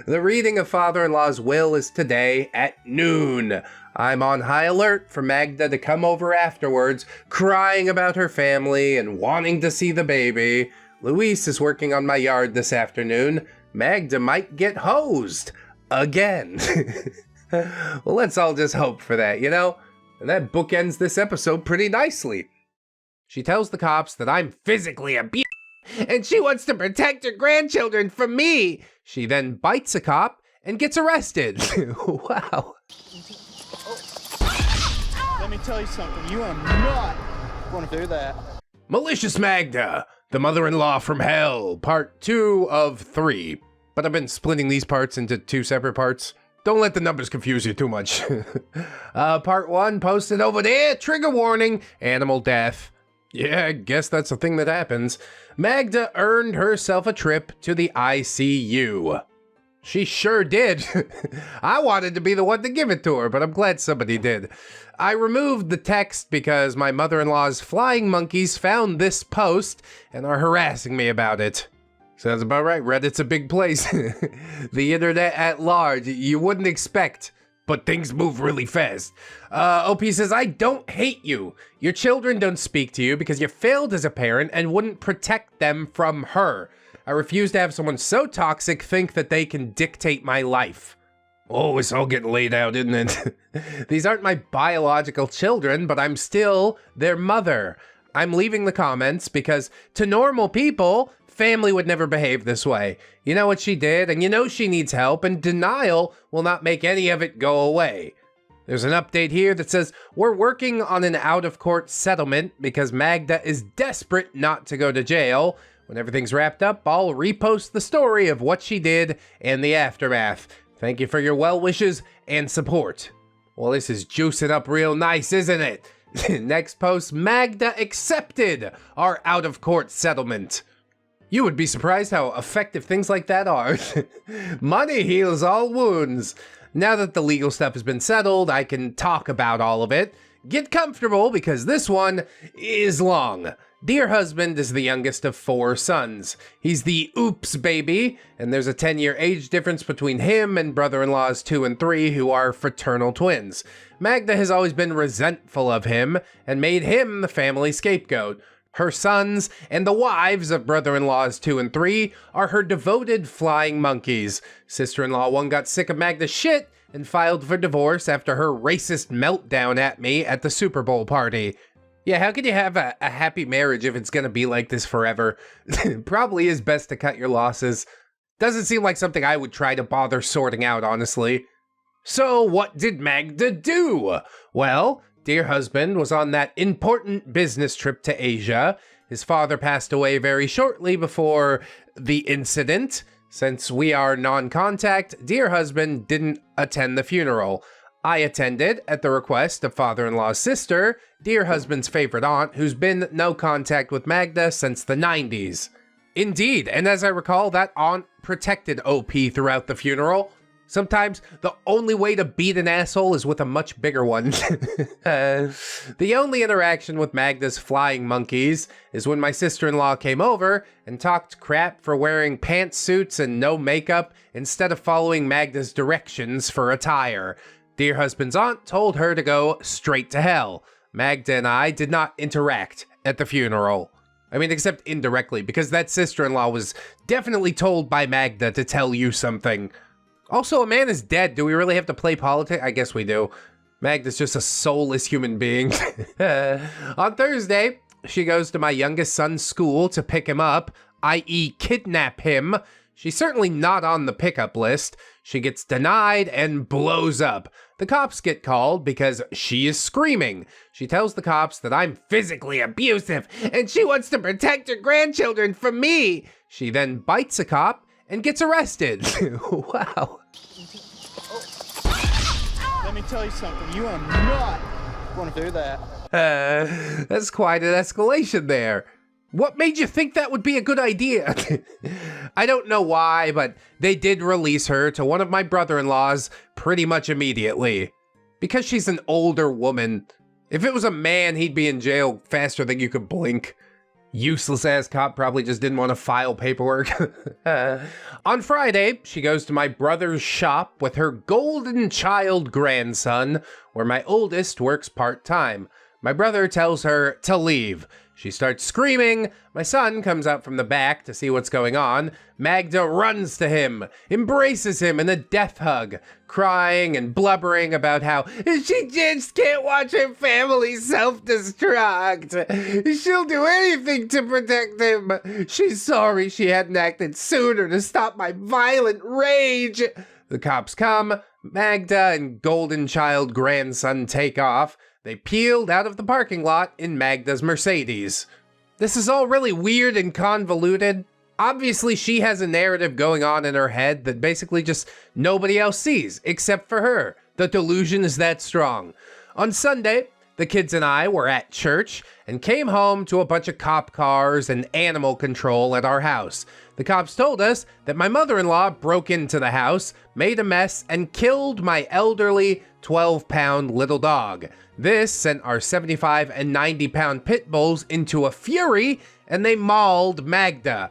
The reading of father-in-law's will is today at noon. I'm on high alert for Magda to come over afterwards, crying about her family and wanting to see the baby. Luis is working on my yard this afternoon. Magda might get hosed. Again. Well, let's all just hope for that, you know? And that bookends this episode pretty nicely. She tells the cops that I'm physically abused, and she wants to protect her grandchildren from me. She then bites a cop and gets arrested. Wow. Let me tell you something. You are not going to do that. Malicious Magda, the mother-in-law from hell, part 2 of 3. But I've been splitting these parts into 2 separate parts. Don't let the numbers confuse you too much. Part 1 posted over there. Trigger warning, animal death. Yeah, I guess that's a thing that happens. Magda earned herself a trip to the ICU. She sure did. I wanted to be the one to give it to her, but I'm glad somebody did. I removed the text because my mother-in-law's flying monkeys found this post and are harassing me about it. Sounds about right. Reddit's a big place. The internet at large, you wouldn't expect. But things move really fast. OP says, I don't hate you. Your children don't speak to you because you failed as a parent and wouldn't protect them from her. I refuse to have someone so toxic think that they can dictate my life. Oh, it's all getting laid out, isn't it? These aren't my biological children, but I'm still their mother. I'm leaving the comments because to normal people, family would never behave this way. You know what she did, and you know she needs help, and denial will not make any of it go away. There's an update here that says, we're working on an out-of-court settlement because Magda is desperate not to go to jail. When everything's wrapped up, I'll repost the story of what she did and the aftermath. Thank you for your well wishes and support. Well, this is juicing up real nice, isn't it? Next post, Magda accepted our out-of-court settlement. You would be surprised how effective things like that are. Money heals all wounds. Now that the legal stuff has been settled, I can talk about all of it. Get comfortable because this one is long. Dear husband is the youngest of 4 sons. He's the oops baby, and there's a 10-year age difference between him and brother-in-laws 2 and 3 who are fraternal twins. Magda has always been resentful of him and made him the family scapegoat. Her sons and the wives of brother-in-laws 2 and 3 are her devoted flying monkeys. Sister-in-law 1 got sick of Magda's shit and filed for divorce after her racist meltdown at me at the Super Bowl party. Yeah, how can you have a happy marriage if it's gonna be like this forever? Probably is best to cut your losses. Doesn't seem like something I would try to bother sorting out, honestly. So what did Magda do? Well, dear husband was on that important business trip to Asia. His father passed away very shortly before the incident. Since we are non-contact, dear husband didn't attend the funeral. I attended at the request of father-in-law's sister, dear husband's favorite aunt, who's been no contact with Magda since the 90s. Indeed, and as I recall, that aunt protected OP throughout the funeral. Sometimes the only way to beat an asshole is with a much bigger one. The only interaction with Magda's flying monkeys is when my sister-in-law came over and talked crap for wearing pantsuits and no makeup instead of following Magda's directions for attire. Dear husband's aunt told her to go straight to hell. Magda and I did not interact at the funeral. I mean, except indirectly, because that sister-in-law was definitely told by Magda to tell you something. Also, a man is dead. Do we really have to play politics? I guess we do. Magda's just a soulless human being. On Thursday, she goes to my youngest son's school to pick him up, i.e. kidnap him. She's certainly not on the pickup list. She gets denied and blows up. The cops get called because she is screaming. She tells the cops that I'm physically abusive and she wants to protect her grandchildren from me. She then bites a cop and gets arrested. Wow. Let me tell you something. You are not going to do that. That's quite an escalation there. What made you think that would be a good idea? I don't know why, but they did release her to one of my brother-in-laws pretty much immediately. Because she's an older woman. If it was a man, he'd be in jail faster than you could blink. useless ass cop probably just didn't want to file paperwork. On Friday, she goes to my brother's shop with her golden child grandson, where my oldest works part-time. My brother tells her to leave. She starts screaming. My son comes out from the back to see what's going on. Magda runs to him, embraces him in a death hug, crying and blubbering about how she just can't watch her family self-destruct. She'll do anything to protect him. She's sorry she hadn't acted sooner to stop my violent rage. The cops come. Magda and golden child grandson take off. They peeled out of the parking lot in Magda's Mercedes. This is all really weird and convoluted. Obviously, she has a narrative going on in her head that basically just nobody else sees, except for her. The delusion is that strong. On Sunday, the kids and I were at church and came home to a bunch of cop cars and animal control at our house. The cops told us that my mother-in-law broke into the house, made a mess, and killed my elderly 12-pound little dog. This sent our 75 and 90-pound pit bulls into a fury, and they mauled Magda.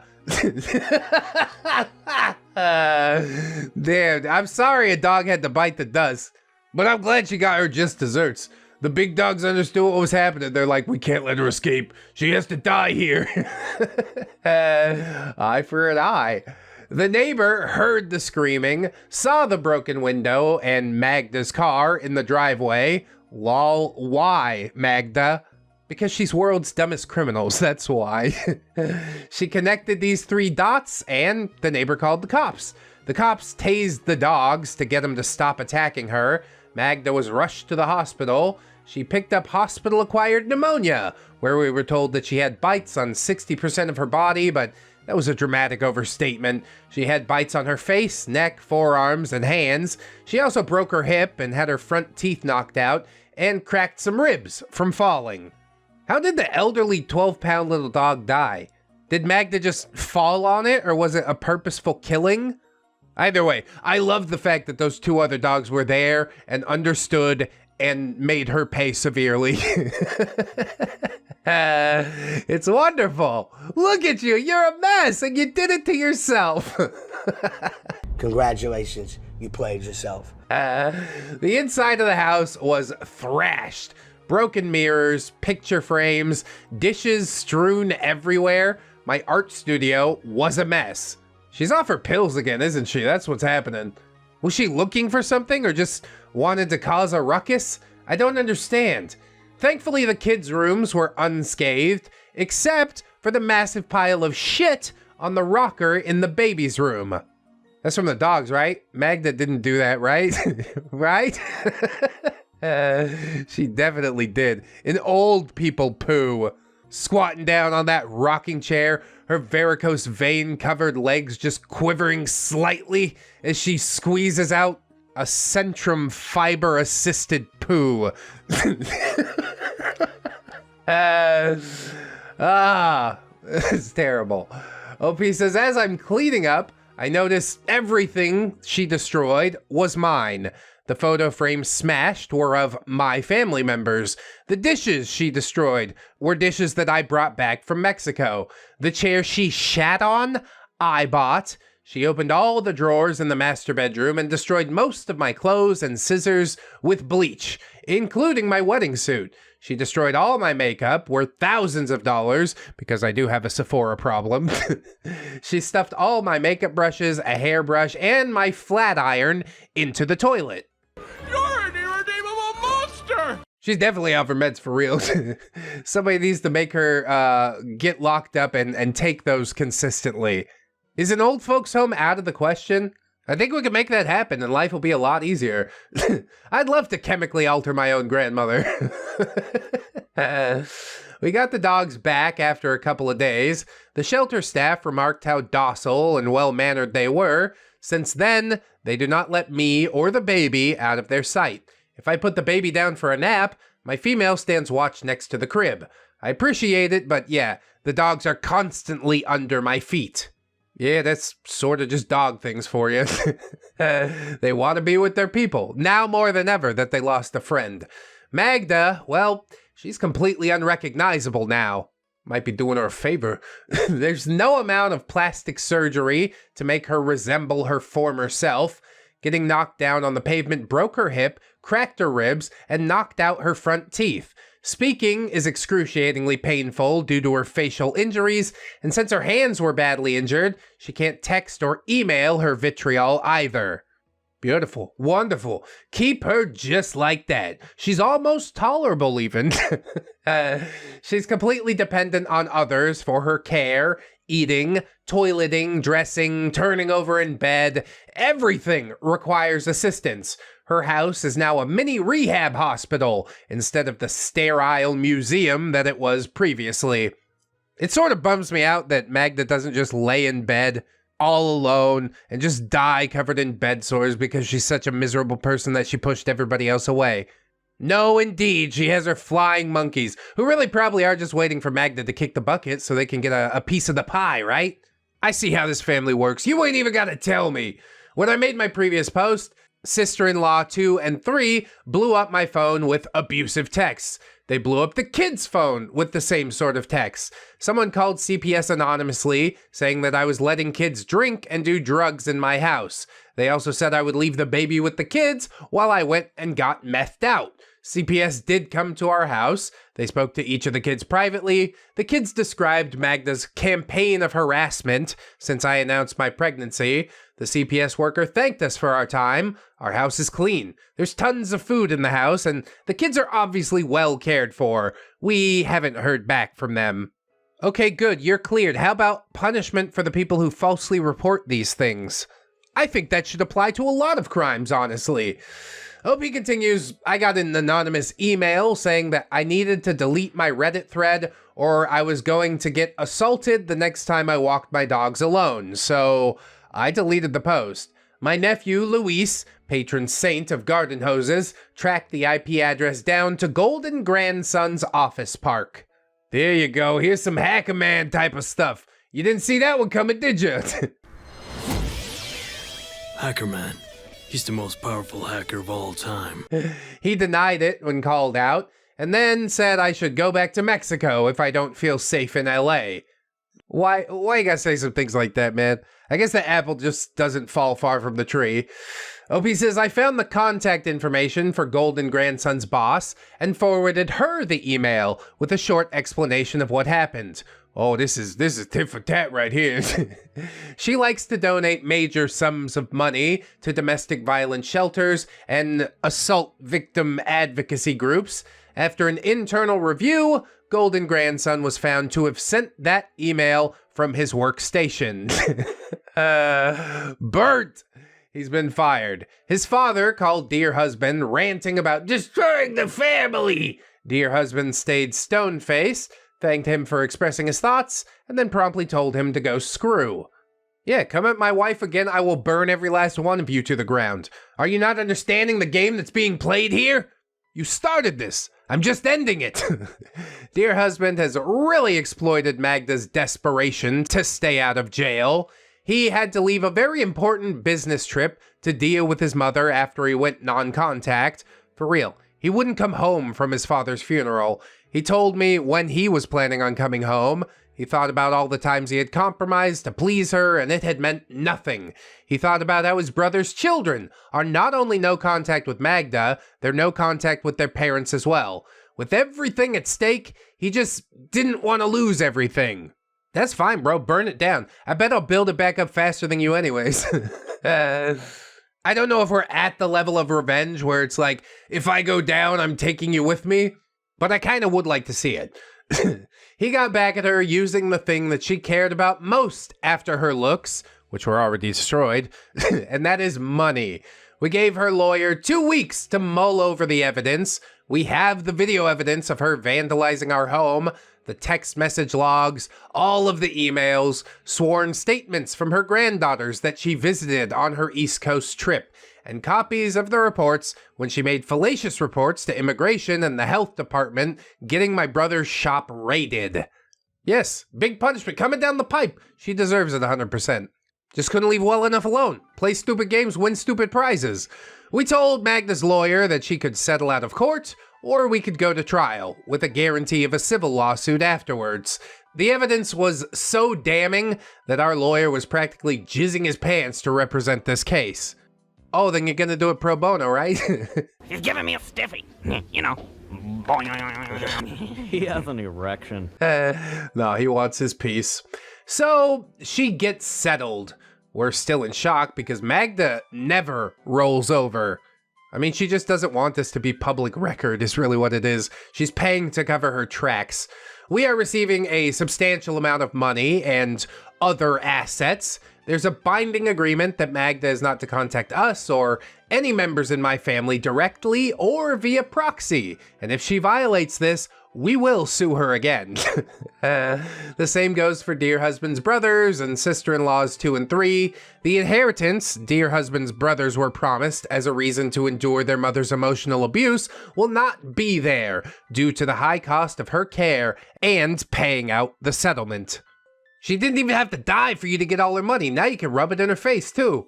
Damn, I'm sorry a dog had to bite the dust, but I'm glad she got her just desserts. The big dogs understood what was happening. They're like, we can't let her escape. She has to die here. Eye for an eye. The neighbor heard the screaming, saw the broken window and Magda's car in the driveway. Lol, why, Magda? Because she's world's dumbest criminals, that's why. She connected these 3 dots and the neighbor called the cops. The cops tased the dogs to get them to stop attacking her. Magda was rushed to the hospital. She picked up hospital-acquired pneumonia, where we were told that she had bites on 60% of her body, but that was a dramatic overstatement. She had bites on her face, neck, forearms, and hands. She also broke her hip and had her front teeth knocked out and cracked some ribs from falling. How did the elderly 12-pound little dog die? Did Magda just fall on it, or was it a purposeful killing? Either way, I love the fact that those 2 other dogs were there and understood and made her pay severely. It's wonderful. Look at you. You're a mess and you did it to yourself. Congratulations. You played yourself. The inside of the house was thrashed. Broken mirrors, picture frames, dishes strewn everywhere. My art studio was a mess. She's off her pills again, isn't she? That's what's happening. Was she looking for something or just wanted to cause a ruckus? I don't understand. Thankfully, the kids' rooms were unscathed, except for the massive pile of shit on the rocker in the baby's room. That's from the dogs, right? Magda didn't do that, right? Right? She definitely did. An old people poo. Squatting down on that rocking chair, her varicose vein-covered legs just quivering slightly as she squeezes out a centrum fiber-assisted poo. It's terrible. OP says, as I'm cleaning up, I noticed everything she destroyed was mine. The photo frames smashed were of my family members. The dishes she destroyed were dishes that I brought back from Mexico. The chair she shat on, I bought. She opened all the drawers in the master bedroom and destroyed most of my clothes and scissors with bleach, including my wedding suit. She destroyed all my makeup, worth thousands of dollars, because I do have a Sephora problem. She stuffed all my makeup brushes, a hairbrush, and my flat iron into the toilet. You're an irredeemable monster! She's definitely off her meds for real. Somebody needs to make her get locked up and take those consistently. Is an old folks home out of the question? I think we can make that happen and life will be a lot easier. I'd love to chemically alter my own grandmother. We got the dogs back after a couple of days. The shelter staff remarked how docile and well-mannered they were. Since then, they do not let me or the baby out of their sight. If I put the baby down for a nap, my female stands watch next to the crib. I appreciate it, but yeah, the dogs are constantly under my feet. Yeah, that's sort of just dog things for you. They want to be with their people, now more than ever that they lost a friend. Magda, well, she's completely unrecognizable now. Might be doing her a favor. There's no amount of plastic surgery to make her resemble her former self. Getting knocked down on the pavement broke her hip, cracked her ribs, and knocked out her front teeth. Speaking is excruciatingly painful due to her facial injuries, and since her hands were badly injured, she can't text or email her vitriol either. Beautiful. Wonderful. Keep her just like that. She's almost tolerable even. She's completely dependent on others for her care, eating, toileting, dressing, turning over in bed. Everything requires assistance. Her house is now a mini rehab hospital instead of the sterile museum that it was previously. It sort of bums me out that Magda doesn't just lay in bed all alone and just die covered in bed sores because she's such a miserable person that she pushed everybody else away. No, indeed, she has her flying monkeys, who really probably are just waiting for Magda to kick the bucket so they can get a piece of the pie, right? I see how this family works. You ain't even gotta tell me. When I made my previous post, sister-in-law 2 and 3 blew up my phone with abusive texts. They blew up the kid's phone with the same sort of texts. Someone called CPS anonymously, saying that I was letting kids drink and do drugs in my house. They also said I would leave the baby with the kids while I went and got methed out. CPS did come to our house. They spoke to each of the kids privately. The kids described Magda's campaign of harassment since I announced my pregnancy. The CPS worker thanked us for our time. Our house is clean. There's tons of food in the house, and the kids are obviously well cared for. We haven't heard back from them. Okay, good, you're cleared. How about punishment for the people who falsely report these things? I think that should apply to a lot of crimes, honestly. OP continues, I got an anonymous email saying that I needed to delete my Reddit thread or I was going to get assaulted the next time I walked my dogs alone, so I deleted the post. My nephew, Luis, patron saint of garden hoses, tracked the IP address down to Golden Grandson's office park. There you go, here's some Hacker Man type of stuff. You didn't see that one coming, did you? Hacker Man. He's the most powerful hacker of all time. He denied it when called out, and then said I should go back to Mexico if I don't feel safe in LA. Why you gotta say some things like that, man? I guess the apple just doesn't fall far from the tree. OP says, I found the contact information for Golden Grandson's boss and forwarded her the email with a short explanation of what happened. Oh, this is tit for tat right here. She likes to donate major sums of money to domestic violence shelters and assault victim advocacy groups. After an internal review, Golden Grandson was found to have sent that email from his workstation. Burnt! He's been fired. His father called Dear Husband, ranting about destroying the family. Dear Husband stayed stone-faced, thanked him for expressing his thoughts, and then promptly told him to go screw. Yeah, come at my wife again, I will burn every last one of you to the ground. Are you not understanding the game that's being played here? You started this. I'm just ending it. Dear Husband has really exploited Magda's desperation to stay out of jail. He had to leave a very important business trip to deal with his mother after he went non-contact. For real, he wouldn't come home from his father's funeral. He told me when he was planning on coming home, he thought about all the times he had compromised to please her, and it had meant nothing. He thought about how his brother's children are not only no contact with Magda, they're no contact with their parents as well. With everything at stake, he just didn't want to lose everything. That's fine, bro. Burn it down. I bet I'll build it back up faster than you anyways. I don't know if we're at the level of revenge where it's like, if I go down, I'm taking you with me. But I kind of would like to see it. He got back at her using the thing that she cared about most after her looks, which were already destroyed, and that is money. We gave her lawyer 2 weeks to mull over the evidence. We have the video evidence of her vandalizing our home, the text message logs, all of the emails, sworn statements from her granddaughters that she visited on her East Coast trip, and copies of the reports when she made fallacious reports to immigration and the health department, getting my brother's shop raided. Yes, big punishment coming down the pipe. She deserves it 100%. Just couldn't leave well enough alone. Play stupid games, win stupid prizes. We told Magda's lawyer that she could settle out of court, or we could go to trial, with a guarantee of a civil lawsuit afterwards. The evidence was so damning that our lawyer was practically jizzing his pants to represent this case. Oh, then you're gonna do it pro bono, right? He's giving me a stiffy, you know. He has an erection. No, he wants his piece. So, she gets settled. We're still in shock because Magda never rolls over. I mean, she just doesn't want this to be public record is really what it is. She's paying to cover her tracks. We are receiving a substantial amount of money and other assets. There's a binding agreement that Magda is not to contact us or any members in my family directly or via proxy. And if she violates this, we will sue her again. The same goes for dear husband's brothers and sister-in-laws 2 and 3. The inheritance dear husband's brothers were promised as a reason to endure their mother's emotional abuse will not be there due to the high cost of her care and paying out the settlement. She didn't even have to die for you to get all her money. Now you can rub it in her face too.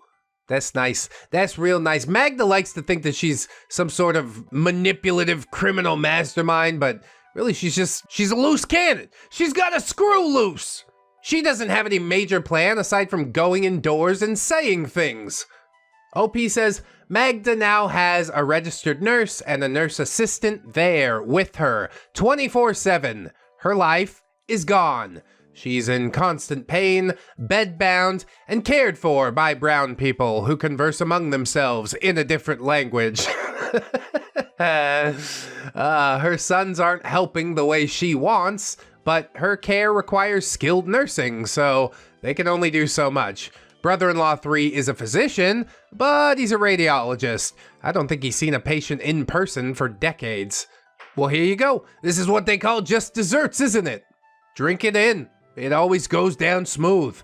That's nice. That's real nice. Magda likes to think that she's some sort of manipulative criminal mastermind, but really, she's a loose cannon. She's got a screw loose. She doesn't have any major plan aside from going indoors and saying things. OP says, Magda now has a registered nurse and a nurse assistant there with her 24/7. Her life is gone. She's in constant pain, bedbound, and cared for by brown people who converse among themselves in a different language. Her sons aren't helping the way she wants, but her care requires skilled nursing, so they can only do so much. Brother-in-law 3 is a physician, but he's a radiologist. I don't think he's seen a patient in person for decades. Well, here you go. This is what they call just desserts, isn't it? Drink it in. It always goes down smooth.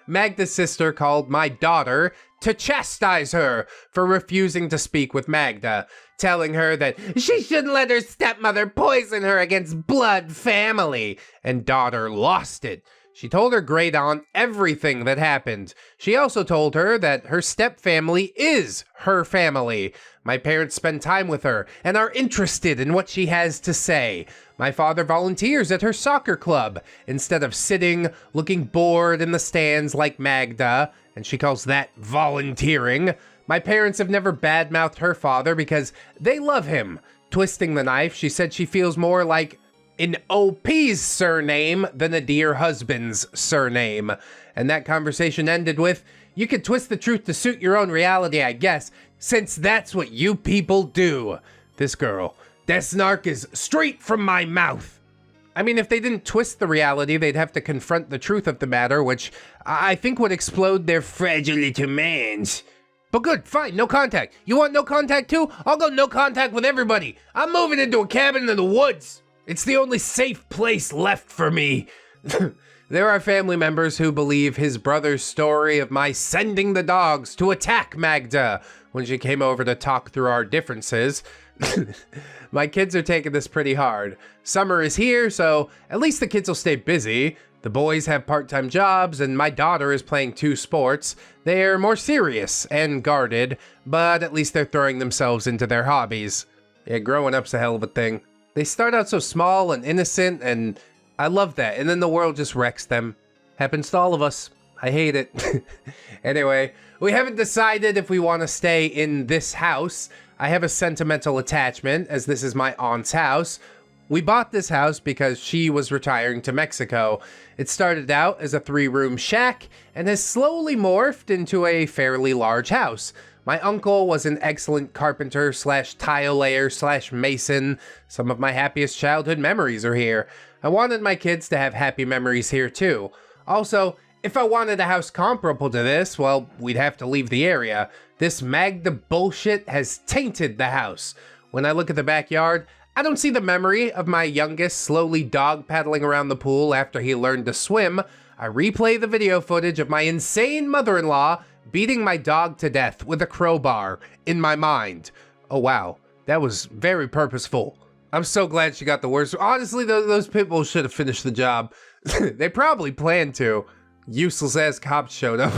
Magda's sister called my daughter to chastise her for refusing to speak with Magda, telling her that she shouldn't let her stepmother poison her against blood family, and daughter lost it. She told her great aunt everything that happened. She also told her that her stepfamily is her family. My parents spend time with her and are interested in what she has to say. My father volunteers at her soccer club instead of sitting, looking bored in the stands like Magda, and she calls that volunteering. My parents have never badmouthed her father because they love him. Twisting the knife, she said she feels more like an OP's surname than a dear husband's surname. And that conversation ended with, you could twist the truth to suit your own reality, I guess, since that's what you people do. This girl, that snark is straight from my mouth. I mean, if they didn't twist the reality, they'd have to confront the truth of the matter, which I think would explode their fragile little minds. But good, fine, no contact. You want no contact too? I'll go no contact with everybody. I'm moving into a cabin in the woods. It's the only safe place left for me. There are family members who believe his brother's story of my sending the dogs to attack Magda when she came over to talk through our differences. My kids are taking this pretty hard. Summer is here, so at least the kids will stay busy. The boys have part-time jobs, and my daughter is playing 2 sports. They're more serious and guarded, but at least they're throwing themselves into their hobbies. Yeah, growing up's a hell of a thing. They start out so small and innocent, and I love that, and then the world just wrecks them. Happens to all of us. I hate it. Anyway, we haven't decided if we want to stay in this house. I have a sentimental attachment, as this is my aunt's house. We bought this house because she was retiring to Mexico. It started out as a 3-room shack and has slowly morphed into a fairly large house. My uncle was an excellent carpenter / tile layer / mason. Some of my happiest childhood memories are here. I wanted my kids to have happy memories here too. Also, if I wanted a house comparable to this, well, we'd have to leave the area. This Magda bullshit has tainted the house. When I look at the backyard, I don't see the memory of my youngest slowly dog paddling around the pool after he learned to swim. I replay the video footage of my insane mother-in-law beating my dog to death with a crowbar in my mind. Oh wow, that was very purposeful. I'm so glad she got the worst. Honestly, those people should have finished the job. They probably planned to. useless ass cops showed up.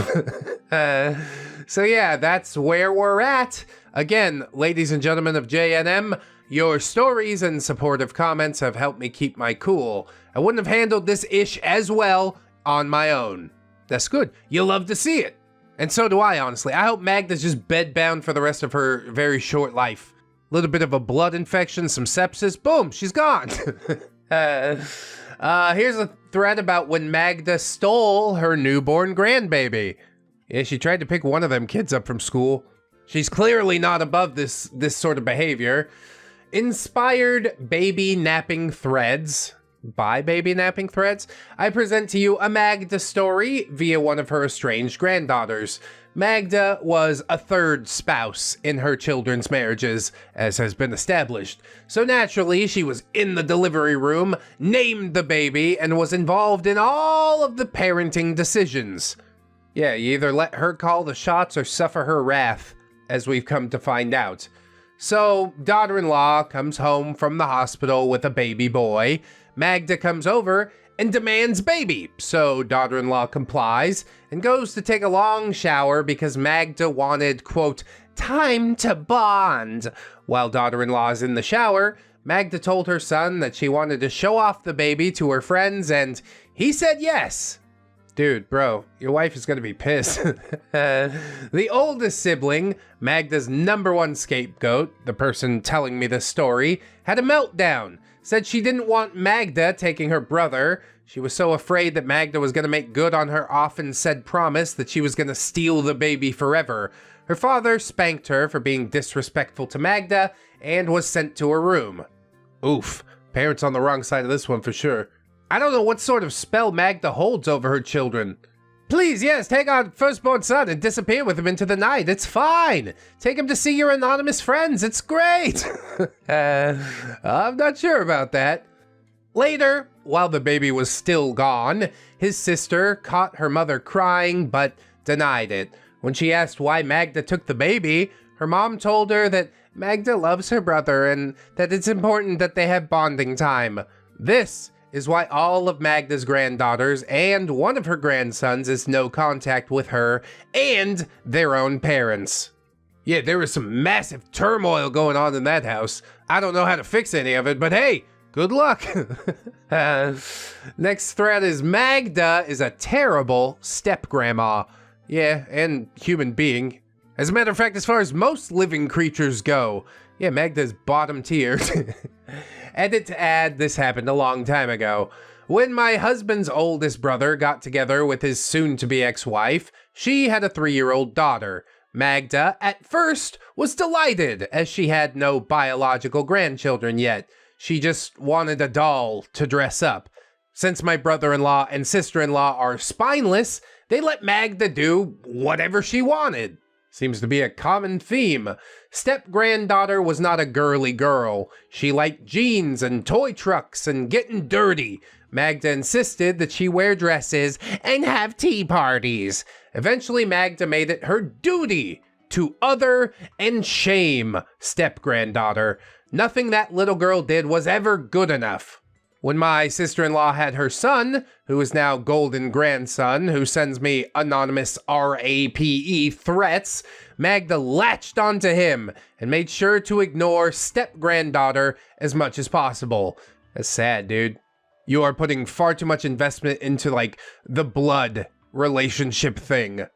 So yeah, that's where we're at. Again, ladies and gentlemen of JNM, your stories and supportive comments have helped me keep my cool. I wouldn't have handled this ish as well on my own. That's good. You'll love to see it. And so do I, honestly. I hope Magda's just bedbound for the rest of her very short life. A little bit of a blood infection, some sepsis, boom, she's gone. Here's a thread about when Magda stole her newborn grandbaby. Yeah, she tried to pick one of them kids up from school. She's clearly not above this sort of behavior. Inspired baby napping threads. By baby napping threads, I present to you a Magda story via one of her estranged granddaughters. Magda was a third spouse in her children's marriages, as has been established. So naturally, she was in the delivery room, named the baby, and was involved in all of the parenting decisions. Yeah, you either let her call the shots or suffer her wrath, as we've come to find out. So, daughter-in-law comes home from the hospital with a baby boy. Magda comes over and demands baby, so daughter-in-law complies and goes to take a long shower because Magda wanted, quote, time to bond. While daughter-in-law is in the shower, Magda told her son that she wanted to show off the baby to her friends, and he said yes. Dude, bro, your wife is gonna be pissed. The oldest sibling, Magda's #1 scapegoat, the person telling me this story, had a meltdown. Said she didn't want Magda taking her brother. She was so afraid that Magda was gonna make good on her often said promise that she was gonna steal the baby forever. Her father spanked her for being disrespectful to Magda and was sent to her room. Oof, parents on the wrong side of this one for sure. I don't know what sort of spell Magda holds over her children. Please, yes, take our firstborn son and disappear with him into the night. It's fine. Take him to see your anonymous friends. It's great. I'm not sure about that. Later, while the baby was still gone, his sister caught her mother crying but denied it. When she asked why Magda took the baby, her mom told her that Magda loves her brother and that it's important that they have bonding time. This is why all of Magda's granddaughters and one of her grandsons is no contact with her and their own parents. Yeah, there was some massive turmoil going on in that house. I don't know how to fix any of it, but hey, good luck. Next thread is Magda is a terrible step-grandma. Yeah, and human being. As a matter of fact, as far as most living creatures go, yeah, Magda's bottom tier. Edit to add, this happened a long time ago. When my husband's oldest brother got together with his soon-to-be ex-wife, she had a 3-year-old daughter. Magda, at first, was delighted, as she had no biological grandchildren yet. She just wanted a doll to dress up. Since my brother-in-law and sister-in-law are spineless, they let Magda do whatever she wanted. Seems to be a common theme. Step-granddaughter was not a girly girl. She liked jeans and toy trucks and getting dirty. Magda insisted that she wear dresses and have tea parties. Eventually, Magda made it her duty to other and shame step-granddaughter. Nothing that little girl did was ever good enough. When my sister-in-law had her son, who is now golden grandson, who sends me anonymous RAPE threats, Magda latched onto him and made sure to ignore step-granddaughter as much as possible. That's sad, dude. You are putting far too much investment into, like, the blood relationship thing.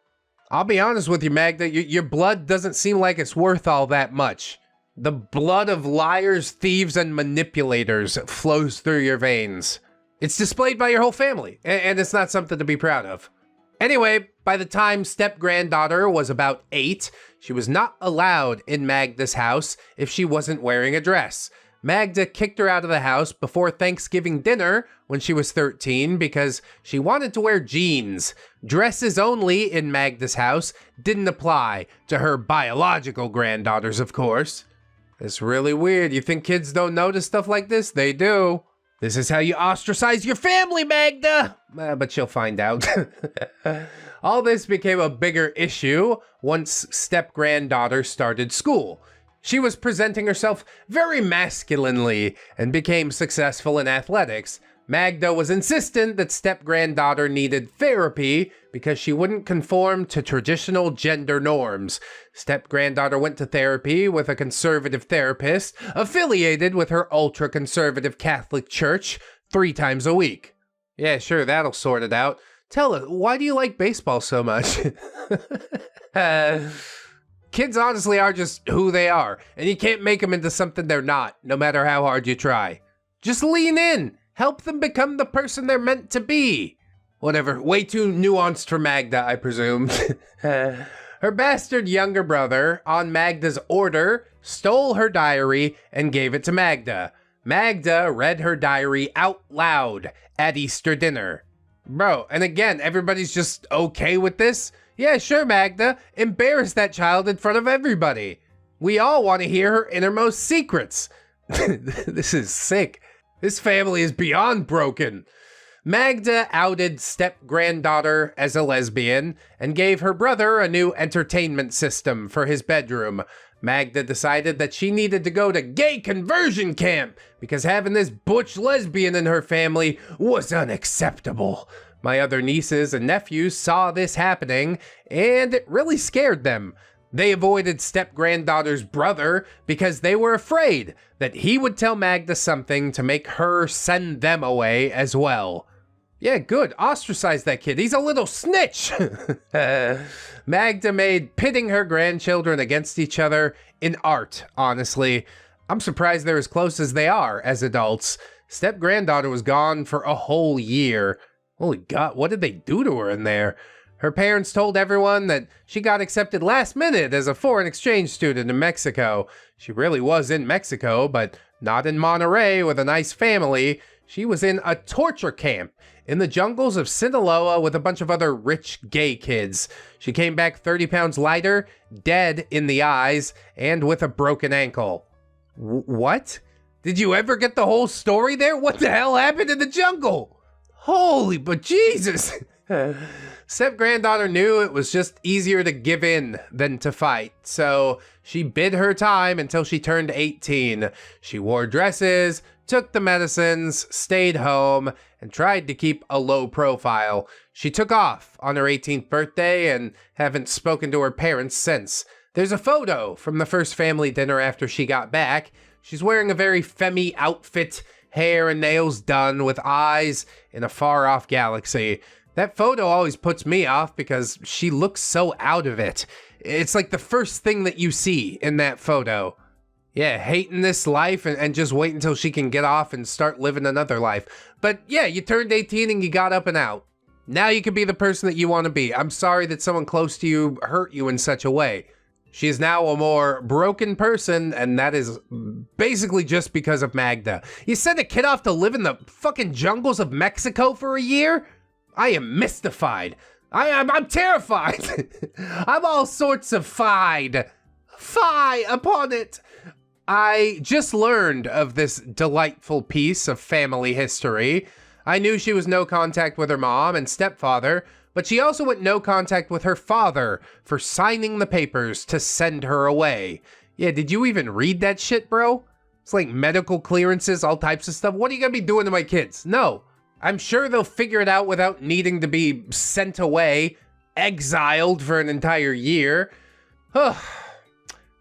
I'll be honest with you, Magda, your blood doesn't seem like it's worth all that much. The blood of liars, thieves, and manipulators flows through your veins. It's displayed by your whole family, and it's not something to be proud of. Anyway, by the time step-granddaughter was about 8, she was not allowed in Magda's house if she wasn't wearing a dress. Magda kicked her out of the house before Thanksgiving dinner when she was 13 because she wanted to wear jeans. Dresses only in Magda's house didn't apply to her biological granddaughters, of course. It's really weird. You think kids don't notice stuff like this? They do. This is how you ostracize your family, Magda! But she'll find out. All this became a bigger issue once step-granddaughter started school. She was presenting herself very masculinely and became successful in athletics. Magda was insistent that step-granddaughter needed therapy because she wouldn't conform to traditional gender norms. Step-granddaughter went to therapy with a conservative therapist affiliated with her ultra-conservative Catholic church 3 times a week. Yeah, sure, that'll sort it out. Tell her, why do you like baseball so much? Kids honestly are just who they are, and you can't make them into something they're not, no matter how hard you try. Just lean in. Help them become the person they're meant to be. Whatever, way too nuanced for Magda, I presume. Her bastard younger brother, on Magda's order, stole her diary and gave it to Magda. Magda read her diary out loud at Easter dinner. Bro, and again, everybody's just okay with this? Yeah, sure, Magda. Embarrass that child in front of everybody. We all want to hear her innermost secrets. This is sick. This family is beyond broken. Magda outed step-granddaughter as a lesbian and gave her brother a new entertainment system for his bedroom. Magda decided that she needed to go to gay conversion camp because having this butch lesbian in her family was unacceptable. My other nieces and nephews saw this happening, and it really scared them. They avoided step-granddaughter's brother because they were afraid that he would tell Magda something to make her send them away as well. Yeah, good. Ostracize that kid. He's a little snitch. Magda made pitting her grandchildren against each other in art, honestly. I'm surprised they're as close as they are as adults. Step-granddaughter was gone for a whole year. Holy God, what did they do to her in there? Her parents told everyone that she got accepted last minute as a foreign exchange student in Mexico. She really was in Mexico, but not in Monterey with a nice family. She was in a torture camp in the jungles of Sinaloa with a bunch of other rich gay kids. She came back 30 pounds lighter, dead in the eyes, and with a broken ankle. What? Did you ever get the whole story there? What the hell happened in the jungle? Holy but Jesus! Step-granddaughter knew it was just easier to give in than to fight, so she bid her time until she turned 18. She wore dresses, took the medicines, stayed home, and tried to keep a low profile. She took off on her 18th birthday and haven't spoken to her parents since. There's a photo from the first family dinner after she got back. She's wearing a very femmy outfit, hair and nails done, with eyes in a far-off galaxy. That photo always puts me off because she looks so out of it. It's like the first thing that you see in that photo. Yeah, hating this life and just wait until she can get off and start living another life. But yeah, you turned 18 and you got up and out. Now you can be the person that you want to be. I'm sorry that someone close to you hurt you in such a way. She is now a more broken person, and that is basically just because of Magda. You sent a kid off to live in the fucking jungles of Mexico for a year? I am mystified. I'm terrified. I'm all sorts of fied. Fie upon it. I just learned of this delightful piece of family history. I knew she was no contact with her mom and stepfather, but she also went no contact with her father for signing the papers to send her away. Yeah, did you even read that shit, bro? It's like medical clearances, all types of stuff. What are you gonna be doing to my kids? No. I'm sure they'll figure it out without needing to be sent away, exiled for an entire year.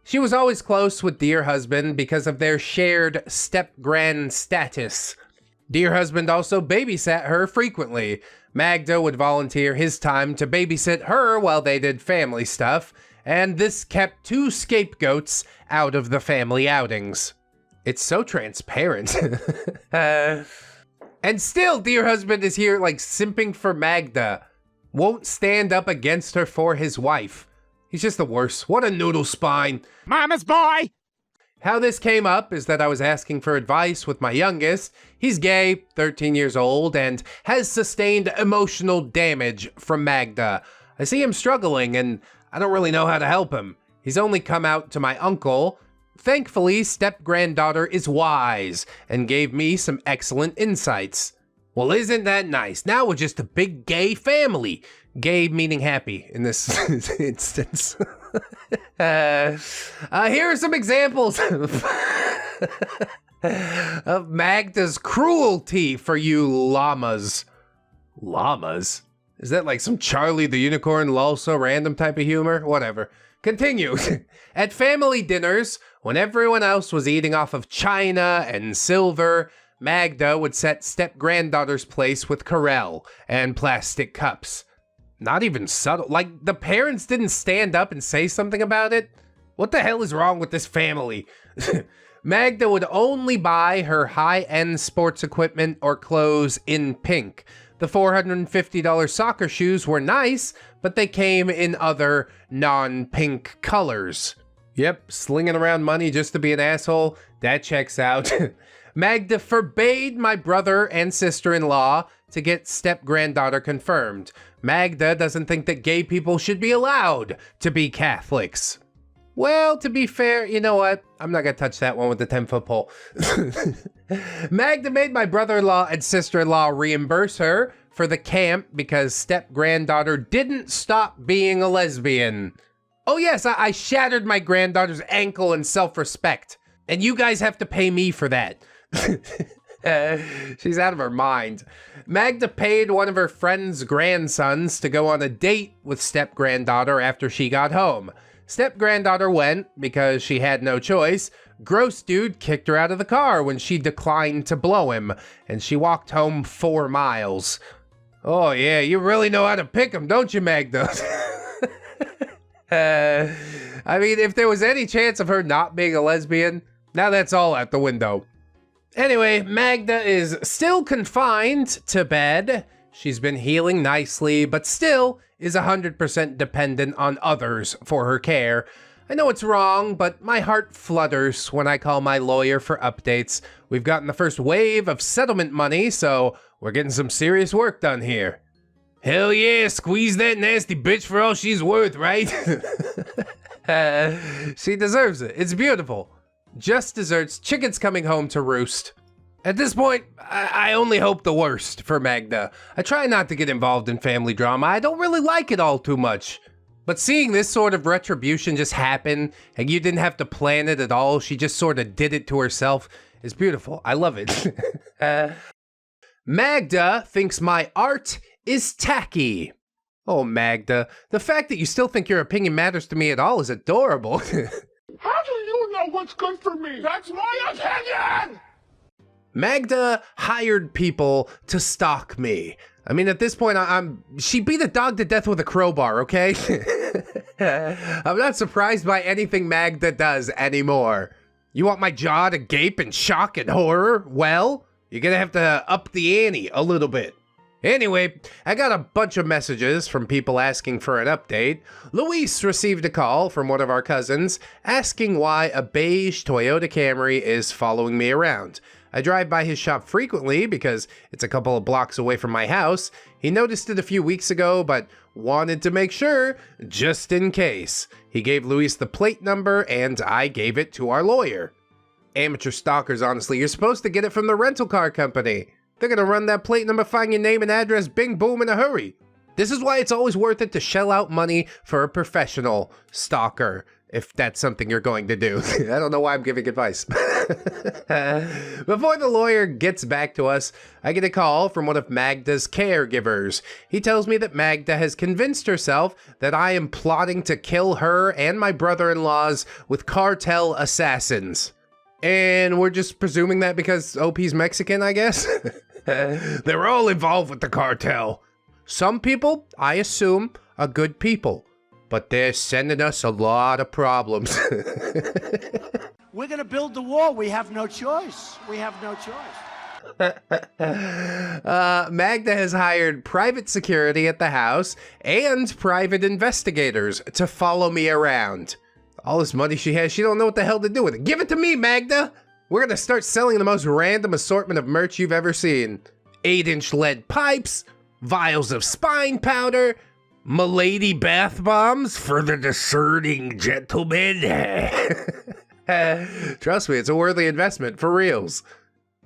She was always close with dear husband because of their shared step-grand status. Dear husband also babysat her frequently. Magda would volunteer his time to babysit her while they did family stuff, and this kept 2 scapegoats out of the family outings. It's so transparent. And still, dear husband is here like simping for Magda. Won't stand up against her for his wife. He's just the worst. What a noodle spine. Mama's boy! How this came up is that I was asking for advice with my youngest. He's gay, 13 years old, and has sustained emotional damage from Magda. I see him struggling, and I don't really know how to help him. He's only come out to my uncle. Thankfully, step-granddaughter is wise and gave me some excellent insights. Well, isn't that nice? Now we're just a big gay family. Gay meaning happy in this instance. Here are some examples. of Magda's cruelty for you llamas. Llamas? Is that like some Charlie the Unicorn Lulso random type of humor? Whatever. Continue. At family dinners, when everyone else was eating off of china and silver, Magda would set step-granddaughter's place with Corelle and plastic cups. Not even subtle. Like, the parents didn't stand up and say something about it? What the hell is wrong with this family? Magda would only buy her high-end sports equipment or clothes in pink. The $450 soccer shoes were nice, but they came in other non-pink colors. Yep, slinging around money just to be an asshole, that checks out. Magda forbade my brother and sister-in-law to get step-granddaughter confirmed. Magda doesn't think that gay people should be allowed to be Catholics. Well, to be fair, you know what? I'm not gonna touch that one with the 10-foot pole. Magda made my brother-in-law and sister-in-law reimburse her for the camp because step-granddaughter didn't stop being a lesbian. Oh yes, I shattered my granddaughter's ankle in self-respect, and you guys have to pay me for that. She's out of her mind. Magda paid one of her friend's grandsons to go on a date with step-granddaughter after she got home. Step-granddaughter went because she had no choice. Gross dude kicked her out of the car when she declined to blow him, and she walked home 4 miles. Oh yeah, you really know how to pick 'em, don't you, Magda? I mean, if there was any chance of her not being a lesbian, now that's all out the window. Anyway, Magda is still confined to bed. She's been healing nicely, but still is 100% dependent on others for her care. I know it's wrong, but my heart flutters when I call my lawyer for updates. We've gotten the first wave of settlement money, so we're getting some serious work done here. Hell yeah, squeeze that nasty bitch for all she's worth, right? She deserves it. It's beautiful. Just desserts, chickens coming home to roost. At this point, I only hope the worst for Magda. I try not to get involved in family drama. I don't really like it all too much. But seeing this sort of retribution just happen, and you didn't have to plan it at all, she just sort of did it to herself, is beautiful. I love it. Magda thinks my art is tacky. Oh, Magda, the fact that you still think your opinion matters to me at all is adorable. How do you know what's good for me? That's my opinion! Magda hired people to stalk me. I mean, at this point, she beat a dog to death with a crowbar, okay? I'm not surprised by anything Magda does anymore. You want my jaw to gape in shock and horror? Well, you're gonna have to up the ante a little bit. Anyway, I got a bunch of messages from people asking for an update. Luis received a call from one of our cousins asking why a beige Toyota Camry is following me around. I drive by his shop frequently because it's a couple of blocks away from my house. He noticed it a few weeks ago, but wanted to make sure, just in case. He gave Luis the plate number, and I gave it to our lawyer. Amateur stalkers, honestly. You're supposed to get it from the rental car company. They're gonna run that plate number, find your name and address, bing, boom, in a hurry. This is why it's always worth it to shell out money for a professional stalker, if that's something you're going to do. I don't know why I'm giving advice. Before the lawyer gets back to us, I get a call from one of Magda's caregivers. He tells me that Magda has convinced herself that I am plotting to kill her and my brother-in-laws with cartel assassins. And we're just presuming that because OP's Mexican, I guess? They're all involved with the cartel. Some people, I assume, are good people, but they're sending us a lot of problems. We're gonna build the wall. We have no choice. We have no choice. Magda has hired private security at the house and private investigators to follow me around. All this money she has, she don't know what the hell to do with it. Give it to me, Magda! We're gonna start selling the most random assortment of merch you've ever seen. 8-inch lead pipes, vials of spine powder, Milady bath bombs for the discerning gentleman. Trust me, it's a worthy investment, for reals.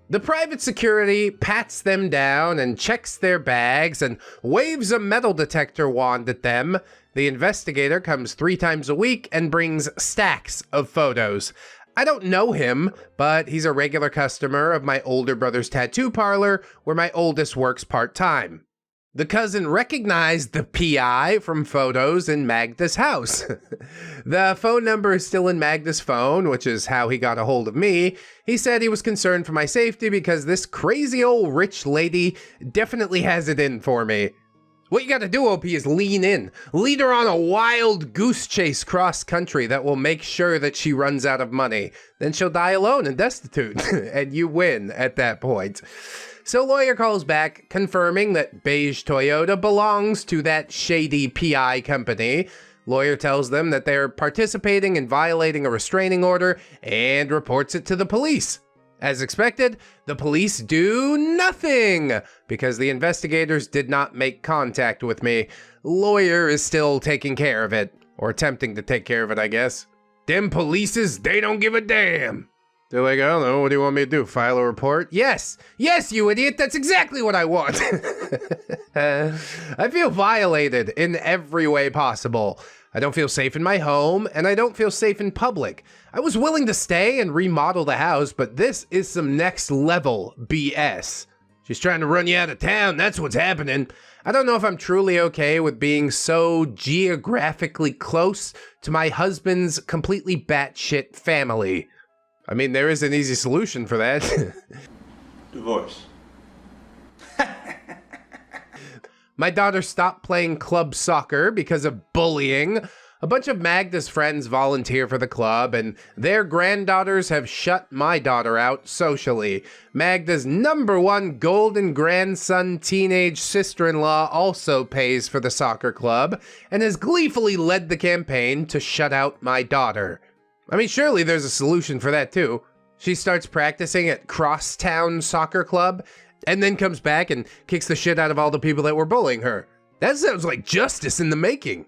The private security pats them down and checks their bags and waves a metal detector wand at them. The investigator comes 3 times a week and brings stacks of photos. I don't know him, but he's a regular customer of my older brother's tattoo parlor where my oldest works part-time. The cousin recognized the PI from photos in Magda's house. The phone number is still in Magda's phone, which is how he got a hold of me. He said he was concerned for my safety because this crazy old rich lady definitely has it in for me. What you gotta do, OP, is lean in. Lead her on a wild goose chase cross-country that will make sure that she runs out of money. Then she'll die alone and destitute, and you win at that point. So lawyer calls back, confirming that beige Toyota belongs to that shady PI company. Lawyer tells them that they're participating in violating a restraining order and reports it to the police. As expected, the police do nothing because the investigators did not make contact with me. Lawyer is still taking care of it, or attempting to take care of it, I guess. Them polices, they don't give a damn. They're like, I don't know, what do you want me to do, file a report? Yes, you idiot, that's exactly what I want. I feel violated in every way possible. I don't feel safe in my home, and I don't feel safe in public. I was willing to stay and remodel the house, but this is some next level BS. She's trying to run you out of town, that's what's happening. I don't know if I'm truly okay with being so geographically close to my husband's completely batshit family. I mean, there is an easy solution for that. Divorce. My daughter stopped playing club soccer because of bullying. A bunch of Magda's friends volunteer for the club, and their granddaughters have shut my daughter out socially. Magda's #1 golden grandson teenage sister-in-law also pays for the soccer club, and has gleefully led the campaign to shut out my daughter. I mean, surely there's a solution for that too. She starts practicing at Crosstown Soccer Club, and then comes back and kicks the shit out of all the people that were bullying her. That sounds like justice in the making.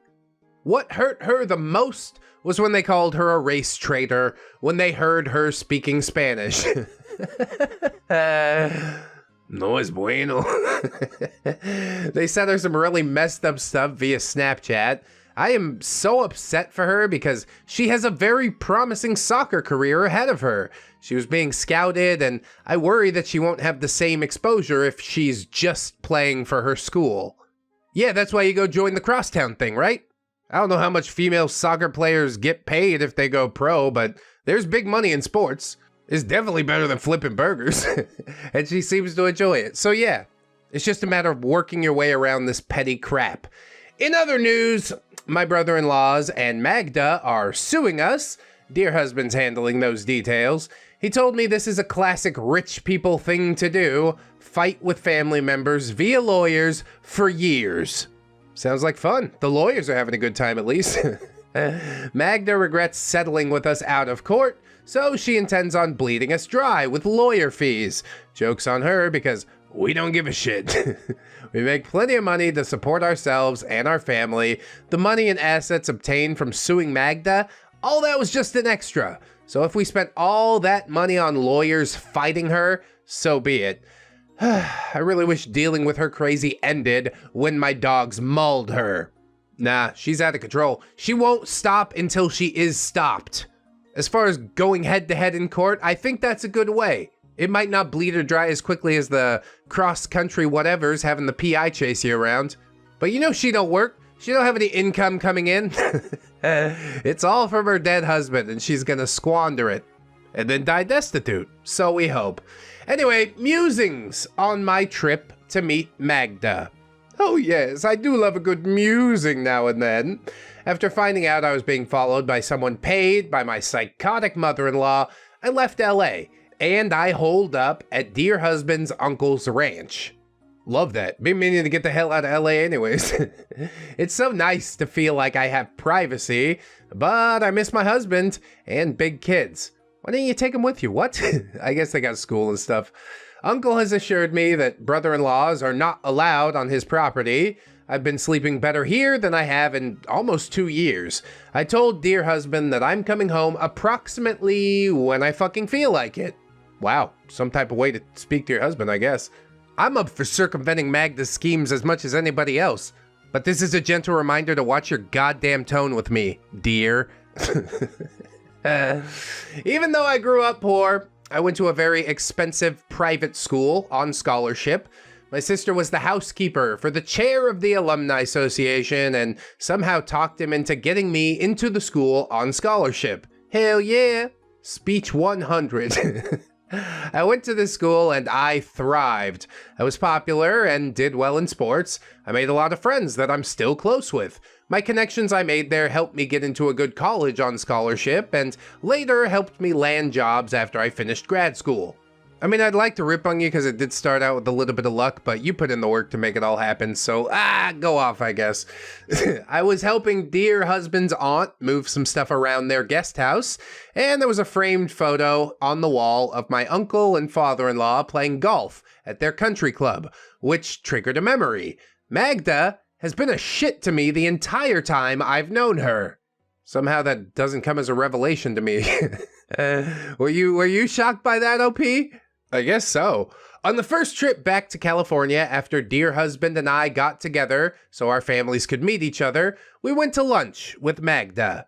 What hurt her the most was when they called her a race traitor when they heard her speaking Spanish. No es bueno. They sent her some really messed up stuff via Snapchat. I am so upset for her because she has a very promising soccer career ahead of her. She was being scouted, and I worry that she won't have the same exposure if she's just playing for her school. Yeah, that's why you go join the Crosstown thing, right? I don't know how much female soccer players get paid if they go pro, but there's big money in sports. It's definitely better than flipping burgers. And she seems to enjoy it. So yeah, it's just a matter of working your way around this petty crap. In other news, my brother-in-laws and Magda are suing us. Dear husband's handling those details. He told me this is a classic rich people thing to do. Fight with family members via lawyers for years. Sounds like fun. The lawyers are having a good time at least. Magda regrets settling with us out of court, so she intends on bleeding us dry with lawyer fees. Joke's on her because we don't give a shit. We make plenty of money to support ourselves and our family. The money and assets obtained from suing Magda, all that was just an extra. So if we spent all that money on lawyers fighting her, so be it. I really wish dealing with her crazy ended when my dogs mauled her. Nah, she's out of control. She won't stop until she is stopped. As far as going head-to-head in court, I think that's a good way. It might not bleed her dry as quickly as the cross-country whatevers having the PI chase you around. But you know she don't work. She don't have any income coming in. It's all from her dead husband, and she's gonna squander it. And then die destitute. So we hope. Anyway, musings on my trip to meet Magda. Oh yes, I do love a good musing now and then. After finding out I was being followed by someone paid by my psychotic mother-in-law, I left LA, and I holed up at dear husband's uncle's ranch. Love that. Been meaning to get the hell out of LA anyways. It's so nice to feel like I have privacy, but I miss my husband and big kids. Why didn't you take them with you? What? I guess they got school and stuff. Uncle has assured me that brother-in-laws are not allowed on his property. I've been sleeping better here than I have in almost 2 years. I told dear husband that I'm coming home approximately when I fucking feel like it. Wow, some type of way to speak to your husband, I guess. I'm up for circumventing Magda's schemes as much as anybody else. But this is a gentle reminder to watch your goddamn tone with me, dear. Even though I grew up poor, I went to a very expensive private school on scholarship. My sister was the housekeeper for the chair of the Alumni Association and somehow talked him into getting me into the school on scholarship. Hell yeah! Speech 100. I went to this school and I thrived. I was popular and did well in sports. I made a lot of friends that I'm still close with. My connections I made there helped me get into a good college on scholarship and later helped me land jobs after I finished grad school. I mean, I'd like to rip on you because it did start out with a little bit of luck, but you put in the work to make it all happen, so go off, I guess. I was helping dear husband's aunt move some stuff around their guest house, and there was a framed photo on the wall of my uncle and father-in-law playing golf at their country club, which triggered a memory. Magda has been a shit to me the entire time I've known her. Somehow that doesn't come as a revelation to me. Were you shocked by that, OP? I guess so. On the first trip back to California after dear husband and I got together so our families could meet each other, we went to lunch with Magda.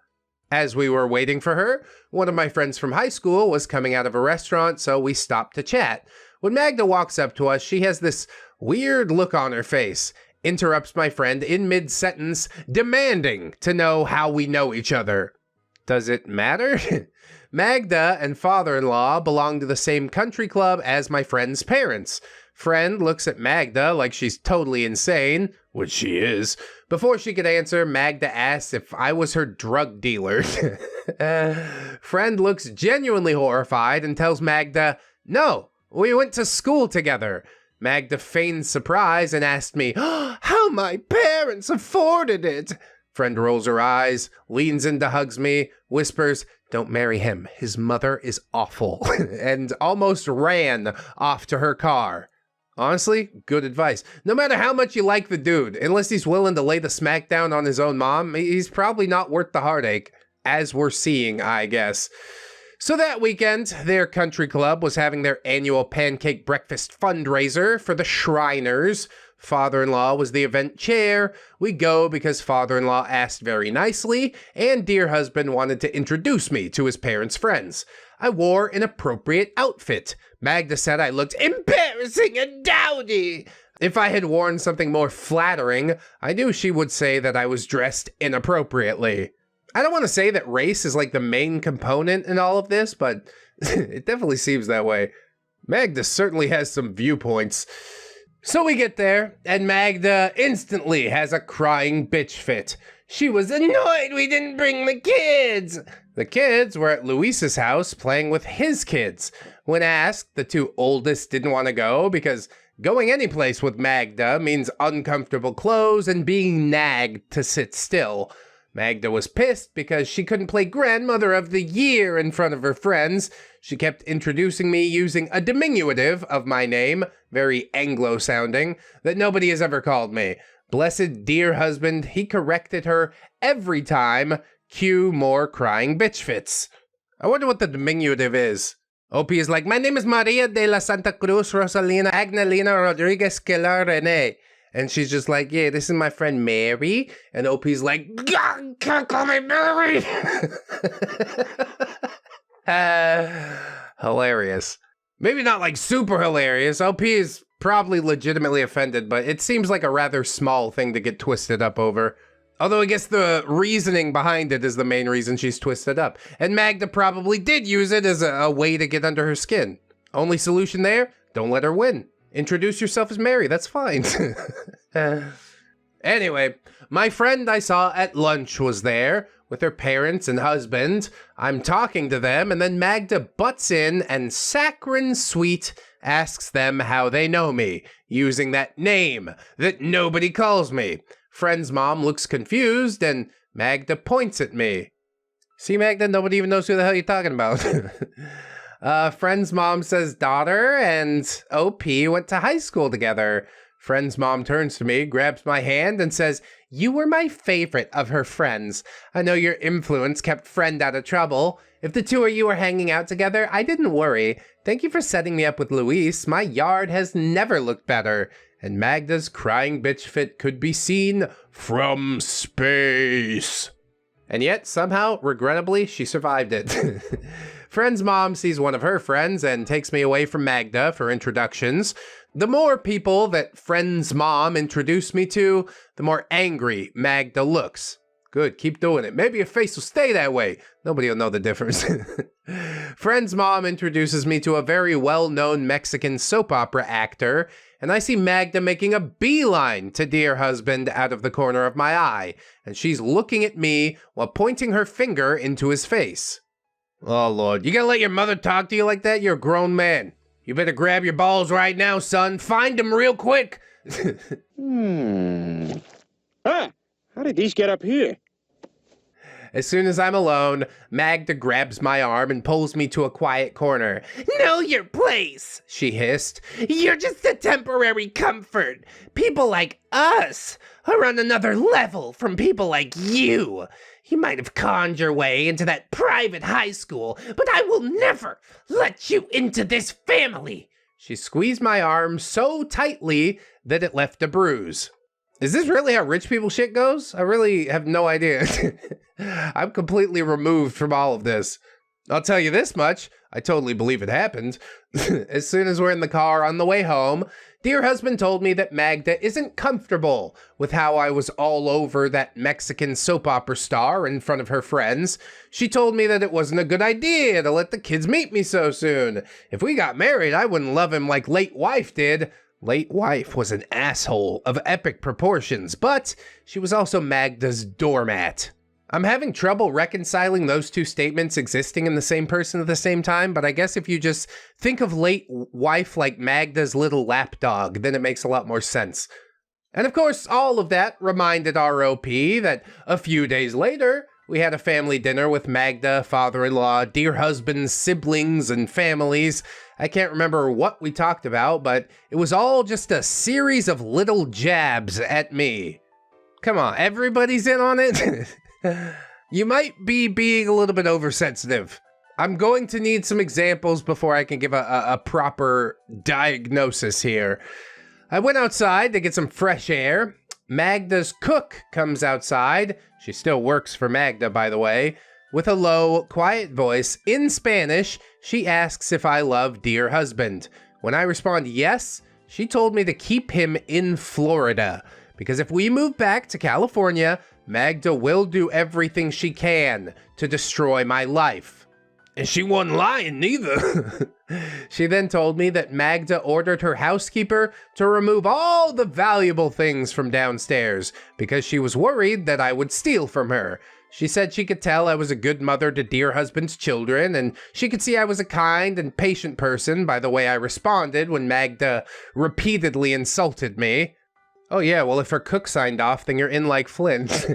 As we were waiting for her, one of my friends from high school was coming out of a restaurant, so we stopped to chat. When Magda walks up to us, she has this weird look on her face, interrupts my friend in mid-sentence, demanding to know how we know each other. Does it matter? Magda and father-in-law belong to the same country club as my friend's parents. Friend looks at Magda like she's totally insane, which she is. Before she could answer, Magda asks if I was her drug dealer. Friend looks genuinely horrified and tells Magda, "No, we went to school together." Magda feigns surprise and asked me, "How my parents afforded it." Friend rolls her eyes, leans in to hugs me, whispers, "Don't marry him, his mother is awful," and almost ran off to her car. Honestly, good advice. No matter how much you like the dude, unless he's willing to lay the smackdown on his own mom, he's probably not worth the heartache, as we're seeing, I guess. So that weekend, their country club was having their annual pancake breakfast fundraiser for the Shriners. Father-in-law was the event chair. We go because father-in-law asked very nicely, and dear husband wanted to introduce me to his parents' friends. I wore an appropriate outfit. Magda said I looked embarrassing and dowdy. If I had worn something more flattering, I knew she would say that I was dressed inappropriately. I don't want to say that race is like the main component in all of this, but it definitely seems that way. Magda certainly has some viewpoints. So we get there, and Magda instantly has a crying bitch fit. She was annoyed we didn't bring the kids. The kids were at Luis's house playing with his kids. When asked, the two oldest didn't want to go because going anyplace with Magda means uncomfortable clothes and being nagged to sit still. Magda was pissed because she couldn't play Grandmother of the Year in front of her friends. She kept introducing me using a diminutive of my name, very Anglo-sounding, that nobody has ever called me. Blessed dear husband, he corrected her every time. Cue more crying bitch fits. I wonder what the diminutive is. OP is like, "My name is Maria de la Santa Cruz Rosalina Agnalina Rodriguez Kelar Rene." And she's just like, "Yeah, this is my friend Mary." And OP's like, "God, can't call me Mary." Hilarious. Maybe not like super hilarious. OP is probably legitimately offended, but it seems like a rather small thing to get twisted up over. Although I guess the reasoning behind it is the main reason she's twisted up. And Magda probably did use it as a way to get under her skin. Only solution there? Don't let her win. Introduce yourself as Mary, that's fine. Anyway, my friend I saw at lunch was there with her parents and husband. I'm talking to them, and then Magda butts in and saccharine sweet asks them how they know me, using that name that nobody calls me. Friend's mom looks confused, and Magda points at me. See, Magda, nobody even knows who the hell you're talking about. Friend's mom says daughter, and OP went to high school together. Friend's mom turns to me, grabs my hand, and says, "You were my favorite of her friends. I know your influence kept friend out of trouble. If the two of you were hanging out together, I didn't worry. Thank you for setting me up with Luis. My yard has never looked better." And Magda's crying bitch fit could be seen from space. And yet, somehow, regrettably, she survived it. Friend's mom sees one of her friends and takes me away from Magda for introductions. The more people that friend's mom introduced me to, the more angry Magda looks. Good, keep doing it. Maybe your face will stay that way. Nobody will know the difference. Friend's mom introduces me to a very well-known Mexican soap opera actor, and I see Magda making a beeline to dear husband out of the corner of my eye, and she's looking at me while pointing her finger into his face. Oh, Lord, you gonna let your mother talk to you like that? You're a grown man. You better grab your balls right now, son. Find them real quick. How did these get up here? As soon as I'm alone, Magda grabs my arm and pulls me to a quiet corner. "Know your place," she hissed. "You're just a temporary comfort. People like us are on another level from people like you. You might have conned your way into that private high school, but I will never let you into this family." She squeezed my arm so tightly that it left a bruise. Is this really how rich people shit goes? I really have no idea. I'm completely removed from all of this. I'll tell you this much, I totally believe it happened. As soon as we're in the car on the way home, dear husband told me that Magda isn't comfortable with how I was all over that Mexican soap opera star in front of her friends. She told me that it wasn't a good idea to let the kids meet me so soon. If we got married, I wouldn't love him like late wife did. Late wife was an asshole of epic proportions, but she was also Magda's doormat. I'm having trouble reconciling those two statements existing in the same person at the same time, but I guess if you just think of late wife like Magda's little lapdog, then it makes a lot more sense. And of course, all of that reminded ROP that a few days later, we had a family dinner with Magda, father-in-law, dear husband's siblings, and families. I can't remember what we talked about, but it was all just a series of little jabs at me. Come on, everybody's in on it? You might be being a little bit oversensitive. I'm going to need some examples before I can give a proper diagnosis here. I went outside to get some fresh air. Magda's cook comes outside. She still works for Magda, by the way. With a low, quiet voice, in Spanish, she asks if I love dear husband. When I respond yes, she told me to keep him in Florida, because if we move back to California, Magda will do everything she can to destroy my life. And she wasn't lying neither. She then told me that Magda ordered her housekeeper to remove all the valuable things from downstairs because she was worried that I would steal from her. She said she could tell I was a good mother to dear husband's children, and she could see I was a kind and patient person by the way I responded when Magda repeatedly insulted me. Oh yeah, well if her cook signed off, then you're in like Flint.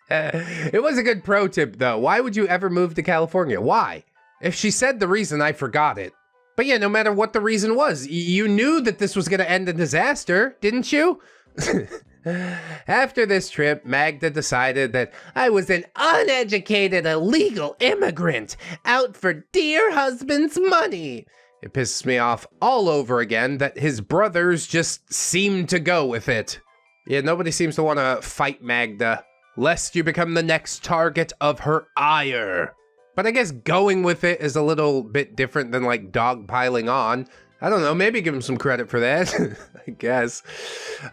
It was a good pro tip though. Why would you ever move to California? Why? If she said the reason, I forgot it. But yeah, no matter what the reason was, you knew that this was going to end in disaster, didn't you? After this trip, Magda decided that I was an uneducated illegal immigrant out for dear husband's money. It pisses me off all over again that his brothers just seem to go with it. Yeah, nobody seems to want to fight Magda, lest you become the next target of her ire. But I guess going with it is a little bit different than like dogpiling on. I don't know, maybe give him some credit for that, I guess.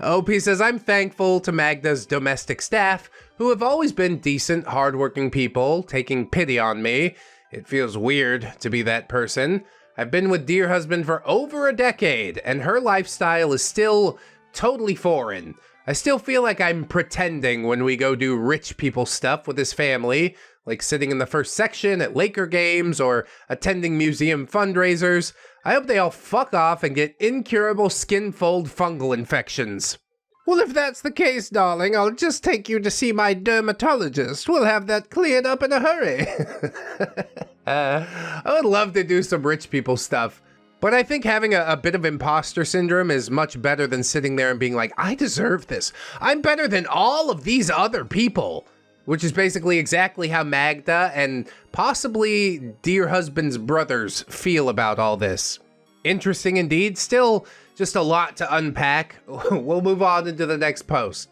OP says, I'm thankful to Magda's domestic staff, who have always been decent, hardworking people, taking pity on me. It feels weird to be that person. I've been with dear husband for over a decade, and her lifestyle is still totally foreign. I still feel like I'm pretending when we go do rich people stuff with his family, like sitting in the first section at Laker games or attending museum fundraisers. I hope they all fuck off and get incurable skin fold fungal infections. Well, if that's the case, darling, I'll just take you to see my dermatologist. We'll have that cleared up in a hurry. I would love to do some rich people stuff. But I think having a bit of imposter syndrome is much better than sitting there and being like, I deserve this. I'm better than all of these other people. Which is basically exactly how Magda and possibly dear husband's brothers feel about all this. Interesting indeed. Still just a lot to unpack. We'll move on into the next post.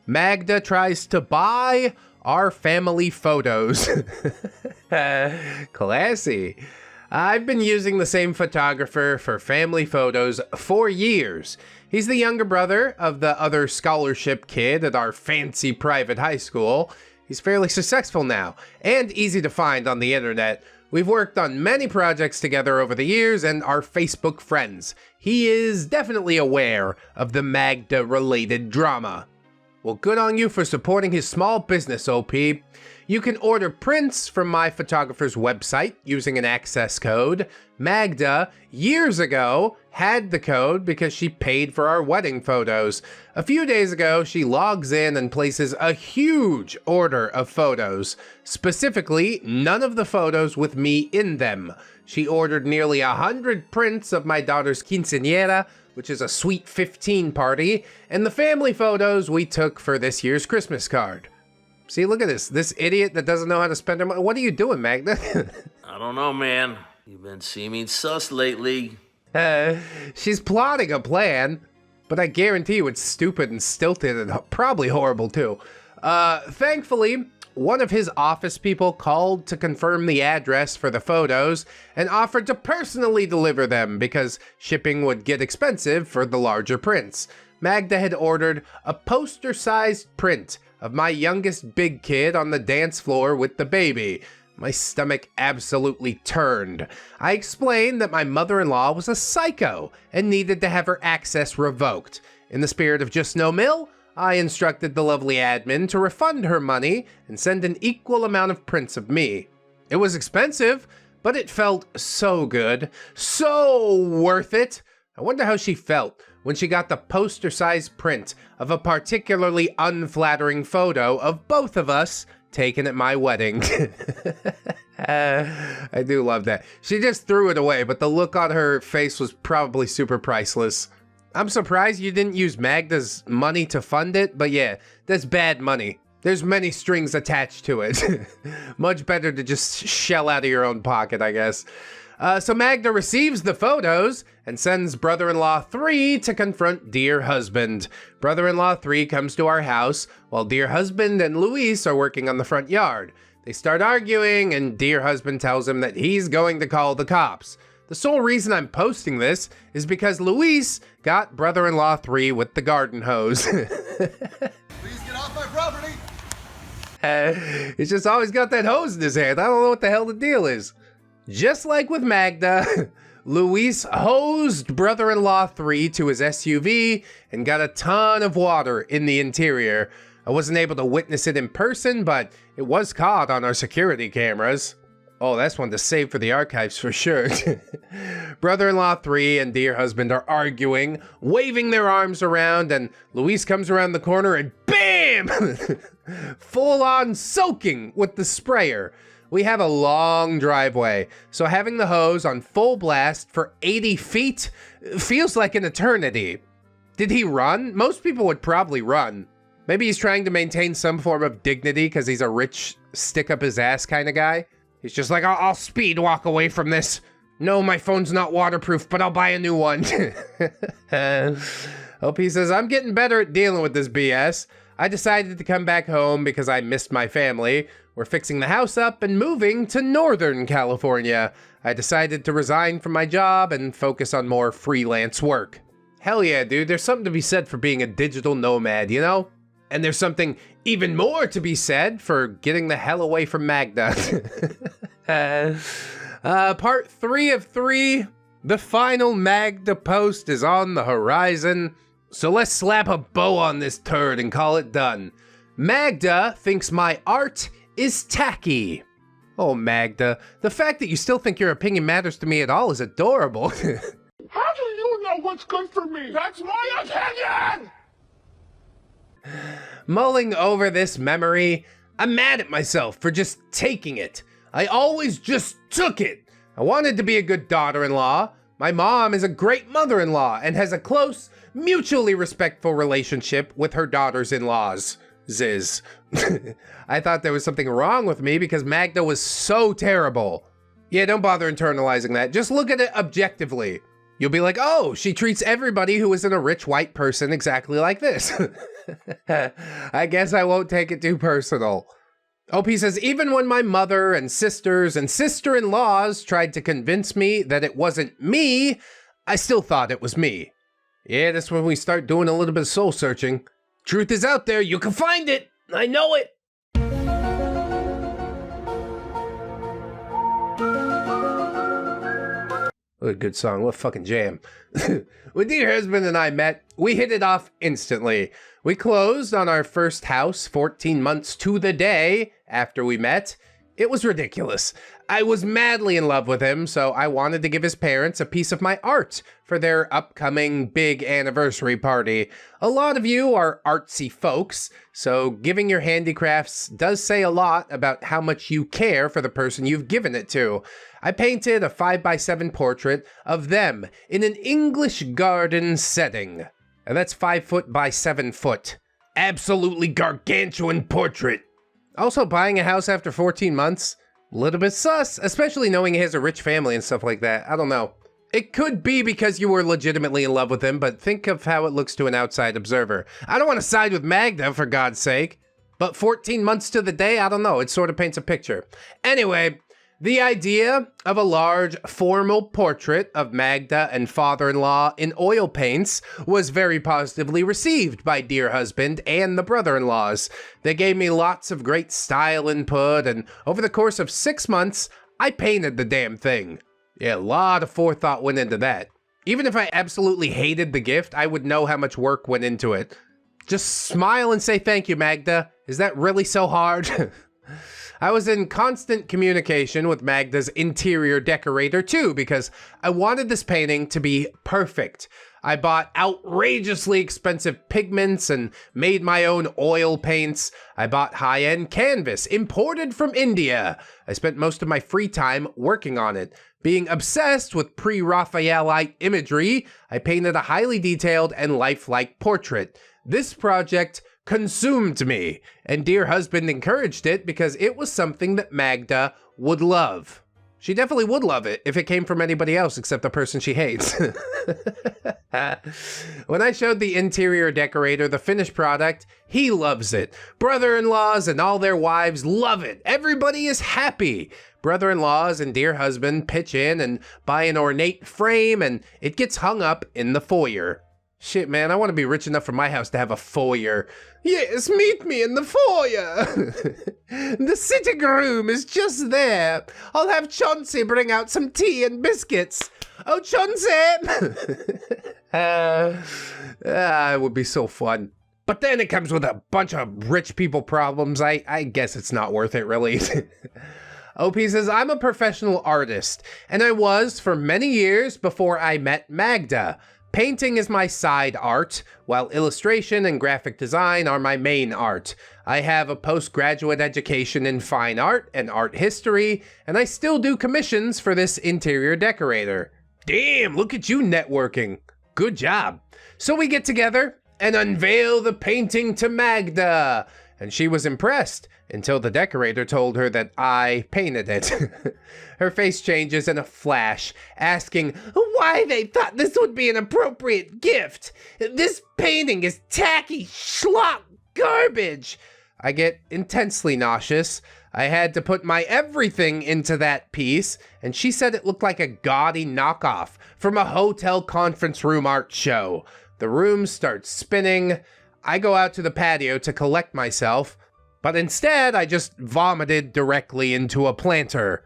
Magda tries to buy our family photos. Classy. I've been using the same photographer for family photos for years. He's the younger brother of the other scholarship kid at our fancy private high school. He's fairly successful now, and easy to find on the internet. We've worked on many projects together over the years and are Facebook friends. He is definitely aware of the Magda-related drama. Well, good on you for supporting his small business, OP. You can order prints from my photographer's website using an access code. Magda, years ago, had the code because she paid for our wedding photos. A few days ago, she logs in and places a huge order of photos. Specifically, none of the photos with me in them. She ordered nearly 100 prints of my daughter's quinceañera, which is a sweet 15 party, and the family photos we took for this year's Christmas card. See, look at this idiot that doesn't know how to spend her money. What are you doing, Magda? I don't know, man. You've been seeming sus lately. She's plotting a plan, but I guarantee you it's stupid and stilted and probably horrible too. Thankfully, one of his office people called to confirm the address for the photos and offered to personally deliver them because shipping would get expensive for the larger prints. Magda had ordered a poster-sized print of my youngest big kid on the dance floor with the baby. My stomach absolutely turned. I explained that my mother-in-law was a psycho and needed to have her access revoked. In the spirit of just no mill, I instructed the lovely admin to refund her money and send an equal amount of prints of me. It was expensive, but it felt so good, so worth it. I wonder how she felt when she got the poster-sized print of a particularly unflattering photo of both of us taken at my wedding. I do love that. She just threw it away, but the look on her face was probably super priceless. I'm surprised you didn't use Magda's money to fund it, but yeah, that's bad money. There's many strings attached to it. Much better to just shell out of your own pocket, I guess. So Magda receives the photos and sends brother-in-law 3 to confront dear husband. Brother-in-law 3 comes to our house while dear husband and Luis are working on the front yard. They start arguing and dear husband tells him that he's going to call the cops. The sole reason I'm posting this is because Luis got brother-in-law 3 with the garden hose. Please get off my property! He's just always got that hose in his hand. I don't know what the hell the deal is. Just like with Magda, Luis hosed brother-in-law 3 to his SUV and got a ton of water in the interior. I wasn't able to witness it in person, but it was caught on our security cameras. Oh, that's one to save for the archives for sure. Brother-in-law 3 and dear husband are arguing, waving their arms around, and Luis comes around the corner and BAM! Full-on soaking with the sprayer. We have a long driveway, so having the hose on full blast for 80 feet feels like an eternity. Did he run? Most people would probably run. Maybe he's trying to maintain some form of dignity because he's a rich, stick-up-his-ass kind of guy. He's just like, I'll speed walk away from this. No, my phone's not waterproof, but I'll buy a new one. Hope he says, I'm getting better at dealing with this BS. I decided to come back home because I missed my family. We're fixing the house up and moving to Northern California. I decided to resign from my job and focus on more freelance work. Hell yeah, dude. There's something to be said for being a digital nomad, you know? And there's something even more to be said for getting the hell away from Magda. Part 3 of 3. The final Magda post is on the horizon. So let's slap a bow on this turd and call it done. Magda thinks my art is tacky. Oh, Magda, the fact that you still think your opinion matters to me at all is adorable. How do you know what's good for me? That's my opinion! Mulling over this memory, I'm mad at myself for just taking it. I always just took it. I wanted to be a good daughter-in-law. My mom is a great mother-in-law and has a close, mutually respectful relationship with her daughters-in-laws. Ziz. I thought there was something wrong with me because Magda was so terrible. Yeah, don't bother internalizing that. Just look at it objectively. You'll be like, oh, she treats everybody who isn't a rich white person exactly like this. I guess I won't take it too personal. OP says, even when my mother and sisters and sister-in-laws tried to convince me that it wasn't me, I still thought it was me. Yeah, that's when we start doing a little bit of soul searching. Truth is out there, you can find it! I know it! What a good song, what a fucking jam. When dear husband and I met, we hit it off instantly. We closed on our first house 14 months to the day after we met. It was ridiculous. I was madly in love with him, so I wanted to give his parents a piece of my art for their upcoming big anniversary party. A lot of you are artsy folks, so giving your handicrafts does say a lot about how much you care for the person you've given it to. I painted a 5x7 portrait of them in an English garden setting. And that's 5 foot by 7 foot. Absolutely gargantuan portrait. Also, buying a house after 14 months, a little bit sus, especially knowing he has a rich family and stuff like that. I don't know. It could be because you were legitimately in love with him, but think of how it looks to an outside observer. I don't want to side with Magda, for God's sake. But 14 months to the day, I don't know. It sort of paints a picture. Anyway, the idea of a large, formal portrait of Magda and father-in-law in oil paints was very positively received by dear husband and the brother-in-laws. They gave me lots of great style input, and over the course of 6 months, I painted the damn thing. Yeah, a lot of forethought went into that. Even if I absolutely hated the gift, I would know how much work went into it. Just smile and say thank you, Magda. Is that really so hard? I was in constant communication with Magda's interior decorator too, because I wanted this painting to be perfect. I bought outrageously expensive pigments and made my own oil paints. I bought high-end canvas imported from India. I spent most of my free time working on it. Being obsessed with pre-Raphaelite imagery, I painted a highly detailed and lifelike portrait. This project consumed me, and dear husband encouraged it because it was something that Magda would love. She definitely would love it if it came from anybody else except the person she hates. When I showed the interior decorator the finished product, he loves it. Brother-in-laws and all their wives love it. Everybody is happy. Brother-in-laws and dear husband pitch in and buy an ornate frame, and it gets hung up in the foyer. Shit, man, I want to be rich enough for my house to have a foyer. Yes, meet me in the foyer. The sitting room is just there. I'll have Chauncey bring out some tea and biscuits. Oh, Chauncey! It would be so fun. But then it comes with a bunch of rich people problems. I guess it's not worth it, really. OP says, I'm a professional artist, and I was for many years before I met Magda. Painting is my side art, while illustration and graphic design are my main art. I have a postgraduate education in fine art and art history, and I still do commissions for this interior decorator. Damn, look at you networking. Good job. So we get together and unveil the painting to Magda, and she was impressed until the decorator told her that I painted it. Her face changes in a flash, asking why they thought this would be an appropriate gift. This painting is tacky schlock garbage. I get intensely nauseous. I had to put my everything into that piece, and she said it looked like a gaudy knockoff from a hotel conference room art show. The room starts spinning. I go out to the patio to collect myself, but instead I just vomited directly into a planter.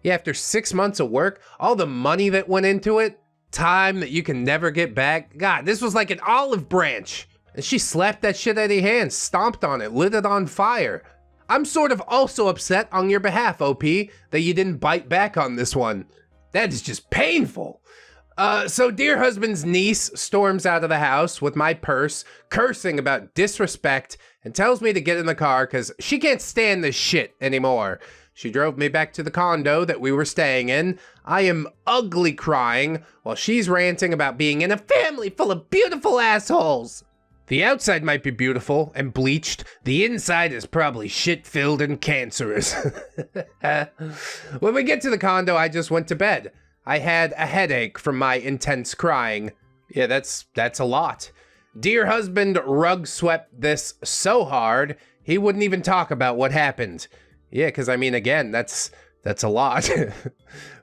Yeah, after 6 months of work, all the money that went into it, time that you can never get back. God, this was like an olive branch. And she slapped that shit out of your hands, stomped on it, lit it on fire. I'm sort of also upset on your behalf, OP, that you didn't bite back on this one. That is just painful. So dear husband's niece storms out of the house with my purse, cursing about disrespect, and tells me to get in the car because she can't stand this shit anymore. She drove me back to the condo that we were staying in. I am ugly crying while she's ranting about being in a family full of beautiful assholes. The outside might be beautiful and bleached. The inside is probably shit-filled and cancerous. When we get to the condo, I just went to bed. I had a headache from my intense crying. Yeah, that's a lot. Dear husband rug swept this so hard, he wouldn't even talk about what happened. Yeah, because I mean, again, that's a lot.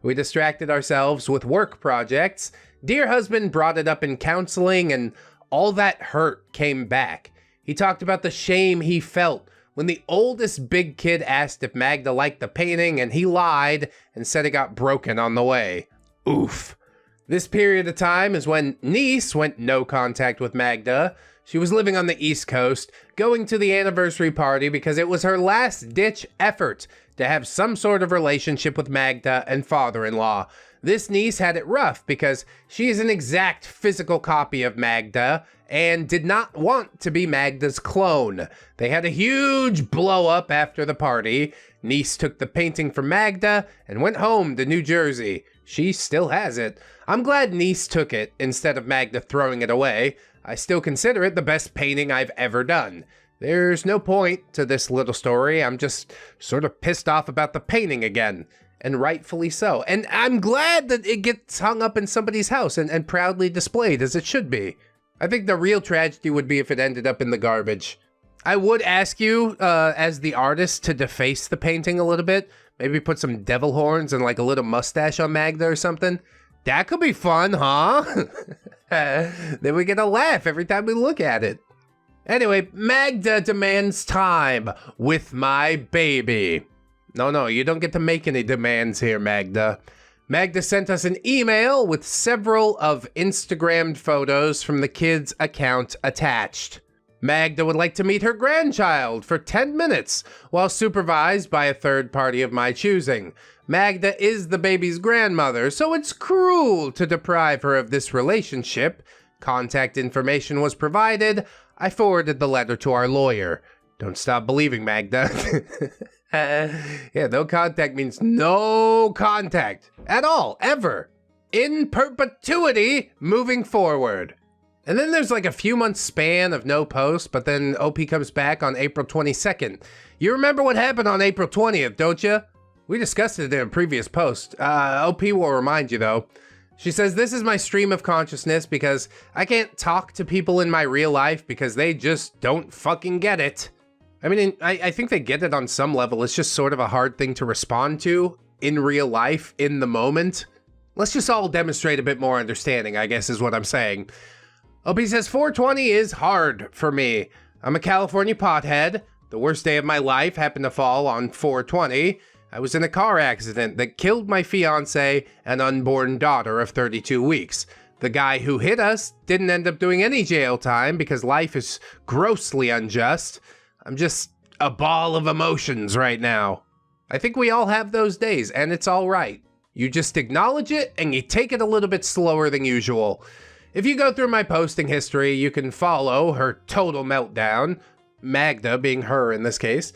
We distracted ourselves with work projects. Dear husband brought it up in counseling, and all that hurt came back. He talked about the shame he felt when the oldest big kid asked if Magda liked the painting, and he lied and said it got broken on the way. Oof. This period of time is when niece went no contact with Magda. She was living on the East Coast, going to the anniversary party because it was her last-ditch effort to have some sort of relationship with Magda and father-in-law. This niece had it rough because she is an exact physical copy of Magda and did not want to be Magda's clone. They had a huge blow-up after the party. Niece took the painting from Magda and went home to New Jersey. She still has it. I'm glad niece took it instead of Magda throwing it away. I still consider it the best painting I've ever done. There's no point to this little story. I'm just sort of pissed off about the painting again, and rightfully so. And I'm glad that it gets hung up in somebody's house and proudly displayed as it should be. I think the real tragedy would be if it ended up in the garbage. I would ask you, as the artist, to deface the painting a little bit. Maybe put some devil horns and like a little mustache on Magda or something. That could be fun, huh? Then we get a laugh every time we look at it. Anyway, Magda demands time with my baby. No, you don't get to make any demands here, Magda. Magda sent us an email with several of Instagrammed photos from the kid's account attached. Magda would like to meet her grandchild for 10 minutes while supervised by a third party of my choosing. Magda is the baby's grandmother, so it's cruel to deprive her of this relationship. Contact information was provided. I forwarded the letter to our lawyer. Don't stop believing, Magda. Yeah, no contact means no contact at all, ever. In perpetuity, moving forward. And then there's like a few months span of no post, but then OP comes back on April 22nd. You remember what happened on April 20th, don't you? We discussed it in a previous post. OP will remind you though. She says, this is my stream of consciousness because I can't talk to people in my real life because they just don't fucking get it. I mean, I think they get it on some level. It's just sort of a hard thing to respond to in real life, in the moment. Let's just all demonstrate a bit more understanding, I guess is what I'm saying. OP says, 420 is hard for me. I'm a California pothead. The worst day of my life happened to fall on 420. I was in a car accident that killed my fiance and unborn daughter of 32 weeks. The guy who hit us didn't end up doing any jail time because life is grossly unjust. I'm just a ball of emotions right now. I think we all have those days, and it's all right. You just acknowledge it, and you take it a little bit slower than usual. If you go through my posting history, you can follow her total meltdown, Magda being her in this case.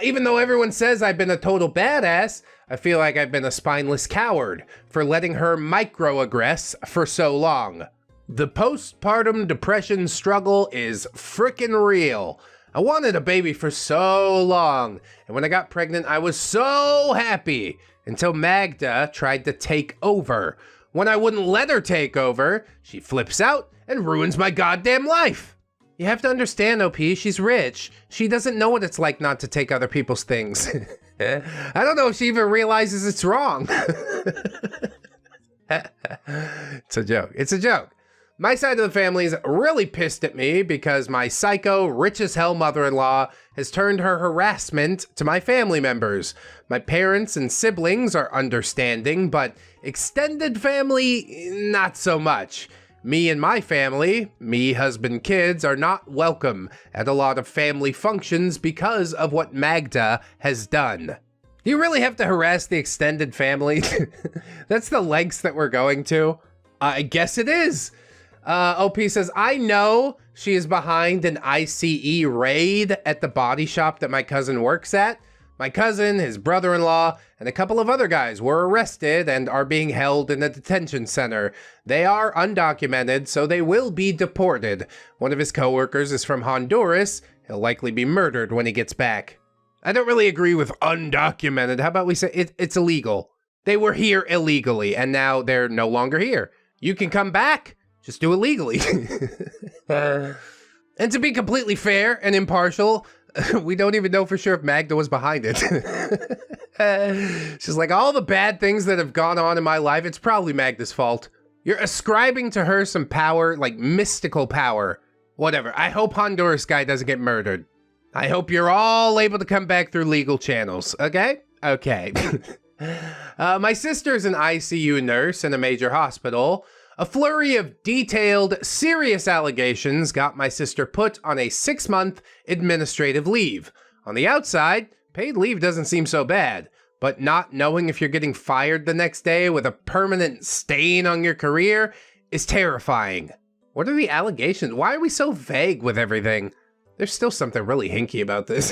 Even though everyone says I've been a total badass, I feel like I've been a spineless coward for letting her microaggress for so long. The postpartum depression struggle is frickin' real. I wanted a baby for so long, and when I got pregnant, I was so happy until Magda tried to take over. When I wouldn't let her take over, she flips out and ruins my goddamn life. You have to understand, OP, she's rich. She doesn't know what it's like not to take other people's things. I don't know if she even realizes it's wrong. It's a joke. It's a joke. My side of the family is really pissed at me because my psycho, rich as hell mother-in-law has turned her harassment to my family members. My parents and siblings are understanding, but extended family, not so much. Me and my family, me, husband, kids, are not welcome at a lot of family functions because of what Magda has done. Do you really have to harass the extended family? That's the lengths that we're going to. I guess it is. OP says, I know she is behind an ICE raid at the body shop that my cousin works at. My cousin, his brother-in-law, and a couple of other guys were arrested and are being held in a detention center. They are undocumented, so they will be deported. One of his coworkers is from Honduras. He'll likely be murdered when he gets back. I don't really agree with undocumented. How about we say it's illegal? They were here illegally, and now they're no longer here. You can come back. Just do it legally. And to be completely fair and impartial, We don't even know for sure if Magda was behind it. She's like, all the bad things that have gone on in my life, it's probably Magda's fault. You're ascribing to her some power, like mystical power. Whatever. I hope Honduras guy doesn't get murdered. I hope you're all able to come back through legal channels, okay? Okay. My sister's an ICU nurse in a major hospital. A flurry of detailed, serious allegations got my sister put on a 6-month administrative leave. On the outside, paid leave doesn't seem so bad, but not knowing if you're getting fired the next day with a permanent stain on your career is terrifying. What are the allegations? Why are we so vague with everything? There's still something really hinky about this.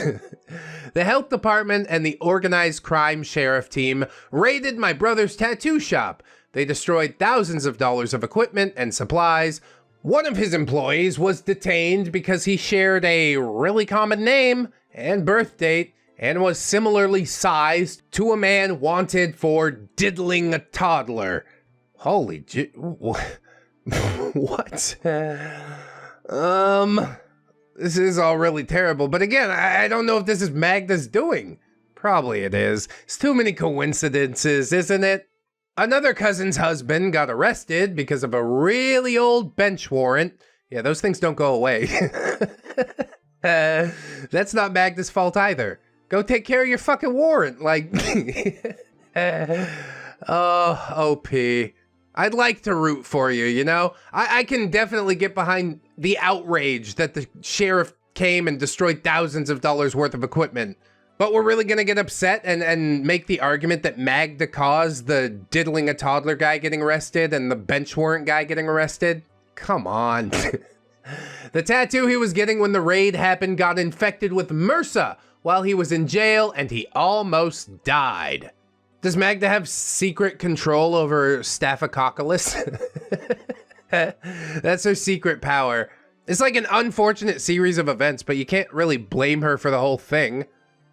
The health department and the organized crime sheriff team raided my brother's tattoo shop. They destroyed thousands of dollars of equipment and supplies. One of his employees was detained because he shared a really common name and birth date and was similarly sized to a man wanted for diddling a toddler. Holy what? This is all really terrible, but again, I don't know if this is Magda's doing. Probably it is. It's too many coincidences, isn't it? Another cousin's husband got arrested because of a really old bench warrant. Yeah, those things don't go away. That's not Magda's fault either. Go take care of your fucking warrant, like... Oh, OP. I'd like to root for you, you know? I can definitely get behind the outrage that the sheriff came and destroyed thousands of dollars worth of equipment. But we're really gonna get upset and make the argument that Magda caused the diddling a toddler guy getting arrested and the bench warrant guy getting arrested? Come on. The tattoo he was getting when the raid happened got infected with MRSA while he was in jail and he almost died. Does Magda have secret control over Staphylococcus? That's her secret power. It's like an unfortunate series of events, but you can't really blame her for the whole thing.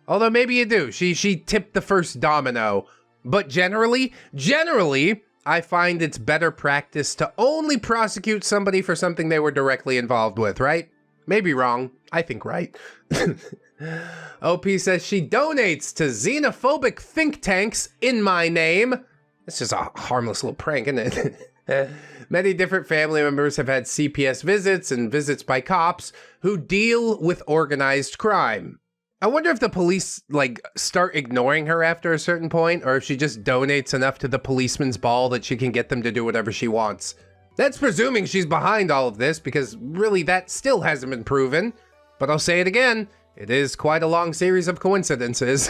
Although maybe you do. She tipped the first domino. But generally, I find it's better practice to only prosecute somebody for something they were directly involved with, right? Maybe wrong. I think right. OP says she donates to xenophobic think tanks in my name. It's just a harmless little prank, isn't it? Many different family members have had CPS visits and visits by cops who deal with organized crime. I wonder if the police, like, start ignoring her after a certain point, or if she just donates enough to the policeman's ball that she can get them to do whatever she wants. That's presuming she's behind all of this, because really that still hasn't been proven. But I'll say it again. It is quite a long series of coincidences.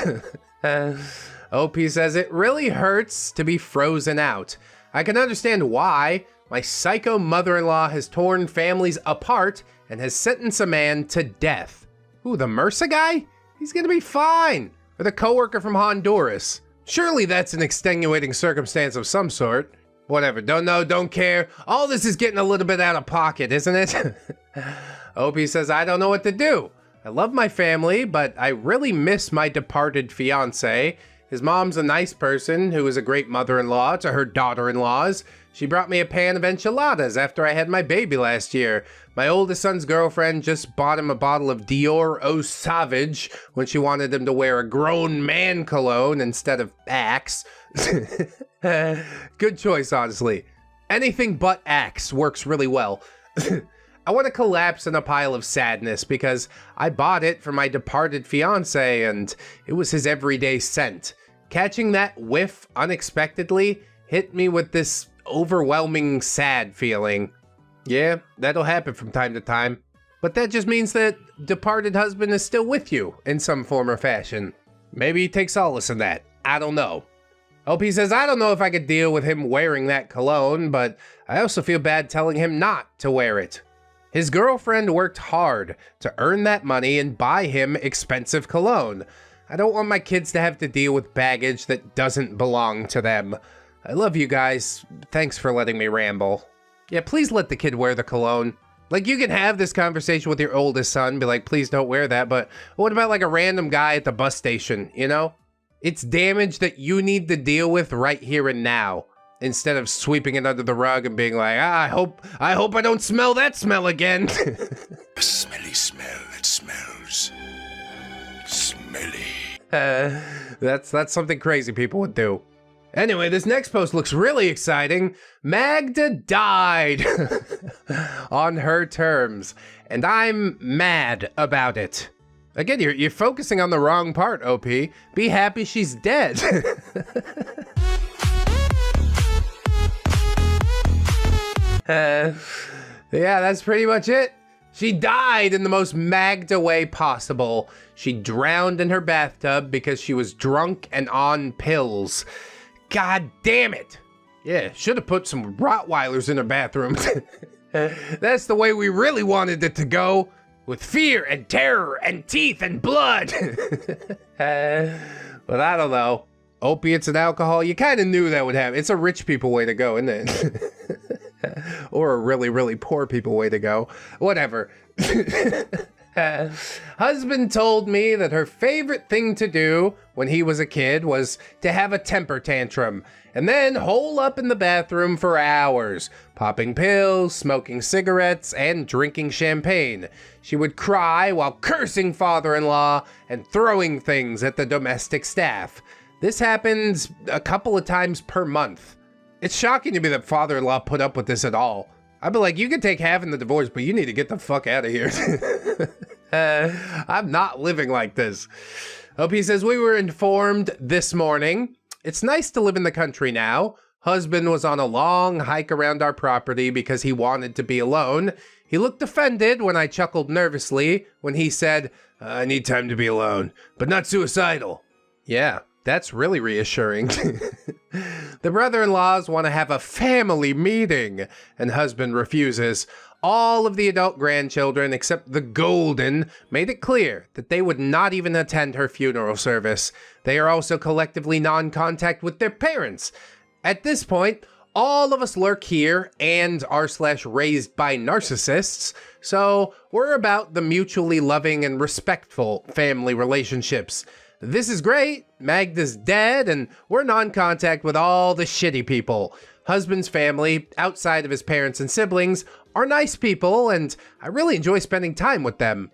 OP says, it really hurts to be frozen out. I can understand why. My psycho mother-in-law has torn families apart and has sentenced a man to death. Ooh, the MRSA guy? He's gonna be fine. Or the coworker from Honduras. Surely that's an extenuating circumstance of some sort. Whatever, don't know, don't care. All this is getting a little bit out of pocket, isn't it? OP says, I don't know what to do. I love my family, but I really miss my departed fiance. His mom's a nice person who is a great mother-in-law to her daughter-in-laws. She brought me a pan of enchiladas after I had my baby last year. My oldest son's girlfriend just bought him a bottle of Dior Eau Savage when she wanted him to wear a grown man cologne instead of Axe. Good choice, honestly. Anything but Axe works really well. I want to collapse in a pile of sadness because I bought it for my departed fiance and it was his everyday scent. Catching that whiff unexpectedly hit me with this overwhelming sad feeling. Yeah, that'll happen from time to time. But that just means that departed husband is still with you in some form or fashion. Maybe he takes solace in that. I don't know. OP says, I don't know if I could deal with him wearing that cologne, but I also feel bad telling him not to wear it. His girlfriend worked hard to earn that money and buy him expensive cologne. I don't want my kids to have to deal with baggage that doesn't belong to them. I love you guys. Thanks for letting me ramble. Yeah, please let the kid wear the cologne. Like, you can have this conversation with your oldest son, be like, please don't wear that, but what about like a random guy at the bus station, you know? It's damage that you need to deal with right here and now, instead of sweeping it under the rug and being like, I hope I don't smell that smell again. A smelly smell that smells melee. That's something crazy people would do. Anyway, this next post looks really exciting. Magda died on her terms, and I'm mad about it. Again, you're focusing on the wrong part, OP. Be happy she's dead. Yeah, that's pretty much it. She died in the most Magda way possible. She drowned in her bathtub because she was drunk and on pills. God damn it. Yeah, should have put some Rottweilers in her bathroom. That's the way we really wanted it to go. With fear and terror and teeth and blood. But I don't know. Opiates and alcohol, you kind of knew that would happen. It's a rich people way to go, isn't it? Or a really, really poor people way to go. Whatever. Husband told me that her favorite thing to do when he was a kid was to have a temper tantrum and then hole up in the bathroom for hours, popping pills, smoking cigarettes, and drinking champagne. She would cry while cursing father-in-law and throwing things at the domestic staff. This happens a couple of times per month. It's shocking to me that father-in-law put up with this at all. I'd be like, you can take half in the divorce, but you need to get the fuck out of here. I'm not living like this. OP says, we were informed this morning. It's nice to live in the country now. Husband was on a long hike around our property because he wanted to be alone. He looked offended when I chuckled nervously when he said, I need time to be alone, but not suicidal. Yeah, that's really reassuring. The brother-in-laws want to have a family meeting, and husband refuses. All of the adult grandchildren, except the golden, made it clear that they would not even attend her funeral service. They are also collectively non-contact with their parents. At this point, all of us lurk here and r/raised by narcissists, so we're about the mutually loving and respectful family relationships. This is great. Magda's dead, and we're non-contact with all the shitty people. Husband's family, outside of his parents and siblings, are nice people, and I really enjoy spending time with them.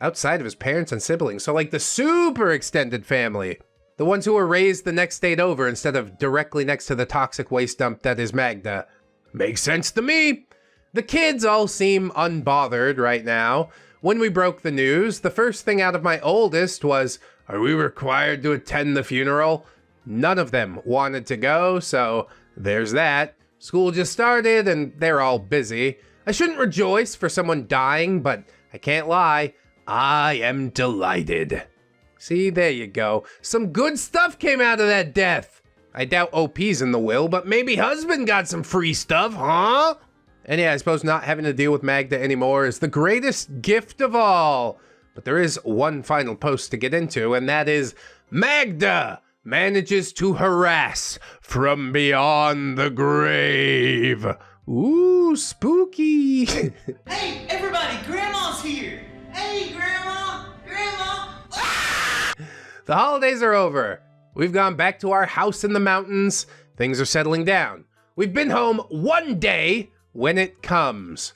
Outside of his parents and siblings, so like the super extended family. The ones who were raised the next state over instead of directly next to the toxic waste dump that is Magda. Makes sense to me. The kids all seem unbothered right now. When we broke the news, the first thing out of my oldest was, are we required to attend the funeral? None of them wanted to go, so there's that. School just started and they're all busy. I shouldn't rejoice for someone dying, but I can't lie, I am delighted. See, there you go. Some good stuff came out of that death. I doubt OP's in the will, but maybe husband got some free stuff, huh? And yeah, I suppose not having to deal with Magda anymore is the greatest gift of all. But there is one final post to get into, and that is Magda manages to harass from beyond the grave. Ooh, spooky. Hey, everybody, Grandma's here. Hey, Grandma, Grandma. Ah! The holidays are over. We've gone back to our house in the mountains. Things are settling down. We've been home one day when it comes.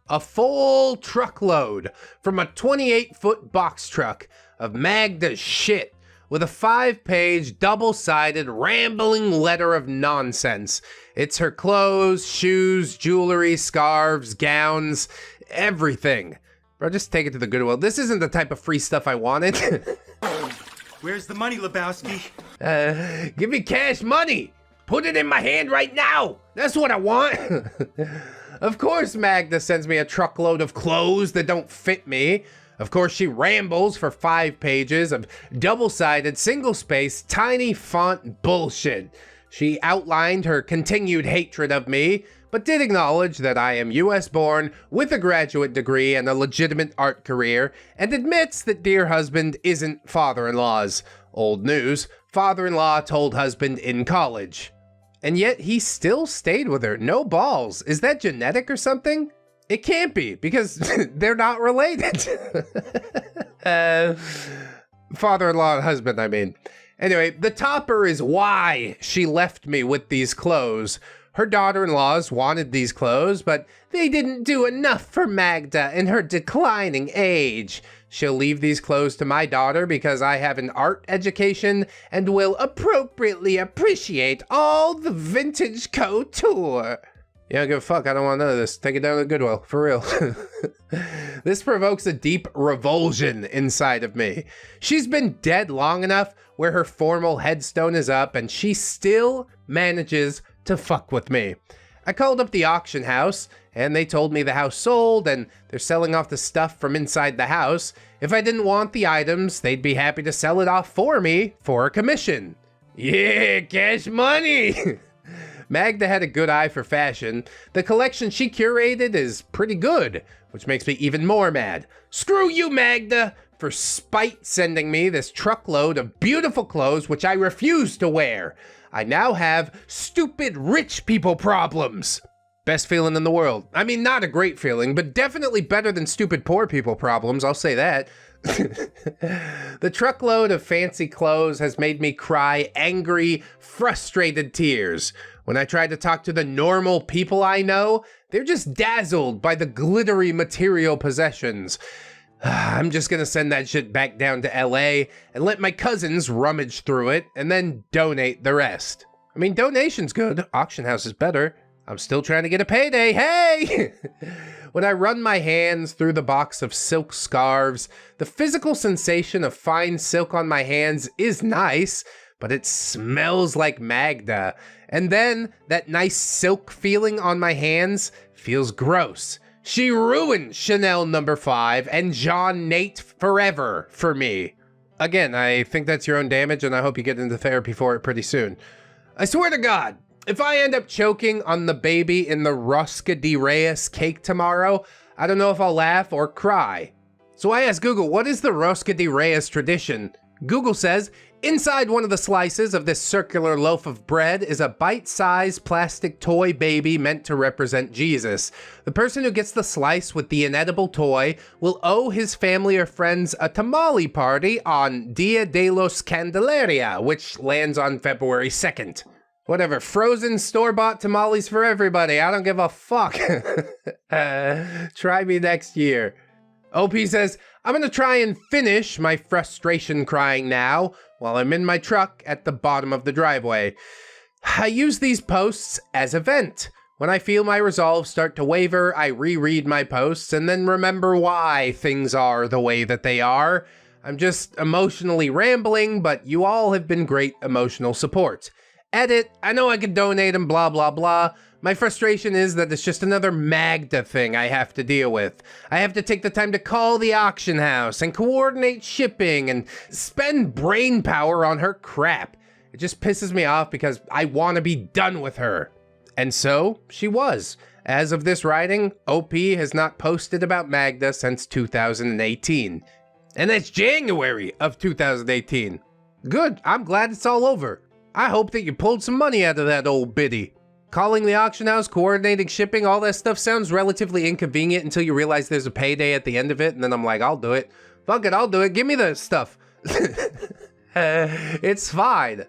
A full truckload from a 28-foot box truck of Magda's shit with a 5-page, double-sided, rambling letter of nonsense. It's her clothes, shoes, jewelry, scarves, gowns, everything. Bro, just take it to the Goodwill. This isn't the type of free stuff I wanted. Where's the money, Lebowski? Give me cash money. Put it in my hand right now. That's what I want. Of course Magda sends me a truckload of clothes that don't fit me. Of course she rambles for 5 pages of double-sided, single-spaced, tiny font bullshit. She outlined her continued hatred of me, but did acknowledge that I am US born with a graduate degree and a legitimate art career, and admits that dear husband isn't father-in-law's. Old news, father-in-law told husband in college. And yet he still stayed with her. No balls. Is that genetic or something? It can't be, because they're not related. Father-in-law and husband, I mean. Anyway, the topper is why she left me with these clothes. Her daughter-in-laws wanted these clothes, but they didn't do enough for Magda in her declining age. She'll leave these clothes to my daughter because I have an art education and will appropriately appreciate all the vintage couture. You don't give a fuck, I don't want none of this. Take it down to Goodwill, for real. This provokes a deep revulsion inside of me. She's been dead long enough where her formal headstone is up and she still manages to fuck with me. I called up the auction house and they told me the house sold and they're selling off the stuff from inside the house. If I didn't want the items, they'd be happy to sell it off for me for a commission. Yeah, cash money! Magda had a good eye for fashion. The collection she curated is pretty good, which makes me even more mad. Screw you, Magda, for spite sending me this truckload of beautiful clothes which I refuse to wear. I now have stupid rich people problems. Best feeling in the world. I mean, not a great feeling, but definitely better than stupid poor people problems, I'll say that. The truckload of fancy clothes has made me cry angry, frustrated tears. When I try to talk to the normal people I know, they're just dazzled by the glittery material possessions. I'm just gonna send that shit back down to LA and let my cousins rummage through it and then donate the rest. I mean, donation's good, auction house is better. I'm still trying to get a payday, hey! When I run my hands through the box of silk scarves, the physical sensation of fine silk on my hands is nice, but it smells like Magda. And then that nice silk feeling on my hands feels gross. She ruined Chanel No. 5 and John Nate forever for me. Again, I think that's your own damage and I hope you get into therapy for it pretty soon. I swear to God, if I end up choking on the baby in the Rosca de Reyes cake tomorrow, I don't know if I'll laugh or cry. So I asked Google, what is the Rosca de Reyes tradition? Google says, inside one of the slices of this circular loaf of bread is a bite-sized plastic toy baby meant to represent Jesus. The person who gets the slice with the inedible toy will owe his family or friends a tamale party on Dia de los Candelaria, which lands on February 2nd. Whatever, frozen store-bought tamales for everybody. I don't give a fuck. Try me next year. OP says, I'm gonna try and finish my frustration crying now while I'm in my truck at the bottom of the driveway. I use these posts as a vent. When I feel my resolve start to waver, I reread my posts and then remember why things are the way that they are. I'm just emotionally rambling, but you all have been great emotional support. Edit, I know I could donate and blah blah blah. My frustration is that it's just another Magda thing I have to deal with. I have to take the time to call the auction house and coordinate shipping and spend brain power on her crap. It just pisses me off because I want to be done with her. And so, she was. As of this writing, OP has not posted about Magda since 2018. And that's January of 2018. Good, I'm glad it's all over. I hope that you pulled some money out of that old biddy. Calling the auction house, coordinating shipping, all that stuff sounds relatively inconvenient until you realize there's a payday at the end of it, and then I'm like, I'll do it. Fuck it, I'll do it. Give me the stuff. It's fine.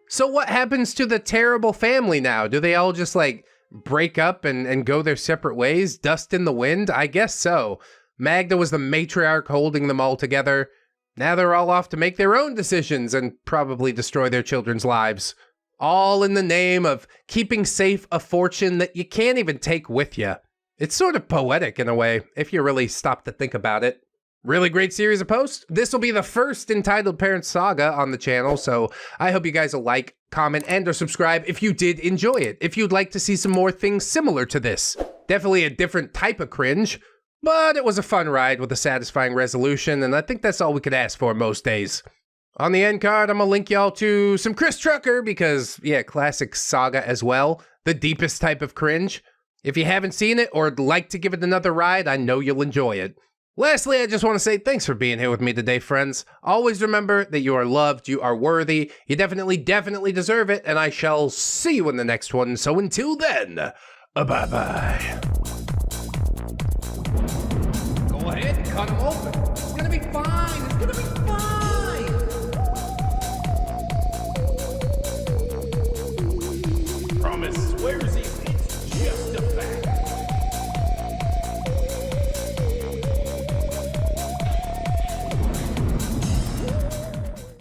So what happens to the terrible family now? Do they all just like break up and go their separate ways? Dust in the wind? I guess so. Magda was the matriarch holding them all together. Now they're all off to make their own decisions and probably destroy their children's lives. All in the name of keeping safe a fortune that you can't even take with you. It's sort of poetic in a way, if you really stop to think about it. Really great series of posts. This will be the first Entitled Parents saga on the channel, so I hope you guys will like, comment, and or subscribe if you did enjoy it. If you'd like to see some more things similar to this. Definitely a different type of cringe. But it was a fun ride with a satisfying resolution, and I think that's all we could ask for most days. On the end card, I'm gonna link y'all to some Chris Trucker, because, yeah, classic saga as well. The deepest type of cringe. If you haven't seen it, or would like to give it another ride, I know you'll enjoy it. Lastly, I just want to say thanks for being here with me today, friends. Always remember that you are loved, you are worthy, you definitely deserve it, and I shall see you in the next one. So until then, bye-bye. Go ahead, cut them open. It's gonna be fine. It's gonna be fine. Promise, swears he, it's just a